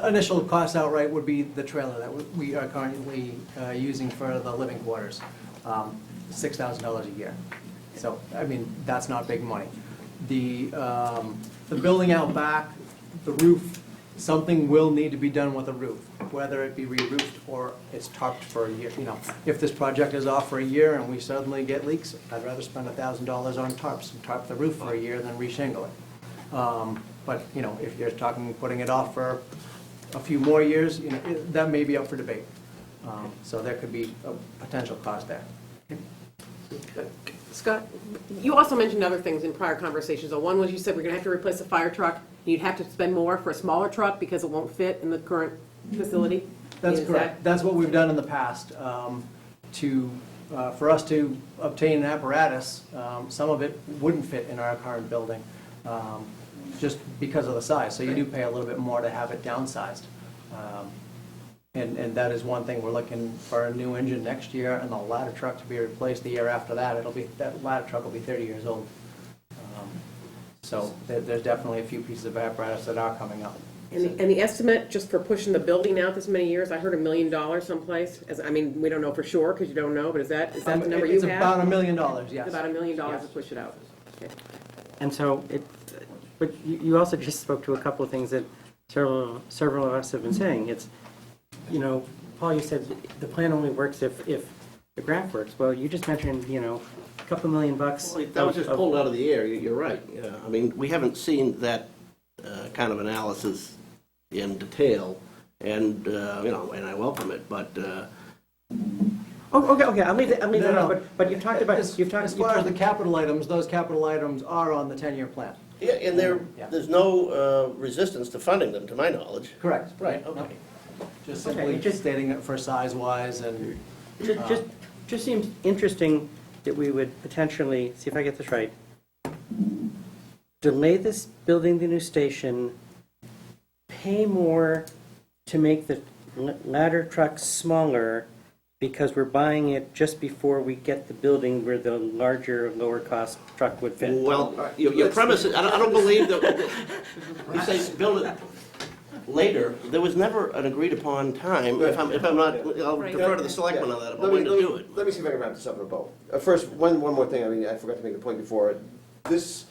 initial cost outright would be the trailer that we are currently using for the living quarters, $6,000 a year. So, I mean, that's not big money. The building out back, the roof, something will need to be done with the roof, whether it be re-roofed or it's tarped for a year. If this project is off for a year and we suddenly get leaks, I'd rather spend $1,000 on tarps and tarp the roof for a year than re-shingle it. But, if you're talking putting it off for a few more years, that may be up for debate. So there could be a potential cost there. Scott, you also mentioned other things in prior conversations. So one was you said we're gonna have to replace a fire truck. You'd have to spend more for a smaller truck because it won't fit in the current facility. That's Is correct. That's what we've done in the past. For us to obtain an apparatus, some of it wouldn't fit in our current building, just because of the size. So you do pay a little bit more to have it downsized. And that is one thing, we're looking for a new engine next year and the ladder truck to be replaced the year after that. That ladder truck will be 30 years old. So there's definitely a few pieces of apparatus that are coming up. And the estimate, just for pushing the building out this many years, I heard $1 million someplace. We don't know for sure, because you don't know, but is that the number you have? It's about $1 million, yes. It's about $1 million to push it out. Okay. And so, but you also just spoke to a couple of things that several of us have been saying. It's, Paul, you said the plan only works if the graph works. Well, you just mentioned, a couple $1 million. That was just pulled out of the air, you're right. Yeah. We haven't seen that kind of analysis in detail, and, and I welcome it, but... Okay, I'll leave it No. alone, but you've talked about... As far as the capital items, those capital items are on the 10-year plan. Yeah, and there's no resistance to funding them, to my knowledge. Correct. Right, okay. Just simply stating it for size-wise and... Just seems interesting that we would potentially, see if I get this right, delay this building the new station, pay more to make the ladder truck smaller because we're buying it just before we get the building where the larger, lower-cost truck would fit. Well, your premise, I don't believe that, you say build it later, there was never an agreed-upon time, if I'm not, I'll defer to the selectmen on that, about when to do it. Let me see if I can wrap this up in a bow. First, one more thing, I forgot to make the point before. This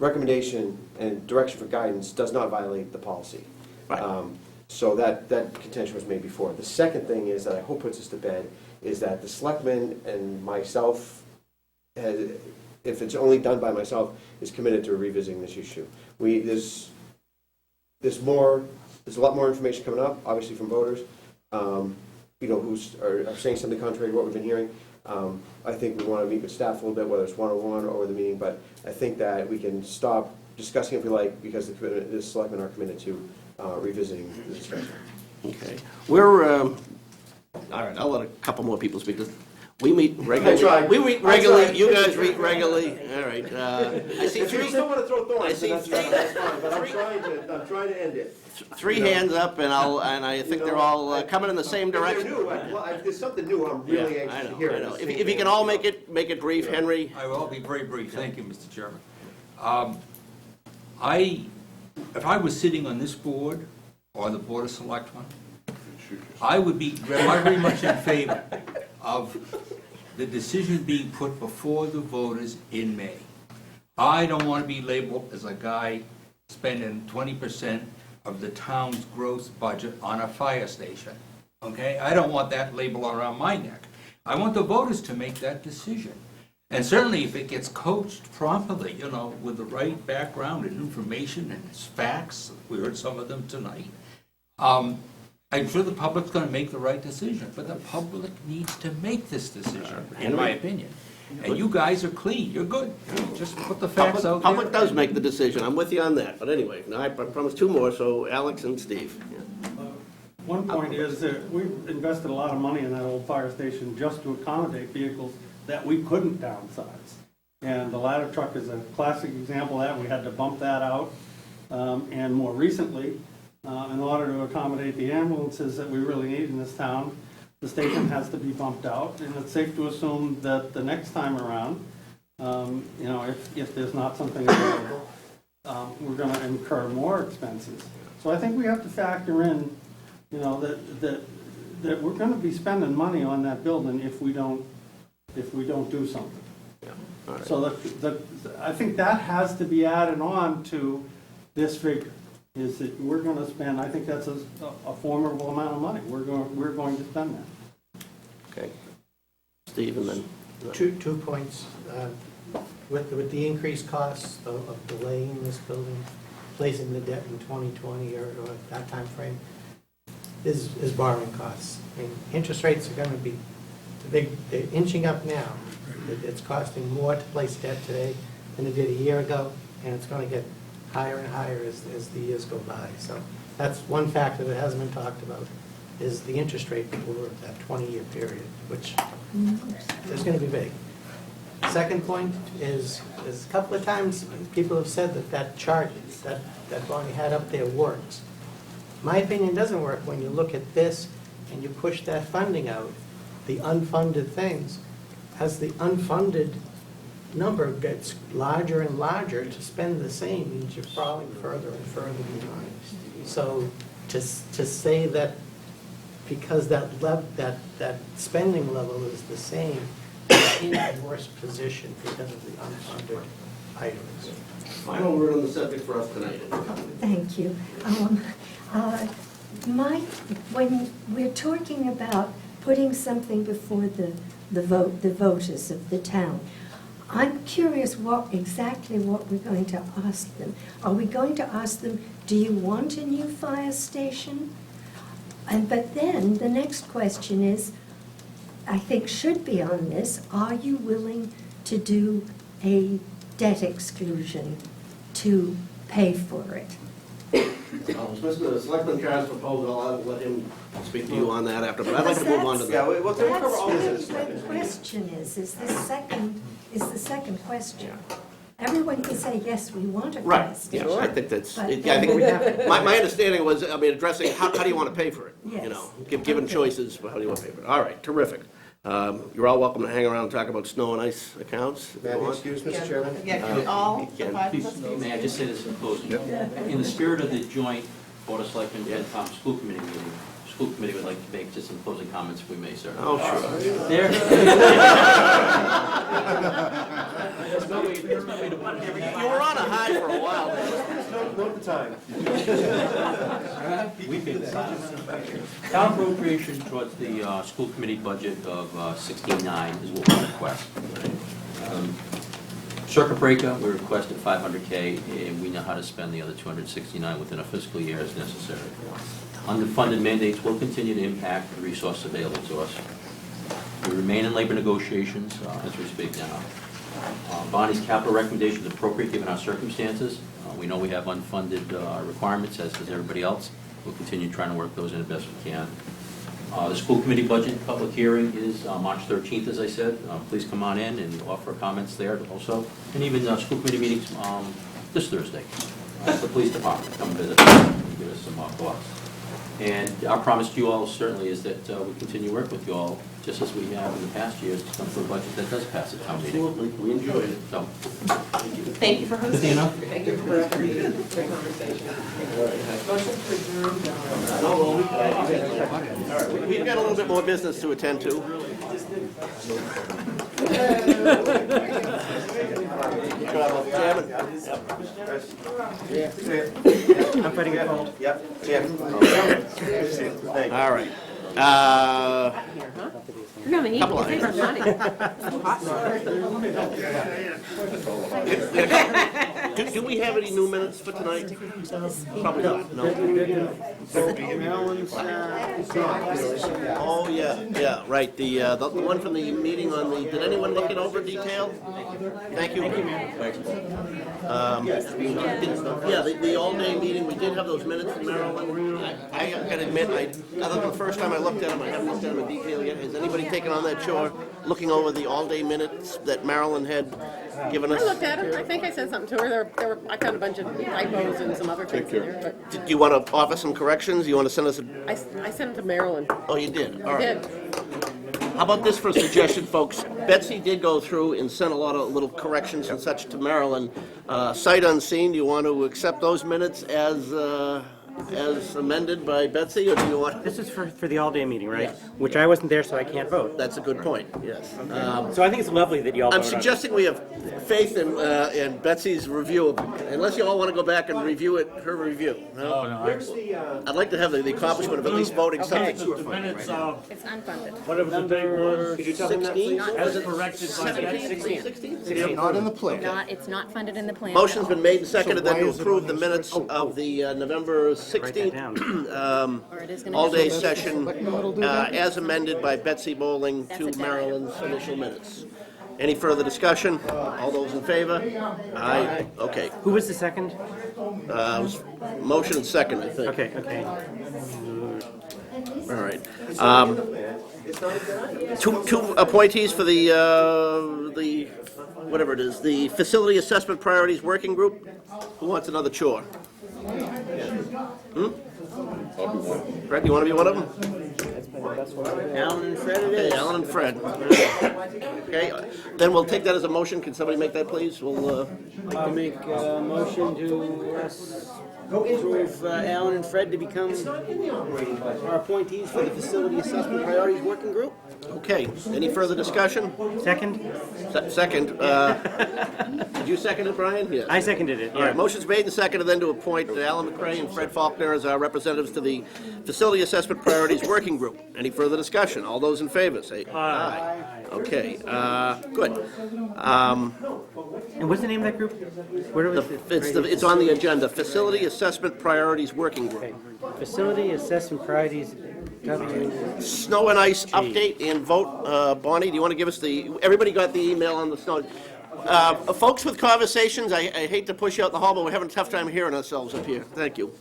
recommendation and direction for guidance does not violate the policy. Right. So that contention was made before. The second thing is that I hope puts us to bed is that the selectmen and myself, if it's only done by myself, is committed to revisiting this issue. There's a lot more information coming up, obviously from voters, who are saying something contrary to what we've been hearing. I think we want to meet with staff a little bit, whether it's one-on-one or with a meeting, but I think that we can stop discussing if we like, because the selectmen are committed to revisiting the discussion. Okay. We're, all right, I'll let a couple more people speak. We meet regularly. tried. We meet I regularly, tried. you guys meet regularly, all right. I see If you three, still want to throw I thorns, see then three- that's fine, but I'm trying to end it. three You know? hands up, and I think they're all coming in the same direction. If there's something new, I'm really Yeah, I anxious to know, hear I it. know. If you can all make it brief, Henry. I will be very brief. Thank you, Mr. Chairman. If I was sitting on this board or the Board of Selectmen, I would be very much in favor of the decision being put before the voters in May. I don't want to be labeled as a guy spending 20% of the town's gross budget on a fire station, okay? I don't want that label around my neck. I want the voters to make that decision. And certainly if it gets coached properly, you know, with the right background and information and facts, we heard some of them tonight, I'm sure the public's going to make the right decision, but the public needs to make this decision, in my opinion. And you guys are clean, you're good. Just put the facts out there. Public does make the decision, I'm with you on that, but anyway, now I promised two more, so Alex and Steve. One point is that we've invested a lot of money in that old fire station just to accommodate vehicles that we couldn't downsize. And the ladder truck is a classic example of that. We had to bump that out. And more recently, in order to accommodate the ambulances that we really need in this town, the station has to be bumped out. And it's safe to assume that the next time around, you know, if there's not something available, we're going to incur more expenses. So I think we have to factor in, you know, that we're going to be spending money on that building if we don't do something. So I think that has to be added on to this figure, is that we're going to spend, I think that's a formidable amount of money. We're going to spend that. Okay. Steve, and then. Two points. With the increased costs of delaying this building, placing the debt in 2020 or that time frame, is borrowing costs. I mean, interest rates are going to be they're inching up now. It's costing more to place debt today than it did a year ago, and it's going to get higher and higher as the years go by. So that's one factor that hasn't been talked about, is the interest rate over that 20-year period, which is going to be big. Second point is a couple of times people have said that chart that Bonnie had up there works. My opinion doesn't work when you look at this and you push that funding out, the unfunded things. As the unfunded number gets larger and larger, to spend the same means you're falling further and further behind. So to say that because that spending level is the same, you're in a worse position because of the unfunded items. Final word on the subject for us tonight. Thank you. When we're talking about putting something before the voters of the town, I'm curious exactly what we're going to ask them. Are we going to ask them, do you want a new fire station? But then the next question is, I think should be on this, are you willing to do a debt exclusion to pay for it? Mr. Selectman Carr's proposal, I'll let him speak to you on that after, but I'd like to move on to that. Yeah, we'll cover all That's this. really the question is the second question. Everyone can say, yes, we want a fire Right, station. yes, I think that's, But I then think, we have- my understanding was, I mean, addressing, how do you want to pay for it? You Yes. know, given choices, how do you want to pay for it? All right, terrific. You're all welcome to hang around and talk about snow and ice accounts. if you May I be want. excused, Mr. Chairman? Yeah, can we all, You the can. five of us? May I just say this in closing? In the spirit of the joint Board of Selectmen and Tom School Committee meeting, the school committee would like to make just some closing comments if we may, sir. Oh, sure. There. You were on a high for a while. Note the time. Town appropriation towards the school committee budget of 16.9 is what we request. Circuit breaker, we requested $500K, and we know how to spend the other $269 within a fiscal year as necessary. Underfunded mandates will continue to impact the resource available to us. We remain in labor negotiations as we speak now. Bonnie's capital recommendation is appropriate given our circumstances. We know we have unfunded requirements, as does everybody else. We'll continue trying to work those in as best we can. The school committee budget public hearing is March 13th, as I said. Please come on in and offer comments there also. And even school committee meetings this Thursday. The police department, come visit us and give us some thoughts. And our promise to you all certainly is that we continue to work with you all, just as we have in the past years, to come to a budget that does pass at town meeting. Absolutely, we enjoyed it. So, thank you. Thank you for hosting. Christina? Thank you for the great conversation. Motion to adjourn. We've got a little bit more business to attend to. I'm fighting a cold. All right. You're gonna eat Couple it. items. Do we have any new minutes for tonight? Probably not, no. Oh, yeah, right, the one from the meeting on the, did anyone look it over detail? Thank you. Yeah, the all-day meeting, we did have those minutes from Maryland. I gotta admit, other than the first time I looked at them, I haven't looked at them in detail yet. Has anybody taken on that chore, looking over the all-day minutes that Maryland had given us? I looked at it. I think I said something to her. There were, I found a bunch of typos and some other things in there. Do you want to offer some corrections? You want to send us a... I sent it to Maryland. Oh, you did? All I right. did. How about this for a suggestion, folks? Betsy did go through and sent a lot of little corrections and such to Maryland. Sight unseen, do you want to accept those minutes as amended by Betsy, or do you want... This is for the all-day meeting, right? Yes. Which I wasn't there, so I can't vote. That's a good point, yes. So I think it's lovely that you all I'm voted on it. suggesting we have faith in Betsy's review, unless you all want to go back and review it, her review. No? I'd like to have the accomplishment of at least voting something. The minutes of, It's unfunded. whatever the date was, Could you tell them that, please? as corrected by Betsy. 16? Not in the plan. It's not funded in the plan. Motion's been made and seconded So then why to is it approve on the this? minutes of the November 16th Or it is gonna be- all-day session as amended by Betsy Bowling to Maryland's initial minutes. Any further discussion? All those in favor? Aye. Okay. Who was the second? It was motion and second, I think. Okay. All right. Two appointees for the whatever it is, the Facility Assessment Priorities Working Group. Who wants another chore? Fred, you want to be one of them? Alan and Fred it Okay, Alan and Fred. Okay, then we'll take that as a motion. Can somebody make that, please? We'll, I'll make a motion to approve Alan and Fred to become our appointees for the Facility Assessment Priorities Working Group. okay, any further discussion? Second? Second. Did you second it, Brian? Yes. I seconded it, All right, yeah. motion's made and seconded then to appoint Alan McCray and Fred Faulkner as our representatives to the Facility Assessment Priorities Working Group. Any further discussion? All those in favor, say aye. Okay, good. And what's the name of that group? Where was it? It's on the agenda, Facility Assessment Priorities Working Group. Okay. Facility Assessment Priorities, Snow and ice update and vote. Bonnie, do you want to give us everybody got the email on the snow? Folks with conversations, I hate to push you out in the hall, but we're having a tough time hearing ourselves up here. Thank you.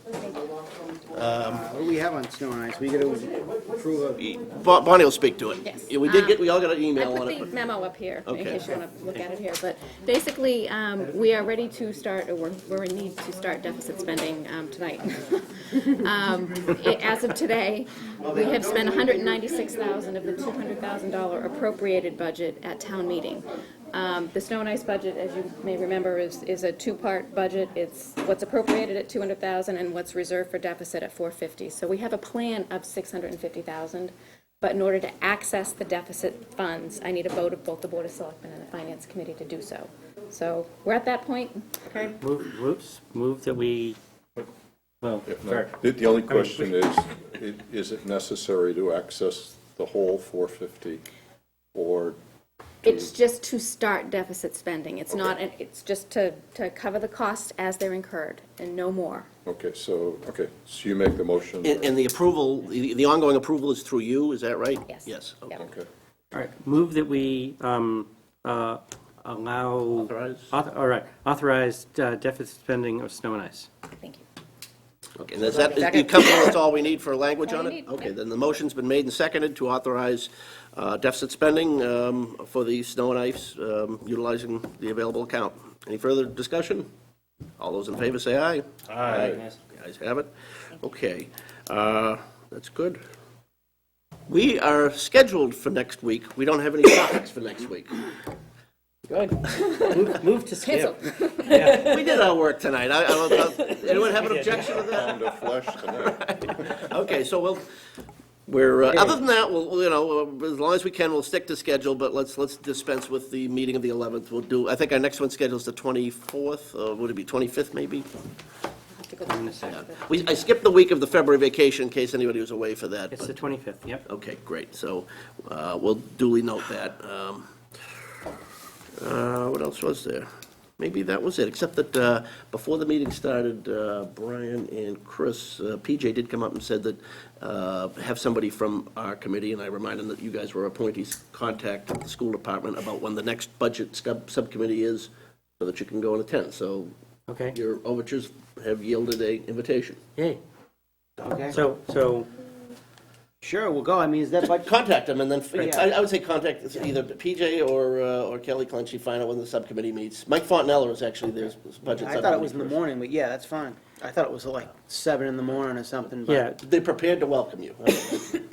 What do we have on snow and ice? We gotta approve a... Bonnie will speak to it. Yes. Yeah, we all got an email I on put it. the but- memo up here, in Okay. case you want to look at it here. But basically, we are ready to start, or we're in need to start deficit spending tonight. As of today, we have spent $196,000 of the $200,000 appropriated budget at town meeting. The snow and ice budget, as you may remember, is a two-part budget. It's what's appropriated at $200,000 and what's reserved for deficit at $450,000. So we have a plan of $650,000, but in order to access the deficit funds, I need a vote of both the Board of Selectmen and the Finance Committee to do so. So we're at that point. Okay. Move that we, well, If fair. not, the only question is it necessary to access the whole 450, or? It's just to start deficit spending. It's not, it's just to cover the costs as they're incurred and no more. Okay, so you make the motion. And the approval, the ongoing approval is through you, is that right? Yes. Yes. Okay. Okay. All right, move that we allow... Authorize? All right, authorize deficit spending of snow and ice. Thank you. Okay, and is that, you comfortable that's all we need for language All on you it? need, Okay, yep. then the motion's been made and seconded to authorize deficit spending for the snow and ice, utilizing the available account. Any further discussion? All those in favor say aye. Aye. The ayes have it. Okay, that's good. We are scheduled for next week. We don't have any topics for next week. Good. Move to skip. We did our work tonight. Anyone have an objection to that? Pound of flesh tonight. Okay, so we're, other than that, as long as we can, we'll stick to schedule, but let's dispense with the meeting of the 11th. We'll do, I think our next one's scheduled is the 24th, would it be 25th maybe? I skipped the week of the February vacation in case anybody was away for that. It's the 25th, yep. Okay, great, so we'll duly note that. What else was there? Maybe that was it, except that before the meeting started, Brian and Chris, PJ did come up and said that have somebody from our committee, and I reminded them that you guys were appointees, contact the school department about when the next budget subcommittee is, so that you can go and attend. So Okay. your overtures have yielded a invitation. Yay. Okay. So, Sure, we'll go. I mean, is that budget? Contact them, and then, Yeah. I would say contact either PJ or Kelly Clenchey, find out when the subcommittee meets. Mike Fontanella is actually their budget I thought it was in the subcommittee morning, but yeah, that's fine. I thought it was like 7 in the morning or something. But yeah, person. They're prepared to welcome you.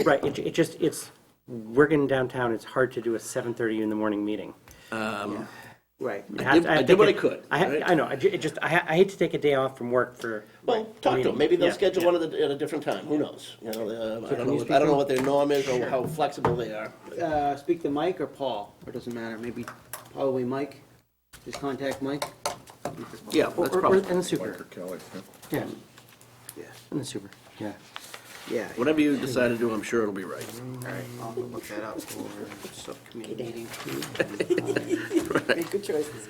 right, it's, working downtown, it's hard to do a 7:30 in the morning meeting. Right. I did what I could. I know, I hate to take a day off from work for. Well, a talk to meeting. them, maybe they'll Yeah, schedule yeah. one at a different time, who knows? I don't can you know, I don't know what their norm is or Sure. how flexible they are. Speak to Mike or Paul, or doesn't matter, maybe probably Mike. Just contact Mike. Yeah, Or that's probably, in the super, Mike or Kelly, yeah. yeah, Yeah. in the super, yeah. Yeah. whatever you decide to do, I'm sure it'll be right. All right, I'll look that up for subcommittee meeting. Good choices.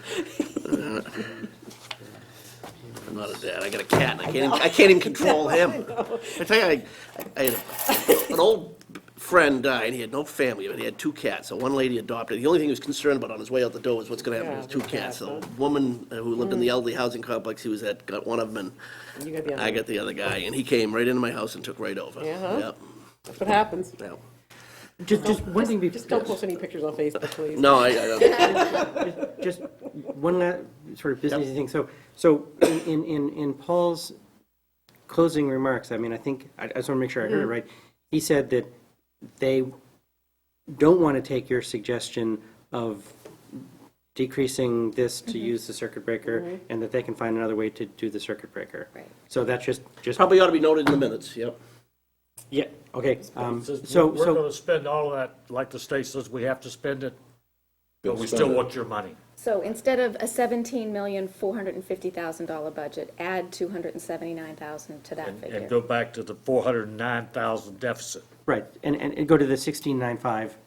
I'm not a dad, I got a cat, and I can't even control him. I tell you, I had an old friend died, and he had no family, but he had 2 cats, so one lady adopted. The only thing he was concerned about on his way out the door was what's gonna happen with his 2 cats. So a woman who lived in the elderly housing complex he was at got one of them, And you got the other. I got the other guy, and he came right into my house and took right over. Yeah, huh? Yep. That's what happens. Yep. Just one thing. Just don't post any pictures on Facebook, please. No, I don't. Just one last sort of business thing. So in Paul's closing remarks, I mean, I think, I just want to make sure I heard it right. He said that they don't want to take your suggestion of decreasing this to use the circuit breaker, and that they can find another way to do the circuit breaker. Right. So that's just. Probably ought to be noted in the minutes, yep. Yeah, okay. So we're gonna spend all of that, like the state says we have to spend it, but we still want your money. So instead of a $17,450,000 budget, add $279,000 to that And figure. go back to the 409,000 deficit. Right, and go to the 1695.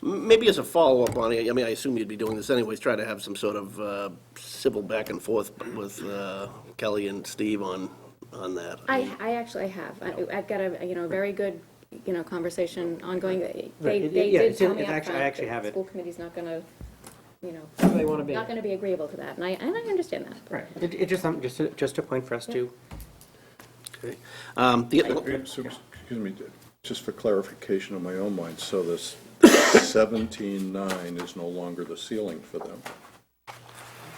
Maybe as a follow-up on it, I mean, I assume you'd be doing this anyways, try to have some sort of civil back and forth with Kelly and Steve on that. I actually have. I've got a, very good, conversation ongoing. They Yeah, did it's tell in- me it's actually- I upfront actually that have the it. school committee's not gonna, They want to be. not gonna be agreeable to that, and I understand that. Right, it just a point for us to. Okay. Excuse me, just for clarification in my own mind, so this 17.9 is no longer the ceiling for them?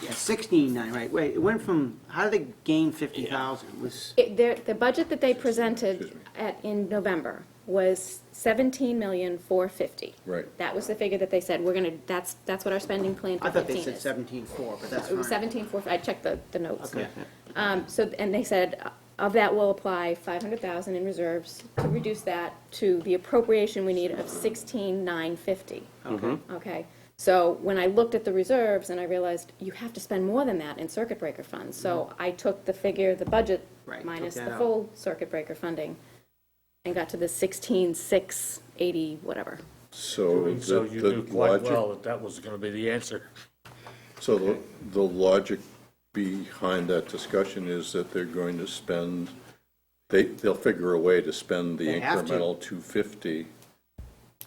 Yeah, 16.9, right. Wait, it went from, how did they gain 50,000? It was, The budget that they presented in November was $17,450,000. Right. That was the figure that they said, that's what our spending plan for I thought they 15 said is. 17.4, but that's It was fine. 17,450, I checked the notes. Okay. And they said, of that, we'll apply $500,000 in reserves to reduce that to the appropriation we need of $16,950. Okay. Okay, so when I looked at the reserves and I realized you have to spend more than that in circuit breaker funds, so I took the figure, the budget Right, minus took the that full circuit breaker funding and got to the 16,680, whatever. So So the you knew quite logic, well that was gonna be the answer. so the logic behind that discussion is that they're going to spend, they'll figure a way to spend the They have to. incremental 250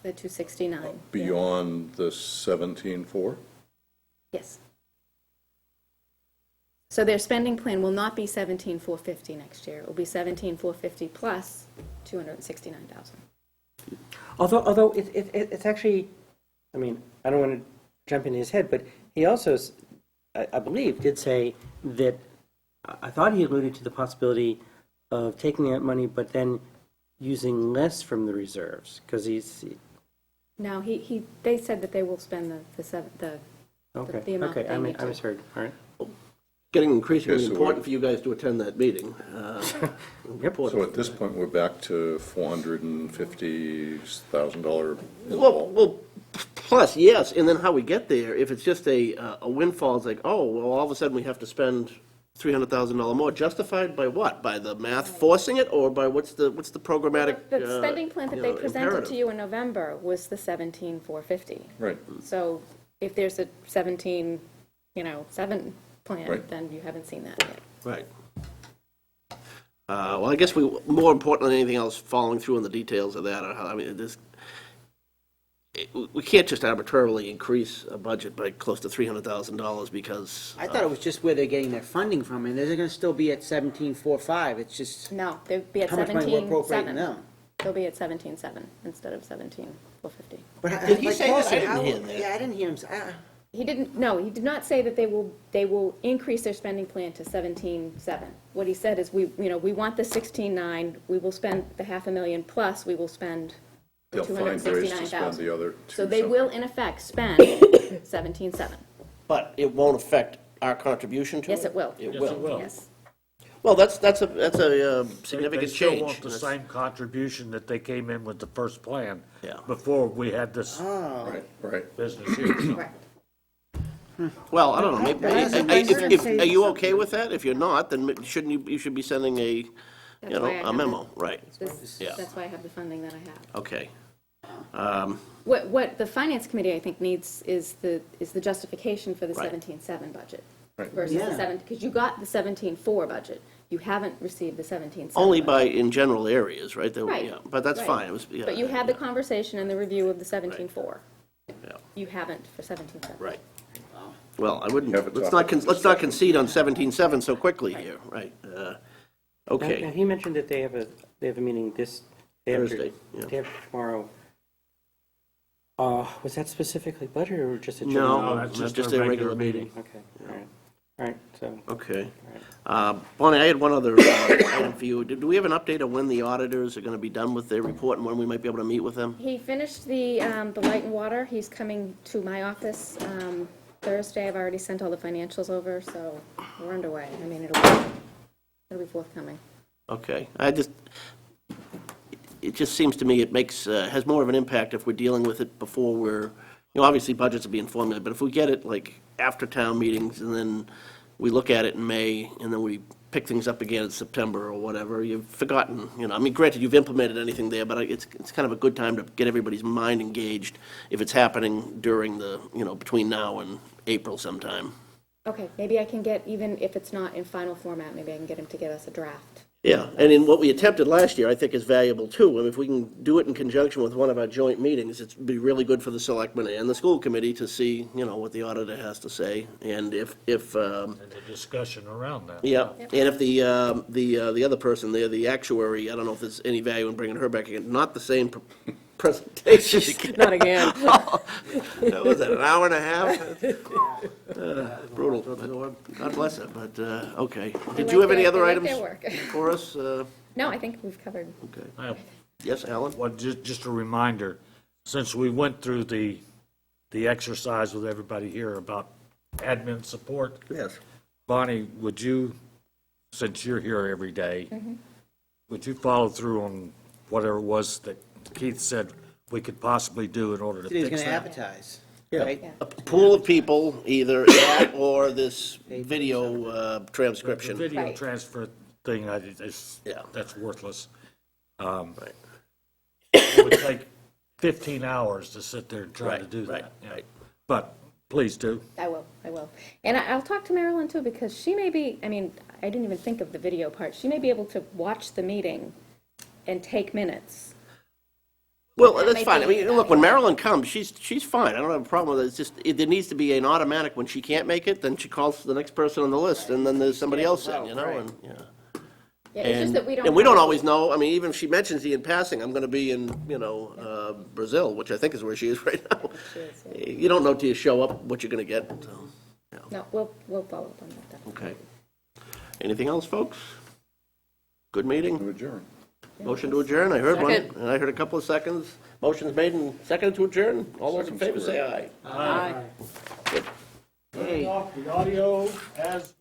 The 269. yeah. beyond the 17.4? Yes. So their spending plan will not be 17,450 next year. It will be 17,450 plus 269,000. Although it's actually, I mean, I don't want to jump in his head, but he also, I believe, did say that, I thought he alluded to the possibility of taking that money, but then using less from the reserves, because No, they said that they will spend the amount that okay, they need I to. misheard, all right. Getting increasingly Okay, so important for you guys to attend that meeting. So at this point, we're back to $450,000. Well, plus, yes, and then how we get there, if it's just a windfall, it's like, oh, well, all of a sudden we have to spend $300,000 more, justified by what? By the math forcing it, or by what's the programmatic, The spending plan that they presented imperative? to you in November was the 17,450. Right. So if there's a 17, 7 plan, Right. then you haven't seen that yet. Right. Well, I guess more important than anything else, following through on the details of that, we can't just arbitrarily increase a budget by close to $300,000 because. I thought it was just where they're getting their funding from, and they're gonna still be at 17,450, it's just. No, they'll be at How much money we're appropriating 17,700. them? They'll be at 17,700 instead of 17,450. But Did he say that? I didn't hear that. Yeah, I didn't hear him say, He didn't, no, he did not say that they will increase their spending plan to 17,700. What he said is, we want the 16,900, we will spend the $500,000 plus we will spend the They'll find ways to spend 269,000. the other So two they something. will in effect spend 17,700. But it won't affect our contribution to it? Yes, it will. It Yes, will. it will. Yes. Well, that's a significant They still change. want the same contribution that they came in with the first plan. Yeah. Before we had this Right. business here. Correct. Well, I don't know, maybe, That's a are you okay with that? If you're not, then you should be sending That's why I have a memo, right? Yeah. That's why I have the funding that I have. Okay. What the finance committee, I think, needs is the justification for the Right. 17,700 budget Right. versus the Yeah. because you got the 17,400 budget. You haven't received the 17,700. Only in general areas, right? Right. Yeah, but that's Right. fine. It was, yeah. But you had the conversation and the review of the 17,400. Yeah. You haven't for 17,700. Right. Well, I wouldn't, Have a let's topic. not concede on 17,700 so quickly here, right? Now, Okay. he mentioned that they have a meeting this day after, Thursday, yeah. day after tomorrow. Was that specifically budget or just a No, general? No, that's that's just just a a regular regular meeting. Okay, all right, so. Okay. Bonnie, I had one other item for you. Do we have an update on when the auditors are going to be done with their report and when we might be able to meet with them? He finished the light and water. He's coming to my office Thursday. I've already sent all the financials over, so we're underway. I mean, it'll be forthcoming. Okay. It just seems to me it has more of an impact if we're dealing with it before obviously budgets are being formulated, but if we get it like after town meetings and then we look at it in May and then we pick things up again in September or whatever, you've forgotten, granted, you've implemented anything there, but it's kind of a good time to get everybody's mind engaged if it's happening during between now and April sometime. Okay, maybe I can get, even if it's not in final format, maybe I can get him to give us a draft. Yeah, and in what we attempted last year, I think is valuable too. I mean, if we can do it in conjunction with one of our joint meetings, it'd be really good for the selectmen and the school committee to see, what the auditor has to say. And if And the discussion around that. yeah, and if the other person there, the actuary, I don't know if there's any value in bringing her back again. Not the same presentation. Not again. What was that, an hour and a half? Brutal. God bless her, but, okay. Did you have any other They like items their work. for us? No, I think we've covered. Okay. I have Yes, Alan? Well, just a reminder, since we went through the exercise with everybody here about admin support, Yes. Bonnie, would you, since you're here every day, would you follow through on whatever it was that Keith said we could possibly do in order to He's fix gonna that? advertise, Yeah, right? a pool of people, either that or this video The transcription. video Right. transfer thing, Yeah. that's worthless. Right. It would take 15 hours to sit there and try to Right, do right, that. Yeah. right. But please do. I will. And I'll talk to Marilyn too, because she may be, I mean, I didn't even think of the video part. She may be able to watch the meeting and take minutes. Well, That that's may fine. I be- mean, look, when Marilyn comes, she's fine. I don't have a problem with it. It's just, there needs to be an automatic, when she can't make it, then she calls the next person on the list, and then there's somebody else in, you know, and, yeah. Yeah, it's just that we don't. And we don't have- always know, I mean, even if she mentions in passing, I'm gonna be in, you know, Brazil, which I think is where she is right now. She is, yeah. You don't know till you show up what you're gonna get, so, No, we'll follow up on that. okay. Anything else, folks? Good meeting? Adjourn. Motion to adjourn, I heard one, Second. and I heard a couple of seconds. Motion's made and seconded to adjourn. All those in favor say aye. Aye. Good. Turning off the audio as